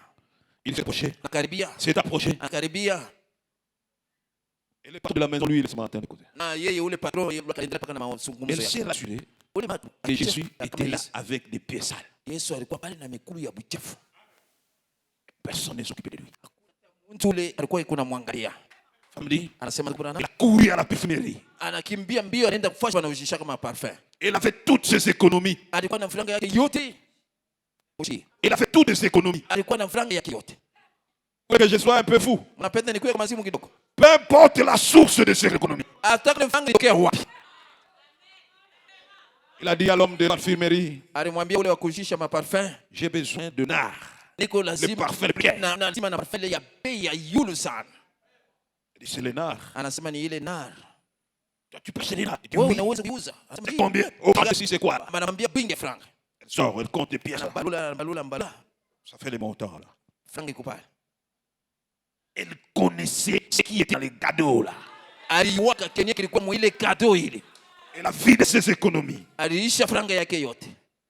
Il s'est approché. Nakaribia, S'est approché. nakaribia. Et le patron de la maison, lui, il se matin de côté. Na yeye ule patron yeye akaendelea paka na Et mazungumzo le yake. ciel a assuré Ule mtu que Jésus était là avec des pieds sales. Yesu alikuwa pale na mikulu ya buchafu. Personne ne s'occupait de lui. Mtu ule alikuwa iko na mwangalia. Femme dit, Anasema kuna il a couru à la parfumerie. anakimbia mbio anaenda kufasha wanaujisha kama parfum. Il avait toutes ses économies. Alikuwa na franga yake yote. Ushi. Il a fait toutes ses économies. Alikuwa na franga yake yote. Pour que je sois un peu fou. Mnapenda nikuwe kama simu kidogo. Peu importe la source de ses économies. Ataka franga itokea wapi? Il a dit à l'homme de la parfumerie, Alimwambia ule wa kujisha maparfum, j'ai besoin de nard. niko Le lazima parfum le plus cher. na lazima na parfum ya bei ya yulu sana. Il dit, c'est le nard. Anasema ni ile nar. Toi, tu peux acheter des nards. Il dit, Wewe oui. unaweza kuuza. Anasema C'est combien? Au bas de 6, c'est quoi là? anamwambia pinge franga. Elle sort, elle compte les pièces. Là. Balula. Ça fait les montants là. Franga iko pale. Elle connaissait ce qui était dans les cadeaux là. Aliwaka kenye kilikuwa mu ile kado ile. Elle a vidé ses économies. Aliisha franga yake yote.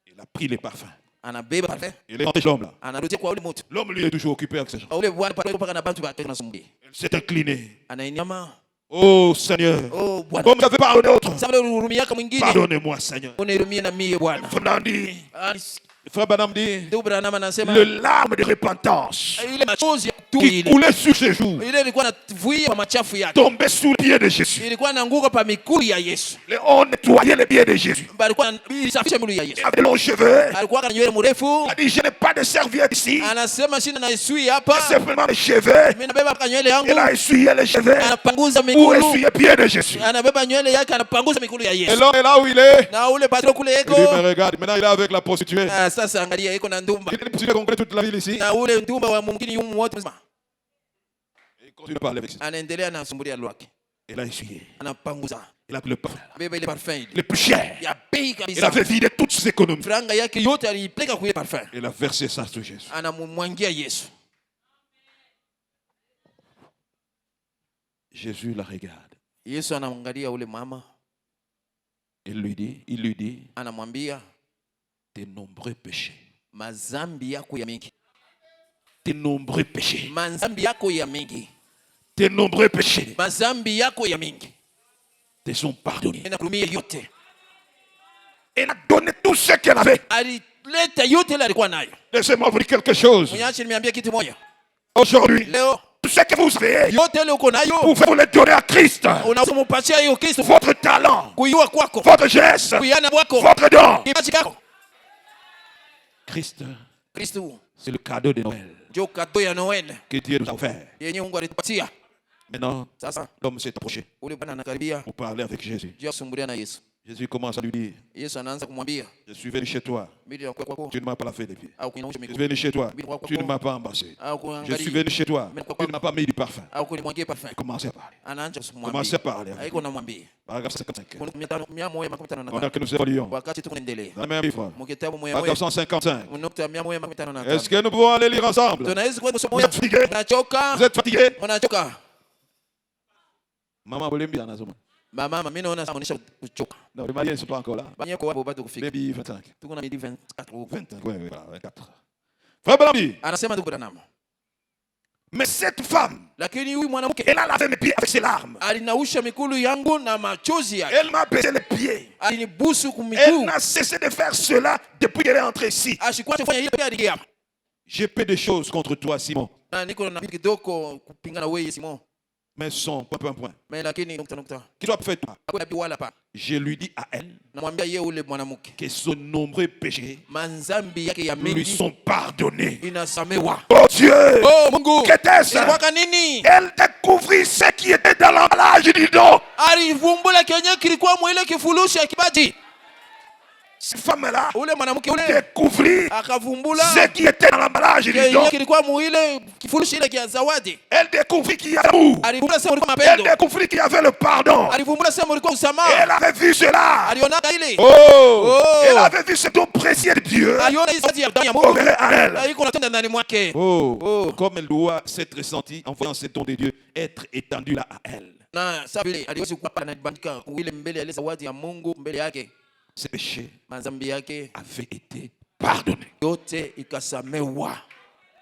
Il a pris les parfums. Anabeba parfum. Il est rentré chez l'homme là. Anarudia kwa ule mtu. L'homme lui est toujours occupé avec ses gens. Ule bwana pale paka na bantu ba tena sumbi. Elle s'est inclinée. Anainama. Oh Seigneur. Oh bwana. Comme j'avais pardonné d'autres. Sababu urumia kama mwingine. Pardonnez-moi Seigneur. Unirumie na mie bwana. Frère Branham dit, Ndugu Branham anasema le larme de repentance ile machozi ya qui coulait sur ses joues, ile ilikuwa inavuia kwa machafu yake, tombait sous le pied de Jésus. ilikuwa inaanguka pa miguu ya Yesu. On nettoyait les pieds de Jésus. Balikuwa isafisha miguu ya Yesu. Il avait de longs cheveux. Alikuwa na nywele mrefu. Il a dit, je n'ai pas de serviette ici. Anasema sina na esui hapa. Simplement les cheveux. Mimi nabeba kwa nywele yangu. Il a essuyé les cheveux. Anapanguza Pour miguu. essuyer les pieds de Jésus. Anabeba nywele yake anapanguza miguu ya Yesu. Et l'homme est là où il est. Na ule patron kule Il yeko. dit, mais regarde, maintenant il est avec la prostituée. Sasa angalia yeko na ndumba. Il est prostituée qu'on connaît toute la ville ici. Na ule ndumba wa mumkini yumu wote mzima. Il continue à parler avec ça. Anaendelea na sumbulia lwake. Il a essuyé. Anapanguza. Il a pris le parfum. Beba ile parfum. Le plus cher. Ya bei kabisa. Il avait vidé toutes ses économies. Franga yake yote alipeleka kwa ile parfum. Il a versé ça sur Jésus. Anamumwangia Yesu. Jésus la regarde. Yesu anamwangalia ule mama. Il lui dit, Anamwambia tes nombreux péchés. Mazambi yako ya mingi. Tes nombreux péchés. Mazambi yako ya mingi. Tes nombreux péchés. Mazambi yako ya mingi. Te sont pardonnés. Inakurumia yote. Elle a donné tout ce qu'elle avait. Alileta yote ile alikuwa nayo. Laissez-moi vous dire quelque chose. Mwenyache nimeambia kitu moja. Aujourd'hui, Leo tout ce que vous avez, yote ile uko nayo. vous pouvez le donner à Christ. Unampatia hiyo Kristo. Votre talent, Kuyua kwako. votre geste, Kuyana kwako. votre don. Kipaji chako. Christ, Kristo c'est le cadeau de Noël ndio kado ya Noel que Dieu nous a offert. yenye Mungu alitupatia. Maintenant, Sasa l'homme s'est approché ule bwana anakaribia pour parler avec Jésus. juu ya kusumbulia na Yesu. Jésus commence à lui dire, Yesu anaanza kumwambia, je suis venu chez toi, mimi nakuja kwako tu ne m'as pas lavé les pieds. au kuinaosha Je suis miguu venu chez toi, tu ne m'as pas embrassé. au Je kuangalia suis venu chez toi, tu ne m'as pas mis du parfum. au kunimwagia parfum. Commencez à parler. Anaanza Commencez à kumwambia. parler. avec Haiko lui. namwambia. Paragraphe 55. Kuna 155 Pendant que nous évoluons, wakati tukuendelea. dans la même livre, Mu kitabu moja paragraphe 155. nukta 155. Est-ce que nous pouvons aller lire ensemble? Tunaweza kwenda kusoma Vous moja. êtes fatigué? Unachoka? Vous êtes fatigué? Unachoka? Maman, vous l'aimez bien, Nazoma. Mama, mimi naona sasa unanisha kuchoka. Non, les mariés ne sont pas encore là. Banye kwa hapo bado kufika. Baby 25. Tuko na midi 24 huko. 25, ouais, voilà, 24. Frère Blambi, Anasema ndugu Branham. mais cette femme, Lakini huyu mwanamke elle a lavé mes pieds avec ses larmes. alinausha mikulu yangu na machozi yake. Elle m'a baisé les pieds. Alinibusu Elle kumiguu. n'a cessé de faire cela depuis qu'elle est entrée ici. Ashikuwa kufanya ile pia alikia hapa. J'ai peu de choses contre toi, Simon. Na niko na kidogo kupingana wewe Simon. Mais son point. Mais lakini nukta. Qui doit faire toi? Hakuna wala pa. Je lui dis à elle Namwambia yeye ule mwanamke. que son nombreux péchés Manzambi yake ya lui mingi sont pardonnés. inasamewa. Oh Dieu! Oh Mungu. Qu'était-ce? Ilikuwa nini? Elle découvrit ce qui était dans l'emballage du don. Alivumbula kenye kilikuwa mwile kifurushi ya kibaji. Cette femme-là Ule mwanamke ule découvrit akavumbula ce qui était dans l'emballage du don. kenye kilikuwa mwile kifurushi ile kia zawadi. Elle découvrit qu'il y avait l'amour. Alivumbula sema ulikuwa Elle mapendo. découvrit qu'il y avait le pardon. Alivumbula sema ulikuwa Et usamaha. elle avait vu cela. Aliona ile. Oh! Elle avait vu ce don précieux de Dieu. Aliona hizo zawadi ya damu ya Mungu. Opéré en elle. Haiko natenda ndani mwake. Oh, comme elle doit s'être ressentie en voyant ce don de Dieu être étendu là à elle. Na sababu ile aliweza kuwa anabandika ile mbele ya ile zawadi ya Mungu mbele yake. Ses péchés Mazambi yake avaient été pardonnés. yote ikasamewa.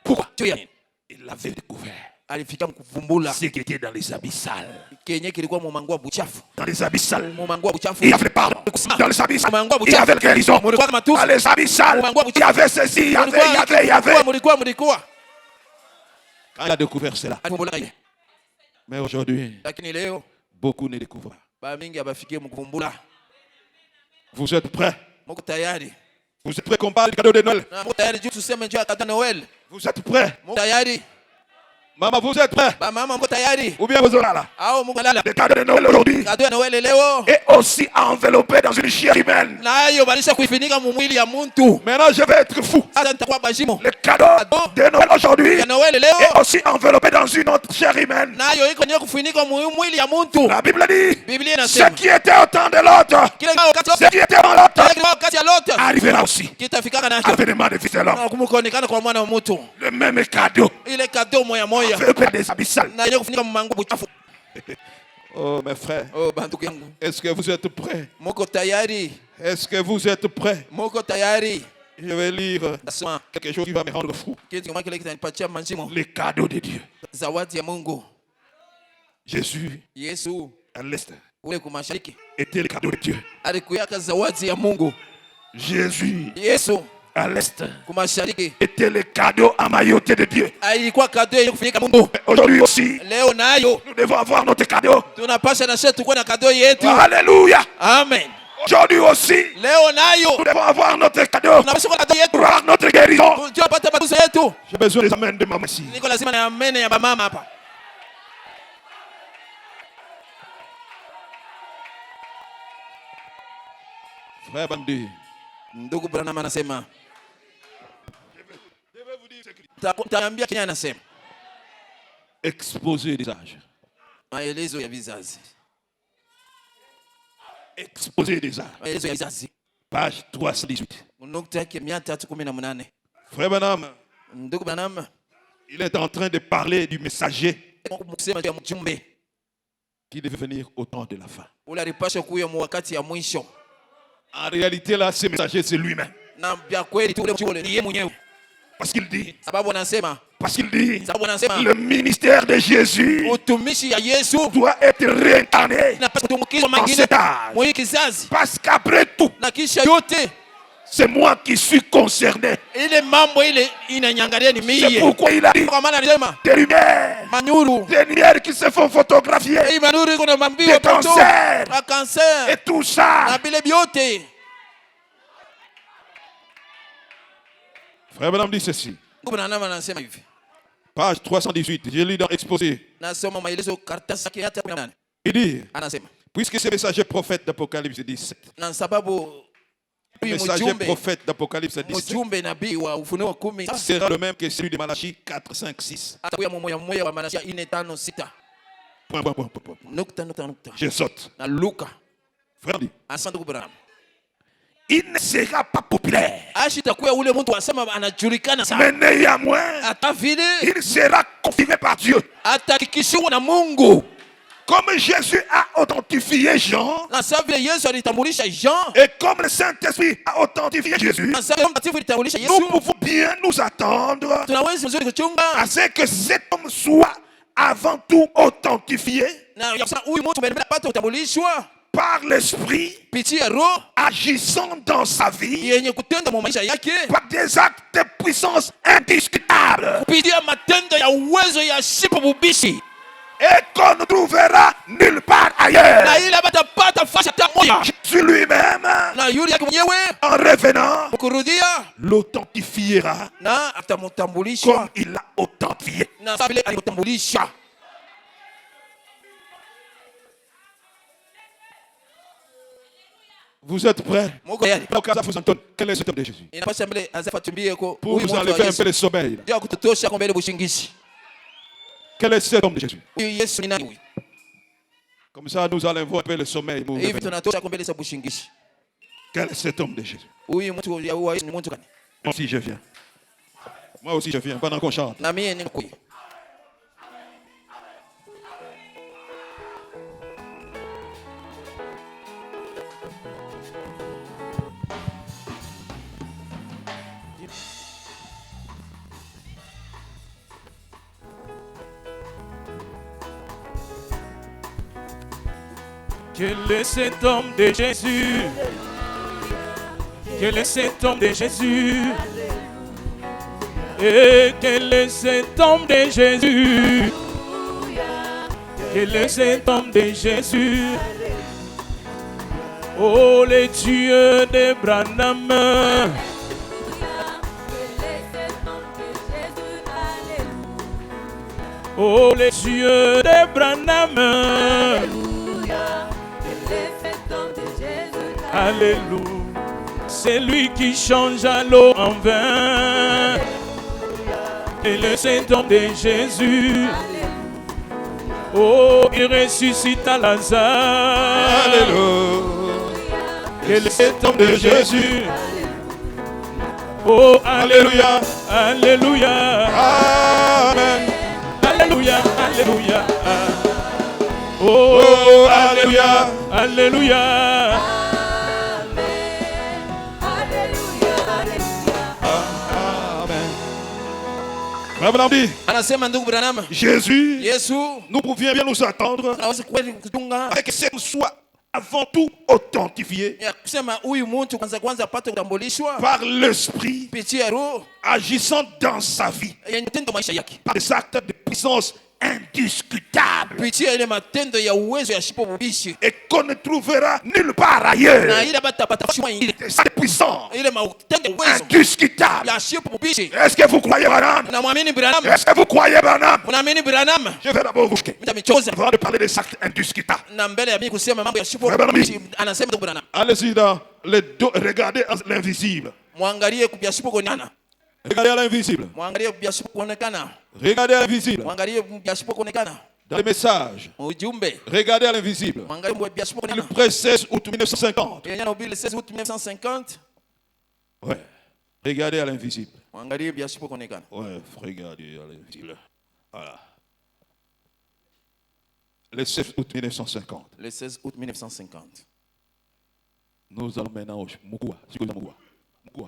Pourquoi? Tu ya nini? Il avait découvert Alifika kuvumbula ce qui était dans les abysses sales. kenye kilikuwa mumangwa buchafu. Dans les abysses sales, Mumangwa buchafu. il y avait le pardon. Dans les abysses sales, Mumangwa il y avait la guérison. Mulikuwa matusi. Dans les abysses sales, il y avait ceci, il y avait. Mulikuwa. Quand il a découvert cela. Alivumbula ile. Mais aujourd'hui, Lakini leo beaucoup ne découvrent pas. ba mingi abafikie mkuvumbula. Vous êtes prêts? Mko tayari? Vous êtes prêts qu'on parle du cadeau de Noël? Na mko tayari juu tuseme juu ya kado Noel? Vous êtes prêts? Mko tayari? Maman, vous êtes prêts? Ba mama mko tayari? Ou bien vous aurez là? Au mko lala? Le cadeau de Noël aujourd'hui Kado ya Noel leo. est aussi enveloppé dans une chair humaine. Nayo balisha kuifinika mwili ya muntu. Maintenant, je vais être fou. Sasa nitakuwa bashimo. Le cadeau de Noël aujourd'hui Ya Noel leo. est aussi enveloppé dans une autre chair humaine. Nayo iko ni kufunika mwili ya muntu. La Bible dit, Biblia ce inasema qui était au temps de l'autre, kile kile wakati ce qui était dans l'autre, kile wakati ya lote arrivera aussi. kitafikaka nacho. Avènement de fils de l'homme. Na kumkonekana kwa mwana wa mtu. Le même cadeau. Ile kado moya moya. Enveloppé des abysses sales. Na ile kufunika mmangu buchafu. Oh, mes frères, Oh banduku yangu. est-ce que vous êtes prêts? Moko tayari? Est-ce que vous êtes prêts? Moko tayari? Je vais lire Nasema quelque chose qui va me rendre fou. kitu kama kile kitanipatia manjimo. Les cadeaux de Dieu. Zawadi ya Mungu. Jésus, Yesu à l'est, ule kumashariki était le cadeau de Dieu. alikuyaka zawadi ya Mungu. Jésus, Yesu à l'est kumashariki était le cadeau emmailloté de Dieu. ilikuwa kado yenye kufunika Mungu. Aujourd'hui aussi, Leo nayo nous devons avoir notre cadeau. tunapasha na sisi tukuwe na kado yetu. Alléluia. Amen. Aujourd'hui aussi, Leo nayo nous devons avoir notre cadeau. tunapasha kuwa na kado yetu. Pour avoir notre guérison. Tunapata matuzo yetu. J'ai besoin des amens de maman ici. Niko lazima na amene ya mama hapa. Frère Bandi, Ndugu Branham anasema, taambia Kenya anasema exposer des âges. maelezo ya vizazi. Exposer des âges. Maelezo ya vizazi. Page 318. Nukta yake 318. Frère Branham, Ndugu Branham il est en train de parler du messager kusema ya mjumbe qui devait venir au temps de la fin. ule alipaswa kuja wakati ya mwisho. En réalité, là, ce messager, c'est lui-même. Na vya kweli tu ule mjumbe ni yeye mwenyewe. Parce qu'il dit, Sababu anasema, le ministère de Jésus utumishi ya Yesu doit être réincarné inapaswa kutumikizwa en mengine cet âge. mwa kizazi. Parce qu'après tout, Na kisha yote c'est moi qui suis concerné. ile mambo ile inanyangalia ni C'est mie. pourquoi il a dit Kwa maana anasema des lumières, manyuru des lumières qui se font photographier, hii manuru iko na mambio des cancers na cancer et tout ça. na bile biote. Frère Branham dit ceci. Ndugu Branham anasema hivi. Page 318, je lis dans Exposé. Nasoma maelezo karatasi yake hata 18. Il dit, Anasema, puisque ce messager prophète d'Apocalypse 17, na sababu huyu messager prophète d'Apocalypse 17 mjumbe nabii wa Ufunuo 10 sera le même que celui de Malachie 4, 5, 6. atakuwa mmoja wa Malachia 4, 5, 6. Point. Nukta. Je saute. Na Luka. Frère dit, Asante ndugu Branham. il ne sera pas populaire. Ashitakuwa ule mtu asema anajulikana sana. Mais néanmoins, Hata vile il sera confirmé par Dieu. atahakikishiwa na Mungu. Comme Jésus a authentifié Jean, Na sababu vile Yesu alitambulisha Jean, et comme le Saint-Esprit a authentifié Jésus, na sababu mtakatifu alitambulisha nous Yesu, pouvons bien nous attendre tunaweza mzuri kuchunga à ce que cet homme soit avant tout authentifié na ya kusema huyu mtu mbele apate utambulishwa par l'Esprit, pitia roho agissant dans sa vie yenye kutenda mu maisha yake par des actes de puissance indiscutables kupitia matendo ya uwezo ya shipo bubishi, et qu'on ne trouvera nulle part ailleurs. na ile batapata fasi hata moja. Jésus lui-même, Na yule yake mwenyewe en revenant, kurudia l'authentifiera na atamtambulishwa comme il l'a authentifié. na sababu ile alitambulisha. Vous êtes prêts? Mungu tayari. Ça vous entonne. Quel est cet homme de Jésus? Inapasha mbele azafa tumbie ko Pour vous enlever un peu le sommeil. ndio kututosha kwa mbele bushingishi. Quel est cet homme de Jésus? Huyu Yesu ni nani? Comme ça, nous allons voir un peu le sommeil. Hivi tunatosha kwa mbele za bushingishi. Quel est cet homme de Jésus? Huyu mtu ya huwa Yesu ni mtu gani? Moi aussi, je viens. Moi aussi, je viens. Pendant qu'on chante. Na mimi ni mkuu. Quel est cet homme de Jésus? Quel est cet homme de Jésus? Et quel est cet homme de Jésus? Quel est cet homme de Jésus? Oh, le Dieu de Branham. Oh, le Dieu de Branham. Alléluia. C'est lui qui change l'eau en vin. Et le Saint-Homme de Jésus. Oh, il ressuscite à Lazare. Alléluia. Et le Saint-Homme de Jésus. Oh, alléluia. Alléluia. Amen. Alléluia. Alléluia. Oh, alléluia. Alléluia. Amen. Dit, Anasema ndugu Branham, Jésus, Yesu nous pouvions bien nous attendre tunaweza kweli kutunga avec que cet homme soit avant tout authentifié ya kusema huyu mtu kwanza apate kutambulishwa par l'esprit kupitia roho agissant dans sa vie yenye tendo maisha yake par des actes de puissance indiscutables kupitia ile matendo ya uwezo ya shipo bubishi et qu'on ne trouvera nulle part ailleurs. na ile batapata shimo ingine Des actes puissants ile matendo ya uwezo indiscutables. ya shipo bubishi. Est-ce que vous croyez Branham? Unamwamini Branham? Est-ce que vous croyez Branham? Unaamini Branham? Je vais d'abord vous expliquer. Mtamichoza Avant de parler des actes indiscutables. na mbele ya mimi kusema mambo ya shipo Branham. bubishi anasema tu Branham. Allez-y dans regardez l'invisible. Mwangalie kubya shipo kuonekana. Regardez à l'invisible. Mwangalie kubya shipo kuonekana. Regardez à l'invisible. Mwangalie kubya shipo kuonekana. Dans les messages. Ujumbe. Regardez à l'invisible. Mwangalie kubya shipo Le kuonekana. 16 août 1950. Yenye na le 16 août 1950. Ouais. Regardez à l'invisible. Mwangalie kubya shipo kuonekana. Ouais, regardez à l'invisible. Voilà. Le 16 août 1950. Le 16 août 1950. Nous allons maintenant au Mukua.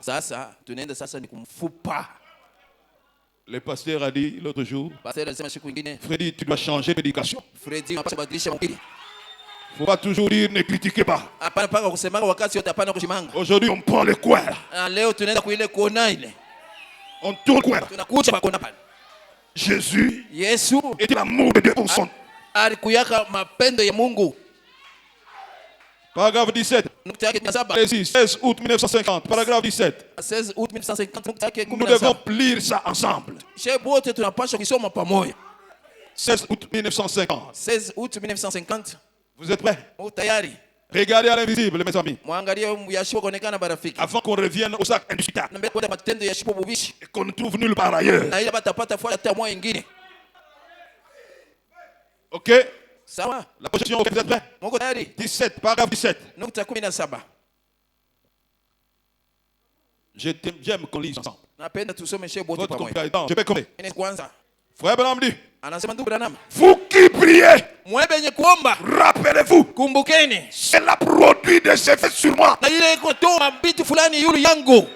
Sasa tunaenda sasa ni kumfupa. Le pasteur a dit l'autre jour, Pasteur alisema siku nyingine, Freddy, tu dois changer d'éducation. Freddy unapaswa badilisha mwili. Il ne faut pas toujours dire ne critiquez pas. Hapana paka kusemanga wakati yote, hapana kushimanga. Aujourd'hui, on prend le coin là. Na leo tunaenda kuile kona ile. On tourne le coin là. Tunakuja pa kona pale. Jésus Yesu était l'amour de Dieu pour son. alikuyaka mapendo ya Mungu. Paragraphe 17. Nukta yake 17. Allez-y, 16 août 1950. Paragraphe 17. 16 août 1950 nukta yake Nous devons 17. lire ça ensemble. Shebu wote tunapaswa kusoma pamoja. 16 août 1950. 16 août 1950. Vous êtes prêts? Mu tayari? Regardez à l'invisible, mes amis. Mwangalie yashipo kuonekana barafiki. Avant qu'on revienne aux actes indiscutables Na mbele kwa matendo ya shipo bubishi. et qu'on ne trouve nulle part ailleurs. Na ile batapata fuata hata moyo ingine. Ok? Sawa? La projection, vous êtes prêts? Mungu tayari? 17, paragraphe 17. Nukta 17. J'aime qu'on lise ensemble. Napenda tusome shebu wote Votre pamoja. compréhension. Je vais commencer. Ine kwanza. Frère Branham dit, Anasema ndugu Branham, vous qui priez, mwebenye kuomba, rappelez-vous, kumbukeni. cela produit des effets sur moi. Na ile kutoa vitu fulani yulu yangu.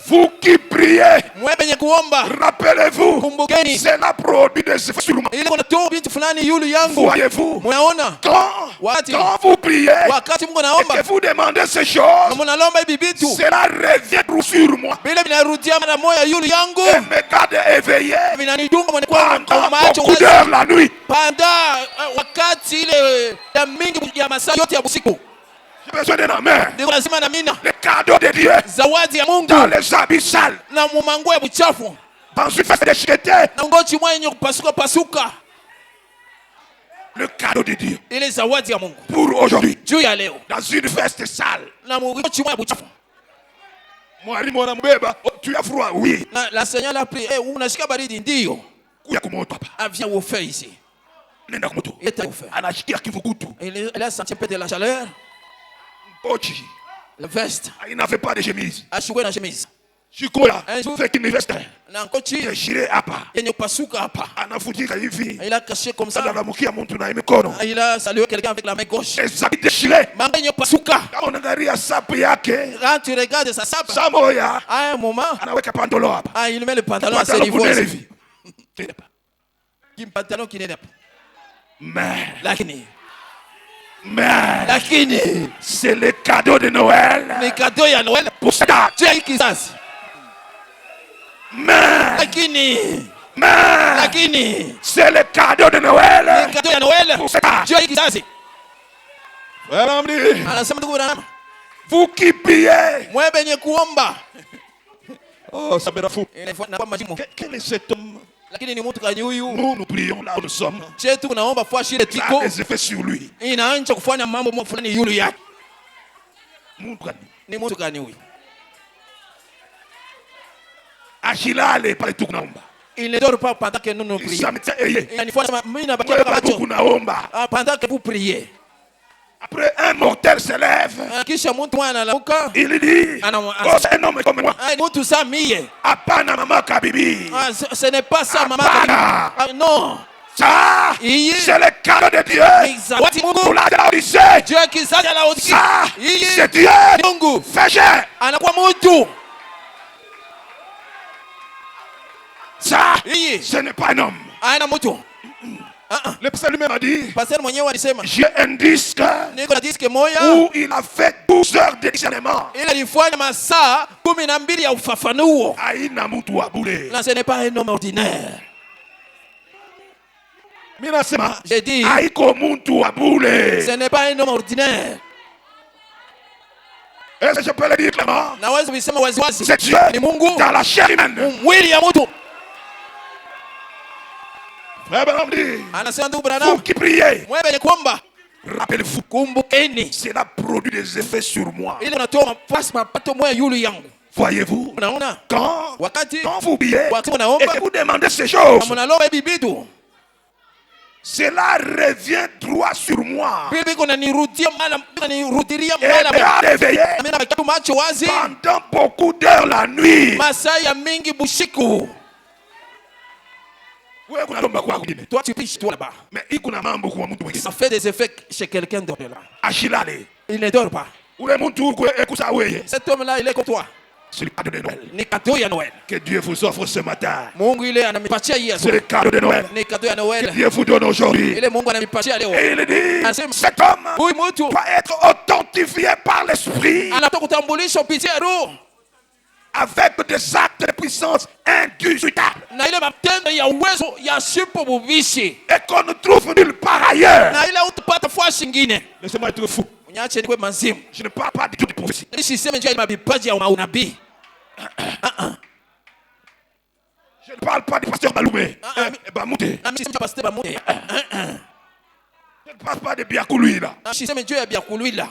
Vous qui priez, Mwebenye kuomba, rappelez-vous, kumbukeni. cela produit des effets sur moi. Ile kutoa vitu fulani yulu yangu. Voyez-vous, Mwaona? quand vous priez Wakati Mungu et naomba, que vous demandez ces choses, mnalomba hivi vitu. cela revient sur moi Bila vinarudia mara moja yulu yangu. et me garde éveillé Vinanidunga mwana kwa pendant macho beaucoup d'heures la nuit. panda wakati ile ya mingi ya masaa yote ya usiku. J'ai besoin d'un amen. Ndio lazima na mina. Le cadeau de Dieu Zawadi ya Mungu dans les habits sales, na mumango ya buchafu. dans une fête de chiqueté. Na ngochi mwenye kupasuka pasuka. Le cadeau de Dieu Ile zawadi ya Mungu pour aujourd'hui, juu ya leo. dans une veste sale. Na ngochi mwenye buchafu. Mwalimu mwana mbeba, tu as froid, oui. Na la Seigneur a pris, unashika baridi ndio. Kuya kumoto hapa. Viens au fait ici. Nenda kumoto. Il était au fait. Anashikia kivukutu. Il a senti un peu de la chaleur. Pochi. La veste. Il n'avait pas de chemise. Ashukwe na chemise. Shikola. Un jour, C'est une veste. na ngochi Déchiré hapa. yenye kupasuka hapa. Anafutika hivi. Il a caché comme ça. Analamukia mtu na mikono. Il a salué quelqu'un avec la main gauche. Les habits déchirés. Manga yenye kupasuka. Kama unaangalia sapu yake, Quand tu regardes sa sape, Samoya à un moment, anaweka pandolo hapa. il met le pantalon à ses Pantalon niveaux. kunene hivi. Tena hapa. Qui pantalon qui n'est pas. Mais, Lakini c'est le cadeau de Noël. ni cadeau ya Noël Pour cette date. tu as kizazi. Mais, Lakini c'est le cadeau de ni Noël. cadeau ya Noël Pour cette date. tu as kizazi. Voilà, on dit, Anasema ndugu Branham, vous qui priez. mwe benye kuomba. Oh, ça me rend fou. Na kwa majimu. Quel est cet homme? Lakini ni mtu kani huyu. Nous prions là où nous sommes. Chetu kunaomba fua shile Ça a tiko. des effets sur lui. Inaanza kufanya mambo fulani yulu yake. Ni mtu kani huyu. Achilale pale tu kunaomba. Il ne dort pas pendant que nous prions. Ça me tient éveillé. Inanifuata mimi na baki Pale kama tu macho. kunaomba. Pendant que vous priez. Après, un mortel se lève. Kisha mtu mwana analamuka. Il dit, oh, c'est un homme comme moi. Mtu saa mie. Apana mama kabibi. Ce n'est pas ça, maman. Non. Ça, Iye. c'est le cadeau de Dieu. Zawadi Mungu. Pour la Odyssée. Dieu kizazi la Odyssée. Ça, Iye. c'est Dieu. Mungu. Fais anakuwa mtu. ça, Iye. ce n'est pas un homme. Aina mtu. Le pasteur lui-même a dit, Pastor mwenyewe alisema j'ai un disque niko na diski moya où il a fait 12 heures de discernement. ile ilifanya masaa 12 ya ufafanuo. Aina mtu wa bure. Na ce n'est pas un homme ordinaire. Mimi nasema, J'ai dit, haiko mtu wa bure. ce n'est pas un homme ordinaire. Est-ce que je peux le dire clairement? Naweza kusema waziwazi C'est Dieu ni Mungu dans la chair humaine. mwili ya mtu. Frère Branham dit, Anasema ndugu vous Branham, qui priez, mwewe kwamba rappelez-vous, kumbukeni cela produit des effets sur moi. ile unatoa mapato moya yulu yangu. Voyez-vous, Unaona quand wakati vous priez wakati et unaomba que vous demandez ces choses, na mnalomba hivi vitu, cela revient droit sur moi. bibi kuna nirudia mara nirudiria Et mara me réveiller mimi na kitu macho wazi pendant beaucoup d'heures la nuit. masaa ya mingi bushiku. Wewe kunalomba kwa kwingine. Toi tu piches toi là-bas. Mais iko na mambo kwa mtu mwingine. Ça fait des effets chez quelqu'un d'autre là. Ashilale. Il ne dort pas. Ule mtu ekusa weye. Cet homme là il est comme toi. C'est le cadeau de Noël. Ni cadeau ya Noël. Que Dieu vous offre ce matin. Mungu ile anamipatia hii C'est asubuhi. le cadeau de Noël. Ni cadeau ya Que Noël. Dieu vous donne aujourd'hui. Ile Mungu anamipatia leo. Et il dit, Anasema, cet homme huyu mtu doit être authentifié par l'esprit anataka kutambulishwa kupitia roho avec des actes de puissance indiscutables na ile matendo ya uwezo ya shipo bubishi et qu'on ne trouve nulle part ailleurs. na ile utapata fasi nyingine. Laissez-moi être fou. Unyache nikwe mazimu. Je ne parle pas du tout de prophétie. Nisiseme njia ya mabipaji ya unabii. Je ne parle pas du pasteur Maloumé. Bamouté. Na mimi pastor Bamude. Je ne parle pas de Biakoului là. Na siseme njia ya Biakulwila.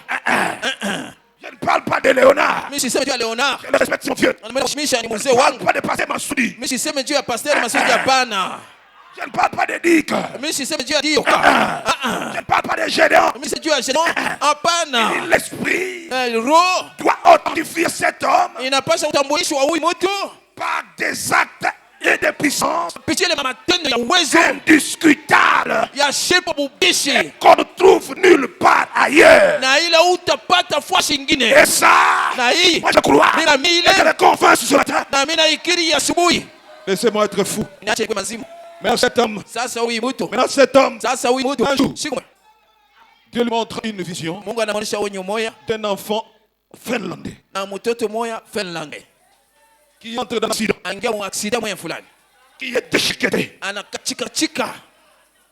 Je ne parle pas de Léonard. Mimi siseme njia ya Leonard. Je le respecte son Dieu. Nimeshimisha ni Je mzee ne parle wangu. pas de pasteur Massoudi. Mimi siseme njia ya pastor Masudi hapana. Je ne parle pas de Dick. Mimi siseme njia ya Dio. Je ne parle pas de Gédéon. Mimi sijui ya Gédon. Hapana. L'esprit Roho doit authentifier cet homme inapaswa utambulishwa huyu mtu par des actes et des puissances kupitia ile matendo ya uwezo indiscutables ya shipo bubishi qu'on ne trouve nulle part ailleurs. na ile utapata fasi nyingine. Et ça, Na hii moi je crois mimi naamini et je ile le convainc ce matin. na mimi naikiri asubuhi. Laissez-moi être fou. Niache kwa mazimu. Mais cet homme, Sasa huyu mtu un mtu jour, siku Dieu lui montre une vision Mungu anaonyesha wenye moya d'un enfant finlandais na mtoto moya Finland qui entre dans l'accident, angia mu accident moya fulani qui est déchiqueté, anakachika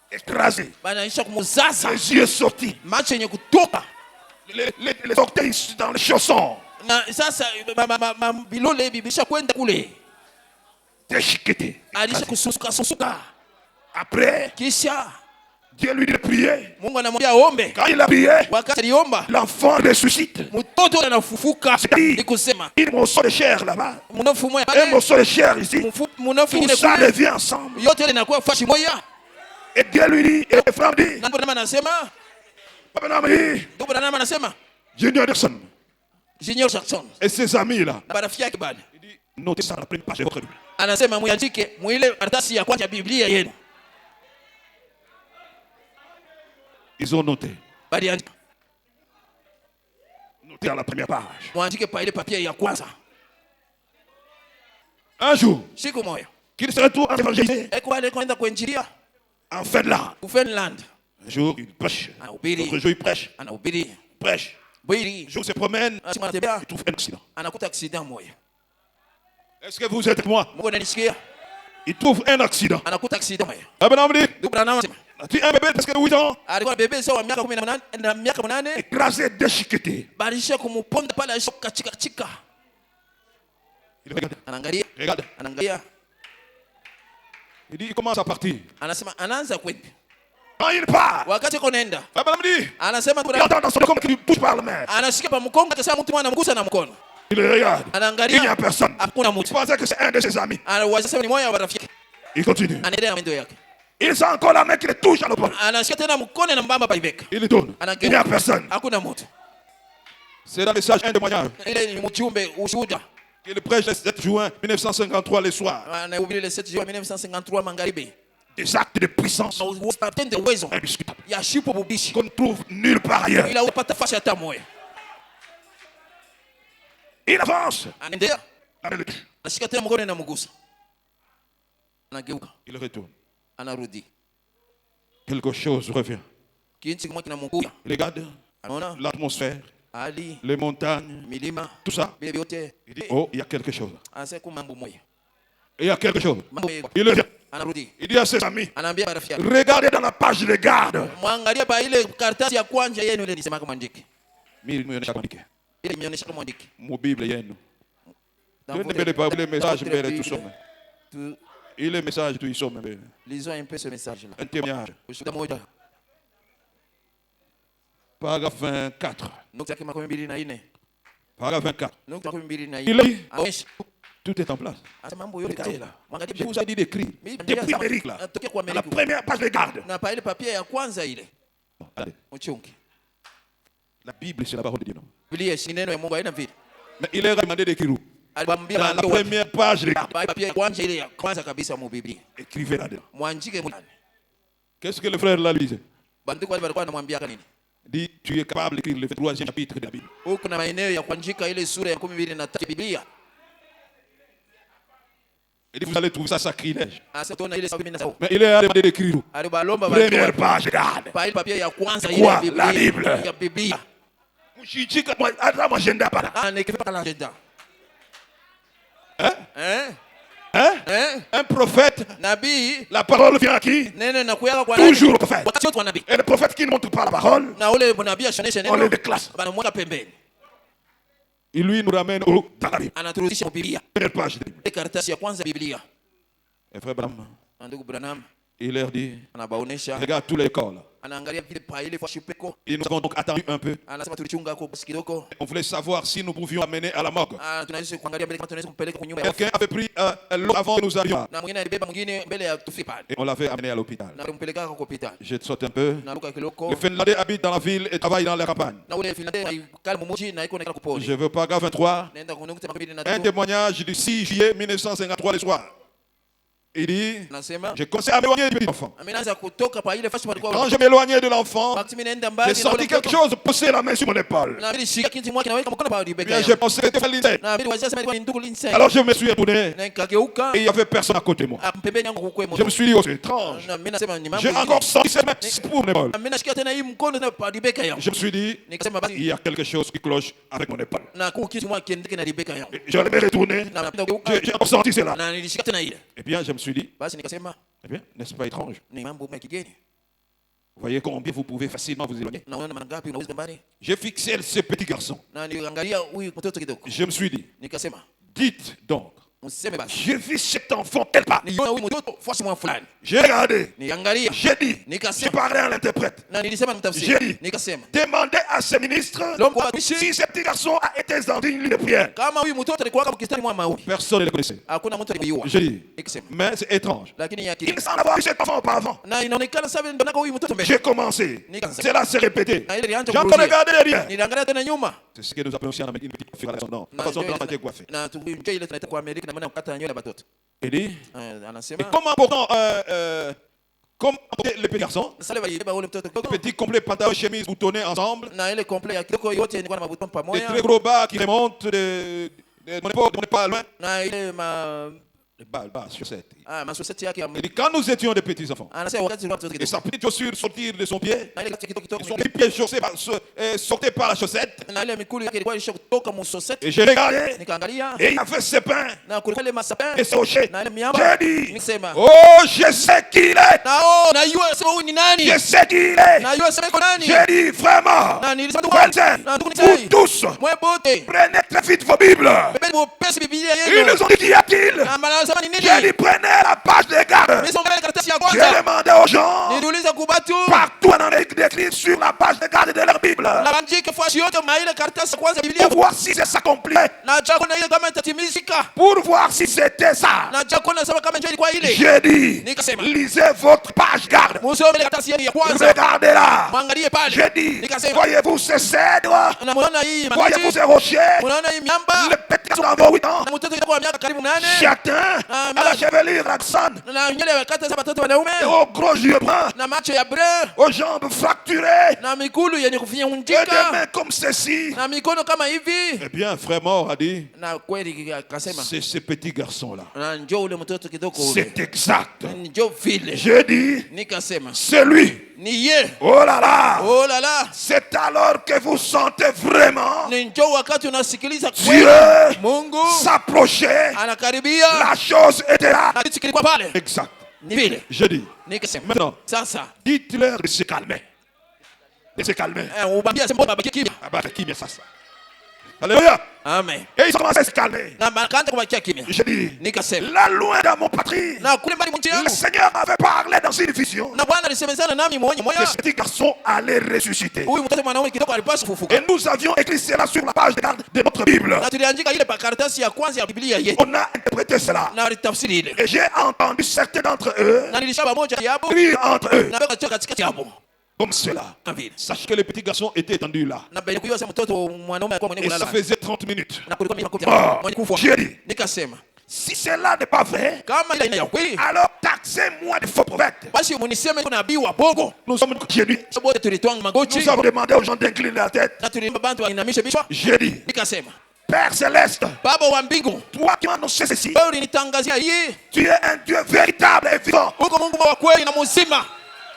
écrasé, banaisha kumuzaza les yeux sortis, macho yenye kutoka les orteils dans les chaussons, na sasa bilole bibisha kwenda kule déchiqueté. alisha kusuka. Après, Kisha Dieu lui dit de prier. Mungu anamwambia aombe. Quand il a prié, Wakati aliomba l'enfant ressuscite. mtoto anafufuka. C'est-à-dire, Ni kusema un morceau de chair là-bas, mnofu moya un pale morceau de chair ici, mnofu tout ingine ça kule revient ensemble. yote ile inakuwa fashi moya. Et Dieu lui dit, et Ephraim dit, Na ndipo anasema Papa dit, ndugu na nama anasema Junior Anderson Junior Jackson et ses amis là, na marafiki yake bali il dit, notez ça dans la première page de votre Bible. anasema muandike muile karatasi ya kwanza ya Biblia yenu. Ils ont noté. Bali andika Notez dans la première page. muandike pa ile papier ya kwanza. Un jour, Siku moja qu'il se retourne en évangéliser eko wale kwenda kuinjilia en Finlande. ku Finland. Un jour, il prêche. Anahubiri. L'autre jour, il prêche. Anahubiri. Prêche. Bwiri Un jour, il se promène. anatembea Il trouve un accident. anakuta accident moja. Est-ce que vous êtes avec moi? Mungu ananisikia? Il trouve un accident. Anakuta accident moja. Abraham dit, Ndugu na nama anasema tu es un bébé parce que 8 ans, alikuwa bebe sawa miaka 18 na miaka 8 écrasé, déchiqueté. balisha kumuponda pale alisha kachika. Il regarde. Anaangalia. Regarde. Anaangalia. Il dit, il commence à partir. Anasema anaanza kwenda. Quand il part, Wakati konaenda Abraham dit, anasema il entend dans son comme qu'il touche par la main. anashika pa mkongo akasema mtu mwana mgusa na mkono. Il le regarde. Il n'y Anaangalia a personne. hakuna Je mtu. pensais que c'est un de ses amis. Anawasema ni moyo wa rafiki. Il continue. Anaendelea na mwendo yake. Il sent encore la main qui le touche à l'opposé. Anashika tena mkono na mbamba paibeka. Il le tourne. Il n'y a personne. Hakuna mtu. C'est dans le message, un témoignage. Ile ni mjumbe ushuhuda. Il prêche le 7 juin 1953 le soir. Anahubiri le 7 juin 1953 magharibi. Des actes de puissance Na matendo uwezo indiscutables ya shipo bubishi. qu'on ne trouve nulle part ailleurs. Ila upata fasi hata moja. Il avance. Anaendelea. Avec le cul. Anashika tena mkono na mgusa. Anageuka. Il retourne. Anarudi. quelque chose revient. kintu kimwe kinamukuya. Regarde Anaona l'atmosphère, hali les montagnes, milima tout ça. vile vyote, Il dit, oh, il y a quelque chose. anasema kwa mambo moja, Il y a quelque chose. mambo yako. Il revient. Anarudi Il dit à ses amis, anaambia marafiki yake, regardez dans la page de garde. mwangalie pa ile karatasi ya kwanza yenu ile nisema kama andike, Mimi nimeonyesha kuandika. ile imeonyesha kama andike. Mu Bible yenu. Dans Ne votre- mbele pas les messages dans votre mbele Bible, tout somme. tu- Il est message tout ils sont mbele. lisons un peu ce message là. Un témoignage. Ushuhuda moja Paragraphe 24. nukta yake 24, Paragraphe 24. nukta 24 Il dit, aonyesha tout est en place. anasema mambo yote Regardez là. là. Mwangalie Je vous ai dit d'écrire. Mimi Depuis Biblia Amérique là. natokea kwa À la Amerika première page de garde. na pa ile papia ya kwanza ile Allez. uchungi. La Bible, c'est la parole de Dieu. Non? Biblia si neno ya Mungu haina vile. Mais il est demandé d'écrire où? Alimwambia Dans la waandike wapi? première page de garde. Pa ile papia ya kwanza ile ya kwanza kabisa mu Biblia. Écrivez là-dedans. Mwanjike mwana. Qu'est-ce que le frère là lui disait? Bandiko wale walikuwa wanamwambia nini? Dit, tu es capable d'écrire le 3e chapitre de la Bible. Huko na maeneo ya kuandika ile sura ya 12 ya Biblia. Il dit, vous allez trouver ça sacrilège. Asa tuona ile 17. Mais il est demandé d'écrire où? Alibalomba Première page de garde. pa ile papia ya kwanza ile Quoi? ya Biblia. La Bible. Ya Biblia. Mshijika hata agenda para. Ah, nikifa kala agenda. Hein? Eh? Hein? Eh? Un prophète, Nabii la parole vient à qui? neno inakuya kwa Toujours le prophète. Wakati wote wa nabii. Et le prophète qui ne montre pas la parole, Na ule nabii ashanesha on le neno déclasse. banamweka pembeni. Il lui nous ramène dans la Bible. Anaturudisha kwa Biblia. Première page de la Bible. Ile karatasi ya kwanza ya Biblia. Et frère Branham, Na ndugu Branham il leur dit, anabaonesha, regarde tous les corps là. anaangalia vile pa ile fashi peko. Et nous avons donc attendu un peu. Anasema tulichunga hapo basi kidogo. On voulait savoir si nous pouvions amener à la morgue. Tunaweza kuangalia mbele kama tunaweza kumpeleka kwa nyumba ya Quelqu'un avait pris l'eau avant que nous arrivions. na mwingine alibeba mwingine mbele ya tufi pale. Et on l'avait amené à l'hôpital. Na kumpeleka kwa hospitali. Je saute un peu. Na luka kiloko. Le Finlandais habite dans la ville et travaille dans la campagne. Na ule Finlandais kale mumuji na iko na kupona. Je veux paragraphe 23. Naenda kwa nukta 23. Un témoignage du 6 juillet 1953 le soir. Il dit, Nasema j'ai commencé à m'éloigner du petit enfant. ameanza kutoka pa ile fashi palikuwa. Quand je m'éloignais de l'enfant, Wakati mimi naenda j'ai mbali senti quelque chose pousser la main sur mon épaule. na vile shika kinti mwake naweka mkono pa Bien, Rebecca. j'ai pensé que c'était Lindsay. Na vile wazia sema ilikuwa ni ndugu Lindsay. Alors je me suis retourné Na nikageuka et il n'y avait personne à côté de moi. pembeni yangu kukwe Je moto. me suis dit, oh, c'est étrange. Na mimi nasema ni mambo. J'ai encore senti cette main pour mon épaule. Mimi nashikia tena hii mkono na pa Rebecca yangu. Je me suis dit, Nikasema il basi y a quelque chose qui cloche avec mon épaule. na kwa kitu mwake kiendeke na Rebecca yangu. Et je l'ai retourné. Na napenda kugeuka J'ai encore senti cela. na nilishika tena ile. Eh bien, je me suis dit, Basi nikasema eh bien, n'est-ce pas étrange? ni mambo ya kigeni. Vous voyez combien vous pouvez facilement vous éloigner. Naona mara ngapi unaweza mbali. J'ai fixé ce petit garçon. Na niliangalia huyu mtoto kidogo. Je me suis dit, Nikasema dites donc, mseme basi. j'ai vu cet enfant quelque part. Niona huyu mtoto fuasi mwa fulani. J'ai regardé. Niangalia. J'ai dit, je Nikasema parlais à l'interprète. na nilisema J'ai mtafsiri. dit, Nikasema demandez à ce ministre Longo wa bishi si ce petit garçon a été dans une ligne de prière. kama huyu mtoto alikuwa kama kistari mwa maombi. Personne ne le connaissait. Hakuna mtu aliyejua. J'ai dit, Nikasema mais c'est étrange. lakini ya Il kile. semble avoir vu cet enfant auparavant. Na inaonekana sasa ndio nako huyu mtoto mbele. J'ai commencé. Cela s'est répété. Na ile ilianza J'ai encore kurudia. regardé derrière. Niliangalia tena nyuma. C'est ce que nous appelons aussi en Amérique une petite configuration. Non, la Na façon dont njoo on a ile- été coiffé. na njoo ile tunaita kwa Amerika na maana kukata nywele ya watoto. Il dit, Anasema et comment pourtant, comment les petits garçons, sasa ile walibeba ule mtoto kidogo. petit complet pantalon chemise boutonnés ensemble, Na ile complet ya kidogo yote ilikuwa na mabuton des pamoja. très gros bas qui remontent de mon époque, on n'est pas loin. Na ile ma Les bas, chaussettes. masoseti yake ya Il dit, quand nous étions des petits enfants, anasema wakati tulikuwa mtoto et kidogo. sa petite chaussure sortir de son pied, Na ile kati kidogo kidogo. son petit pied chaussé sortait par la chaussette, Na ile mikulu yake ilikuwa ilisha kutoka musoseti. et j'ai regardé, Nikaangalia et il y avait ses pains na kulikuwa ile masapin et ses rochers. na ile miamba. J'ai dit, Nikasema oh, je sais qui il est, na yua sema huyu ni nani? je sais qui il est. Na yua sema iko nani? J'ai dit, vraiment, Na nilisema tu frères, na ndugu vous nisai. tous, Mwe bote. prenez très vite vos Bibles. Bebeni mwepesi Biblia Ils yenu. nous ont dit, qu'y a-t-il? Na anasema ni J'ai nini? dit, prenez la page de garde. Mimi songa ile karatasi ya J'ai kwanza. demandé aux gens, Niliuliza kubatu partout en Amérique, d'écrire sur la page de garde de leur Bible, na bandike fuashi yote ma ile karatasi ya kwanza ya Biblia. pour voir si ça s'accomplissait, Na chako na ile kama itatimizika. pour voir si c'était ça. Na chako na sema kama njoo ilikuwa ile. J'ai dit, Nikasema lisez votre page garde. musome ile karatasi yenu ya kwanza. Regardez-la. Mwangalie pale. J'ai dit, Nikasema voyez-vous ces cèdres, na muona hii voyez-vous mati. ces rochers, Munaona hii miamba. le petit garçon d'environ 8 ans, Na mtoto kidogo wa miaka karibu 8. chacun à la chevelure raxane, Na nywele ya kata za watoto wanaume. et aux gros yeux bruns, Na macho ya brun. aux jambes fracturées, na migulu yenye et des kufinyunjika, mains comme ceci. na mikono kama hivi. Eh bien, frère mort a dit, Na kweli akasema, c'est ce petit garçon-là. na njoo ule mtoto kidogo ule. C'est exact. Njoo vile. Je dis, Nikasema, c'est lui. ni ye. Oh là là. Oh là là. C'est alors que vous sentez vraiment Ni njoo wakati unasikiliza Dieu kweli. Mungu s'approcher. anakaribia. La chose était là. Na kitu kilikuwa pale. Exact. Ni vile. Je dis, Nikasema, maintenant, sasa dites-leur de se calmer. De se calmer. ubambia sema babaki kimya. Ah bah, qui met ça? Alléluia. Amen. Et ils ont commencé à se calmer. Na makaanza kubakia kimya. Je dis, Nikasema, là loin dans mon patrie, na kule mbali mti le yangu. Seigneur m'avait parlé dans une vision Na Bwana alisemezana nami mwenye que moyo. ce petit garçon allait ressusciter. Huyu mtoto mwanaume kidogo alipaswa kufufuka. Et nous avions écrit cela sur la page de garde de notre Bible. Na tuliandika ile karatasi ya kwanza ya Biblia yetu. On a interprété cela. Na walitafsiri ile. Et j'ai entendu certains d'entre eux Na nilishaba moja yapo. rire entre eux. Na beka katikati yapo. Comme cela. Na vile. Sachez que le petit garçon était étendu là. Na bali kuiwa sema mtoto mwanaume alikuwa mwenye Et ça kulala. faisait 30 minutes. Na kulikuwa mimi Mort. mwenye kufa. J'ai dit, Nikasema, si cela n'est pas vrai, kama ile ina ya kweli, alors taxez-moi de faux prophètes. basi muniseme kuna nabii wa bongo. Nous sommes génues. Sababu tulitwanga magoti. Nous avons demandé aux gens d'incliner la tête. Na tulimba bantu wainamishe vichwa. J'ai dit, Nikasema, Père Céleste, Baba wa mbingu, toi qui m'as annoncé ceci, wewe ulinitangazia hii. tu es un Dieu véritable et vivant. Uko Mungu wa kweli na mzima.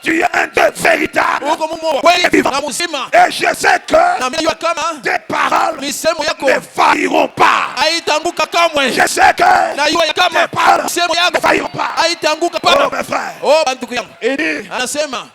Tu es un Dieu véritable Uko Mungu wa kweli et vivant. na mzima. Et je sais que Na mimi kama tes paroles misemo yako ne failliront pas. haitanguka kamwe. Je sais que Na hiyo kama tes paroles misemo ne yako failliront pas. haitanguka Oh pana. mes frères. Oh banduku yangu. Et dit, Anasema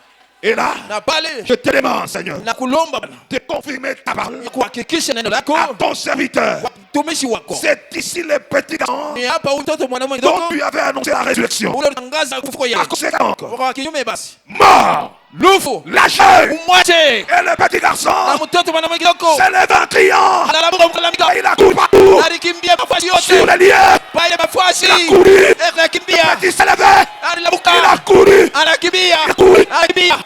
et là, na pale je te demande, Seigneur, na kulomba Bwana de confirmer ta parole kuhakikisha neno lako à ton serviteur. kwa mtumishi wako. C'est ici le petit garçon Ni hapa huyu mtoto mwanaume dont kidogo tu avais annoncé la résurrection. ule utangaza kufuko Par yake. conséquent, Kwa kinyume basi. mort, Lufu lâché, umwache. et le petit Na garçon mtoto mwanaume kidogo s'élève en criant. analamuka mkalamika. Il a couru partout, Alikimbia mafasi sur yote. les lieux. Pale mafasi. Il a couru. Anakimbia. Le petit s'élevait. Alilamuka. Il a couru. Anakimbia. Il a couru. Anakimbia.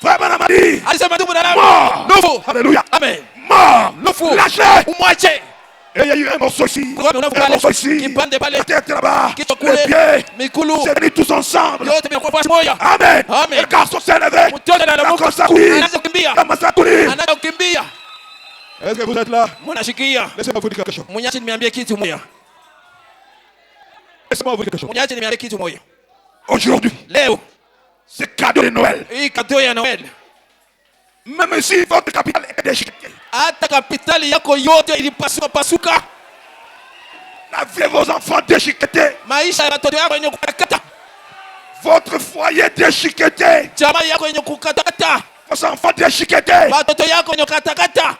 Frère Branham dit, Alisema tu mwanadamu. mort. Lufu. Alléluia. Amen. Mort, Lufu. lâché. Umwache. Et il y a eu un morceau ici, Kwa un pale. morceau ici, Kipande pale. la tête là-bas, Kichwa les kule. pieds. Mikulu. C'est venu tous ensemble. Yote vimekuwa fasi moja. Amen. Amen. Le garçon s'est levé. Mtoto Il a analamuka. commencé à courir. Anaanza kukimbia. Il a commencé à courir. Anaanza kukimbia. Est-ce que vous êtes là? Mnashikia. Laissez-moi vous dire quelque chose. Mnyache nimeambia kitu moja. Laissez-moi vous dire quelque chose. Mnyache nimeambia kitu moja. Aujourd'hui, Leo c'est cadeau de Noël. hii kado ya Noel. Même si votre capital est déchiqueté, Hata kapitali yako yote ilipasuka pasuka. la vie de vos enfants déchiquetée, Maisha ya watoto yako yenye kukatakata. votre foyer déchiqueté, Jamaa yako yenye kukatakata. vos enfants déchiquetés, Watoto yako yenye kukatakata.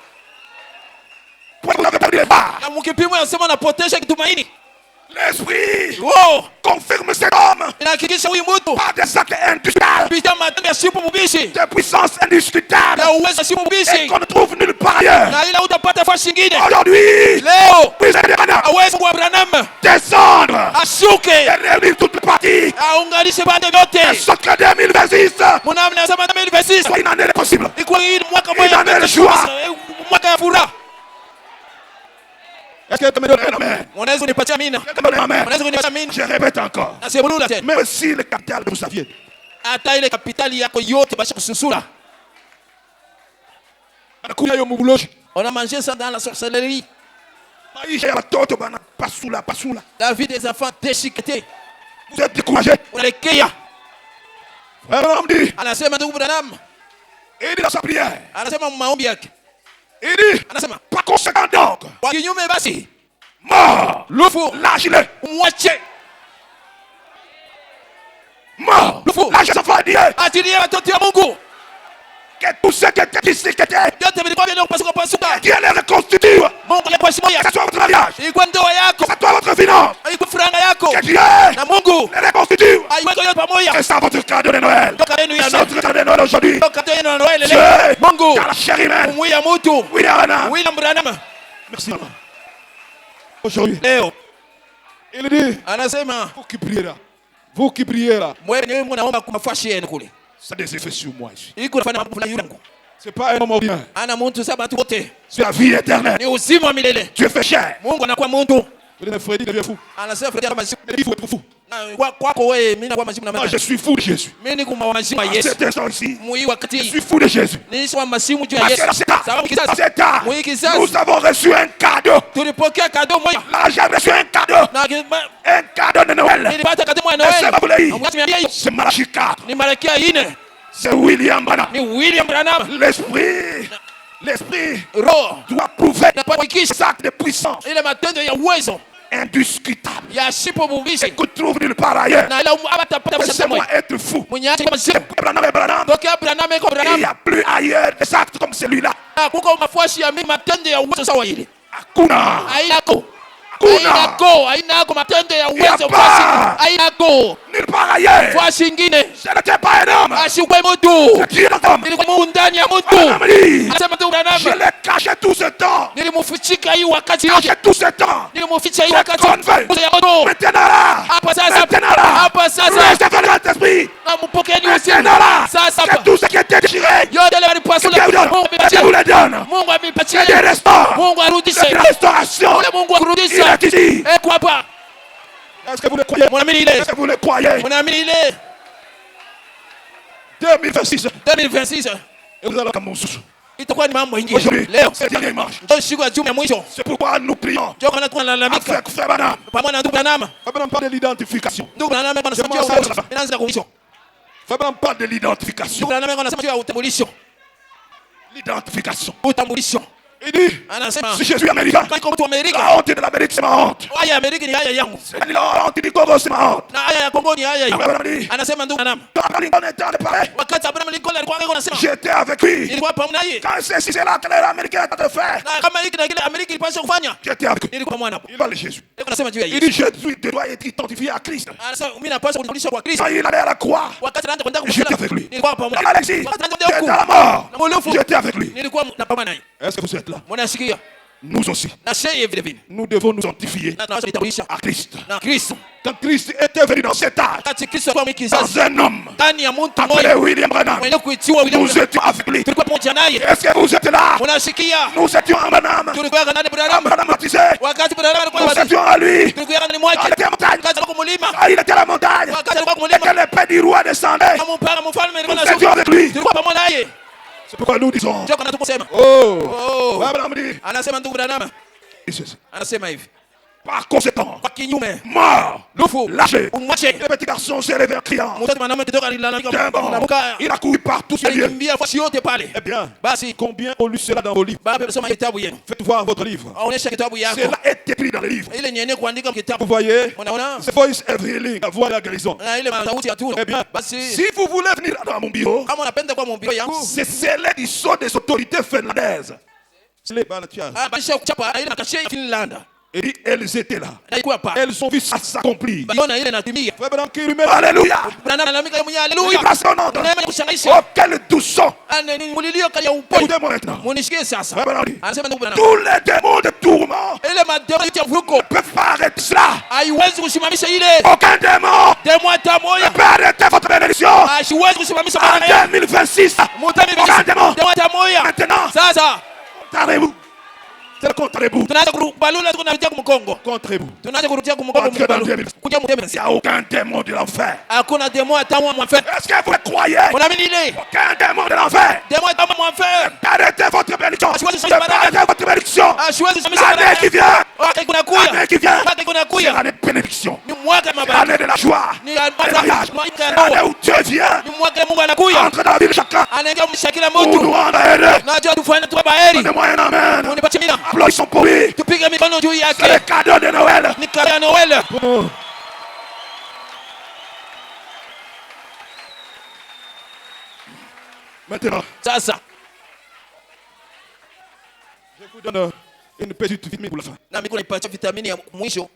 pourquoi vous avez perdu les barres? Na mkipimo yasema napotesha kitumaini. L'esprit Wow! confirme cet homme Inahakikisha huyu mtu par des actes industriels, kupitia matendo ya simu mbishi. des puissances indiscutables, Na uwezo wa simu et mbishi. qu'on ne trouve nulle part ailleurs. Na ila utapata fasi nyingine. Aujourd'hui, Leo vous allez awezi kwa Branham descendre ashuke. et réunir toutes les parties. Aunganishe bande Et vyote. ce que 2026 Mnaamini nasema 2026. soit une année possible. Ikuwa hii ni mwaka Ina neno shua. mwaka ya furaha. Est-ce que tu me donnes un amen? Unaweza kunipatia mina. Est-ce que tu me donnes un amen? Unaweza kunipatia mina. Je répète encore. Na sebulula tena. Même si le capital que vous saviez, Hata ile kapitali yako yote basha kususula. anakuya yo mubuloshi, On a mangé ça dans la sorcellerie. maisha ya watoto bana pasula pasula. La vie des enfants déchiquetée. Vous êtes découragé. Unalekeya. Frère Branham dit, Anasema ndugu Branham. il dit dans sa prière, Anasema maombi yake. il dit, Anasema par conséquent donc, kwa kinyume basi mort, lufu lâche-le, umwache. mort, Lufu. lâche sa famille, Achilia watoto ya Mungu. que tout ce qui était ici, qui était, Yote vilikuwa vile kupasuka pasuka. Dieu les reconstitue, Mungu alikuwa que moja. ce soit votre mariage, Ilikuwa ndoa yako. que ce soit votre finance, Ilikuwa furanga yako. que Dieu Na Mungu les reconstitue. aiweka yote pamoja. C'est ça votre cadeau de Noël. Toka yenu ya C'est ça votre cadeau de Noël aujourd'hui. toka yenu na Noel Dieu, leo. Mungu dans la chair humaine, kumwia mtu. William, William Branham merci maman. Aujourd'hui, leo il dit, anasema vous qui priez là, mwenyewe mnaomba kwa mafashi yenu kule. ça a des effets sur moi ici. Iko nafanya mambo fulani yangu. C'est pas un homme ordinaire, Ana mtu saba watu wote. c'est la vie éternelle. Ni uzima wa milele. Dieu fait chair. Mungu anakuwa mtu. Vous dites, Freddy devient fou. Anasema Fred kama siku Il dit, il faut être fou. kwako wewe mimi nakuwa mazimu na Moi, mama. je suis fou de Jésus. Mimi niko mazimu ya À Yesu. cet instant ici, Mui je wakati suis fou de Jésus. ni kwa masimu juu ya Parce Yesu. que dans cet temps, Sababu dans kizazi cet temps, mui kizazi nous avons reçu un cadeau. tulipokea kado moja Là, j'ai reçu un cadeau. na Un cadeau de Noël. nilipata kado moja Et c'est Noel. pas vous l'avez. Mwaka 100 C'est Malachie 4. ni Malakia 4. C'est William Branham. Ni William Branham. L'esprit Roho doit prouver inapoikisha des actes de puissance ile matendo ya uwezo indiscutables ya shipo bumbishe que trouve nulle part ailleurs. na ile abatapata bashaka Laissez-moi moja être fou. mwenye acha kama simu Branham et Branham. tokea Branham iko Il Branham n'y a plus ailleurs des actes comme celui-là. na kuko mafuashi ya mimi matendo ya uwezo sawa ile Hakuna. hainako Hakuna. hainako matendo ya uwezo pas. fuashi hainako Nulle part ailleurs. fuashi nyingine Ce n'était pas un homme. ashikwe mtu C'est Dieu l'homme. ilikuwa Mungu ndani ya Branham mtu dit, asema tu je Branham l'ai caché tout ce temps. nilimufichika hii wakati yote Caché tout ce temps. nilimuficha hii C'est wakati convaincu. ya moto Maintenant là. hapa sasa Maintenant là. hapa sasa Recevez le Saint-Esprit. na mpokeni usiku Maintenant là. sasa C'est hapa tout ce qui était déchiré. yote ile walipasula Dieu vous donne. Mungu Dieu amepatia vous le donne. Mungu C'est des amepatia restaurants. Mungu arudishe C'est de la restauration. ule Mungu Il akurudisha est ici. eko hapa Est-ce que vous le croyez? mnaamini ile Est-ce que vous le croyez? mnaamini ile 2026. 2026 Et vous allez comme mon sous. itakuwa ni mambo mengine Aujourd'hui, leo c'est le dernier dimanche. ndio siku ya juma ya mwisho C'est pourquoi nous prions ndio kana tunalalamika avec Frère Branham. pamoja na ndugu Branham Frère Branham parle de l'identification. ndugu Branham anasema juu ya Sema sasa. utambulisho inaanza kuisho Frère Branham parle de ndugu l'identification. Branham anasema juu ya utambulisho L'identification. utambulisho Il dit, anasema si je suis américain, kama mtu wa Amerika la honte de l'Amérique, c'est ma honte. haya ya Amerika ni haya yangu La honte du Congo, c'est ma honte. na haya ya Kongo ni haya Frère yangu Branham dit, anasema ndugu Branham quand Lincoln était en pareil, wakati Abraham Lincoln alikuwa anasema j'étais avec lui. nilikuwa pamoja naye Quand c'est là que l'Américain est en train de faire, na kama hiki na kile Amerika ilipaswa kufanya j'étais avec lui. nilikuwa mwana hapo Il parle de Jésus. ndio anasema juu ya Il Yesu dit, Jésus doit être identifié à Christ. anasema mimi napaswa kujulisha kwa Kristo Quand il allait à la croix, wakati anaanza kwenda j'étais kumsala avec lui. nilikuwa pamoja Dans l'Alexis, wakati anaanza j'étais kwenda à la huko mort, na mulufu j'étais avec lui. nilikuwa na pamoja naye Est-ce que vous êtes là? mnasikia Nous aussi. na sheye vile vile Nous devons nous identifier na tunaweza kutambulisha à Christ. na Kristo Quand Christ était venu dans cet âge, wakati Kristo alikuwa mkizazi dans un homme ndani ya mtu appelé mmoja William Branham, mwenye kuitiwa William nous étions avec lui. tulikuwa pamoja naye Est-ce que vous êtes là? mnasikia Nous étions en Branham. tulikuwa ndani Branham Branham baptisé. wakati Branham alikuwa Nous baptizwa étions à lui. tulikuwa ndani Quand mwake il était à la montagne. wakati alikuwa mulima Quand il était à la montagne. wakati alikuwa Et mulima que l'épée du roi descendait. kama mpaka mfalme alikuwa Nous étions anashuka avec lui. tulikuwa pamoja naye C'est pourquoi nous disons. ndio kana tukusema Oh. Abraham dit. anasema ndugu Branham Ceci. anasema hivi Par conséquent, kwa kinyume mort, lufu lâché. umwache Le petit garçon s'est levé en criant. mtoto mwanaume kutoka alilalamika Tiens bon. anamuka Il a couru partout sur les lieux. alikimbia fasi yote pale Eh bien, basi combien ont lu cela dans vos livres? baba soma kitabu yenu Faites voir votre livre. aonesha kitabu yako Cela est écrit dans les livres. ile nyene kuandika Vous kitabu voyez, unaona c'est voice every healing, la voix de la guérison. na ile sauti ya tu Eh bien, basi si vous voulez venir dans mon bureau, kama unapenda kwa mbio yangu c'est scellé du sceau des autorités finlandaises. Scellé par la tiare. balisha kuchapa ile nakashia ya Finland Et dit, elles étaient là. na ilikuwa pa Elles ont vu ça s'accomplir. baliona ile natimia Frère Branham qui remet Alléluia. Branham analalamika mwenye Il haleluya place son nom. neema ya kushangaisha Oh, quel doux son. ana ni mulilio kali ya upole Écoutez-moi maintenant. munishikie sasa Frère Branham dit, anasema ndugu Branham tous les démons de tourment ile mademo ya vuruko ne peuvent pas arrêter cela. haiwezi kusimamisha ile Aucun démon demo hata ne moja peut arrêter votre bénédiction. haiwezi kusimamisha baraka yako En 2026, mutani aucun démon. demo hata moja Maintenant, sasa contre-vous. C'est le contre-vous. tunaanza kubalula tunapitia kumkongo Contre-vous. tunaanza kurudia kumkongo Entre dans mbalula Dieu. kuja Il n'y mtembe a aucun démon de l'enfer. hakuna demo hata moja mwafe Est-ce que vous le croyez? unaamini ile Aucun démon de l'enfer. demo hata moja mwafe Arrêtez votre bénédiction. Asiwezi kusimamisha baraka. Arrêtez votre bénédiction. haiwezi kusimamisha L'année baraka qui vient. wakati kuna kuya L'année qui vient. wakati kuna C'est kuya l'année de bénédiction. ni mwaka mabaraka L'année de la joie. ni Le mariage. mwaka C'est ya l'année ndoa où Dieu vient. ni mwaka Mungu anakuya Entre dans la vie de chacun. anaingia mshakila Pour mtu nous rendre heureux. najua tufanye tuwe baheri Donnez-moi un amen. unipatie mina Applaudissons pour lui. tupige mikono juu C'est yake le cadeau de Noël. ni kari ya Noel Maintenant, sasa je vous donne une petite vitamine pour la fin. na mimi kuna ipatia vitamini ya mwisho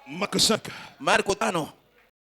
Marc 5. Marko 5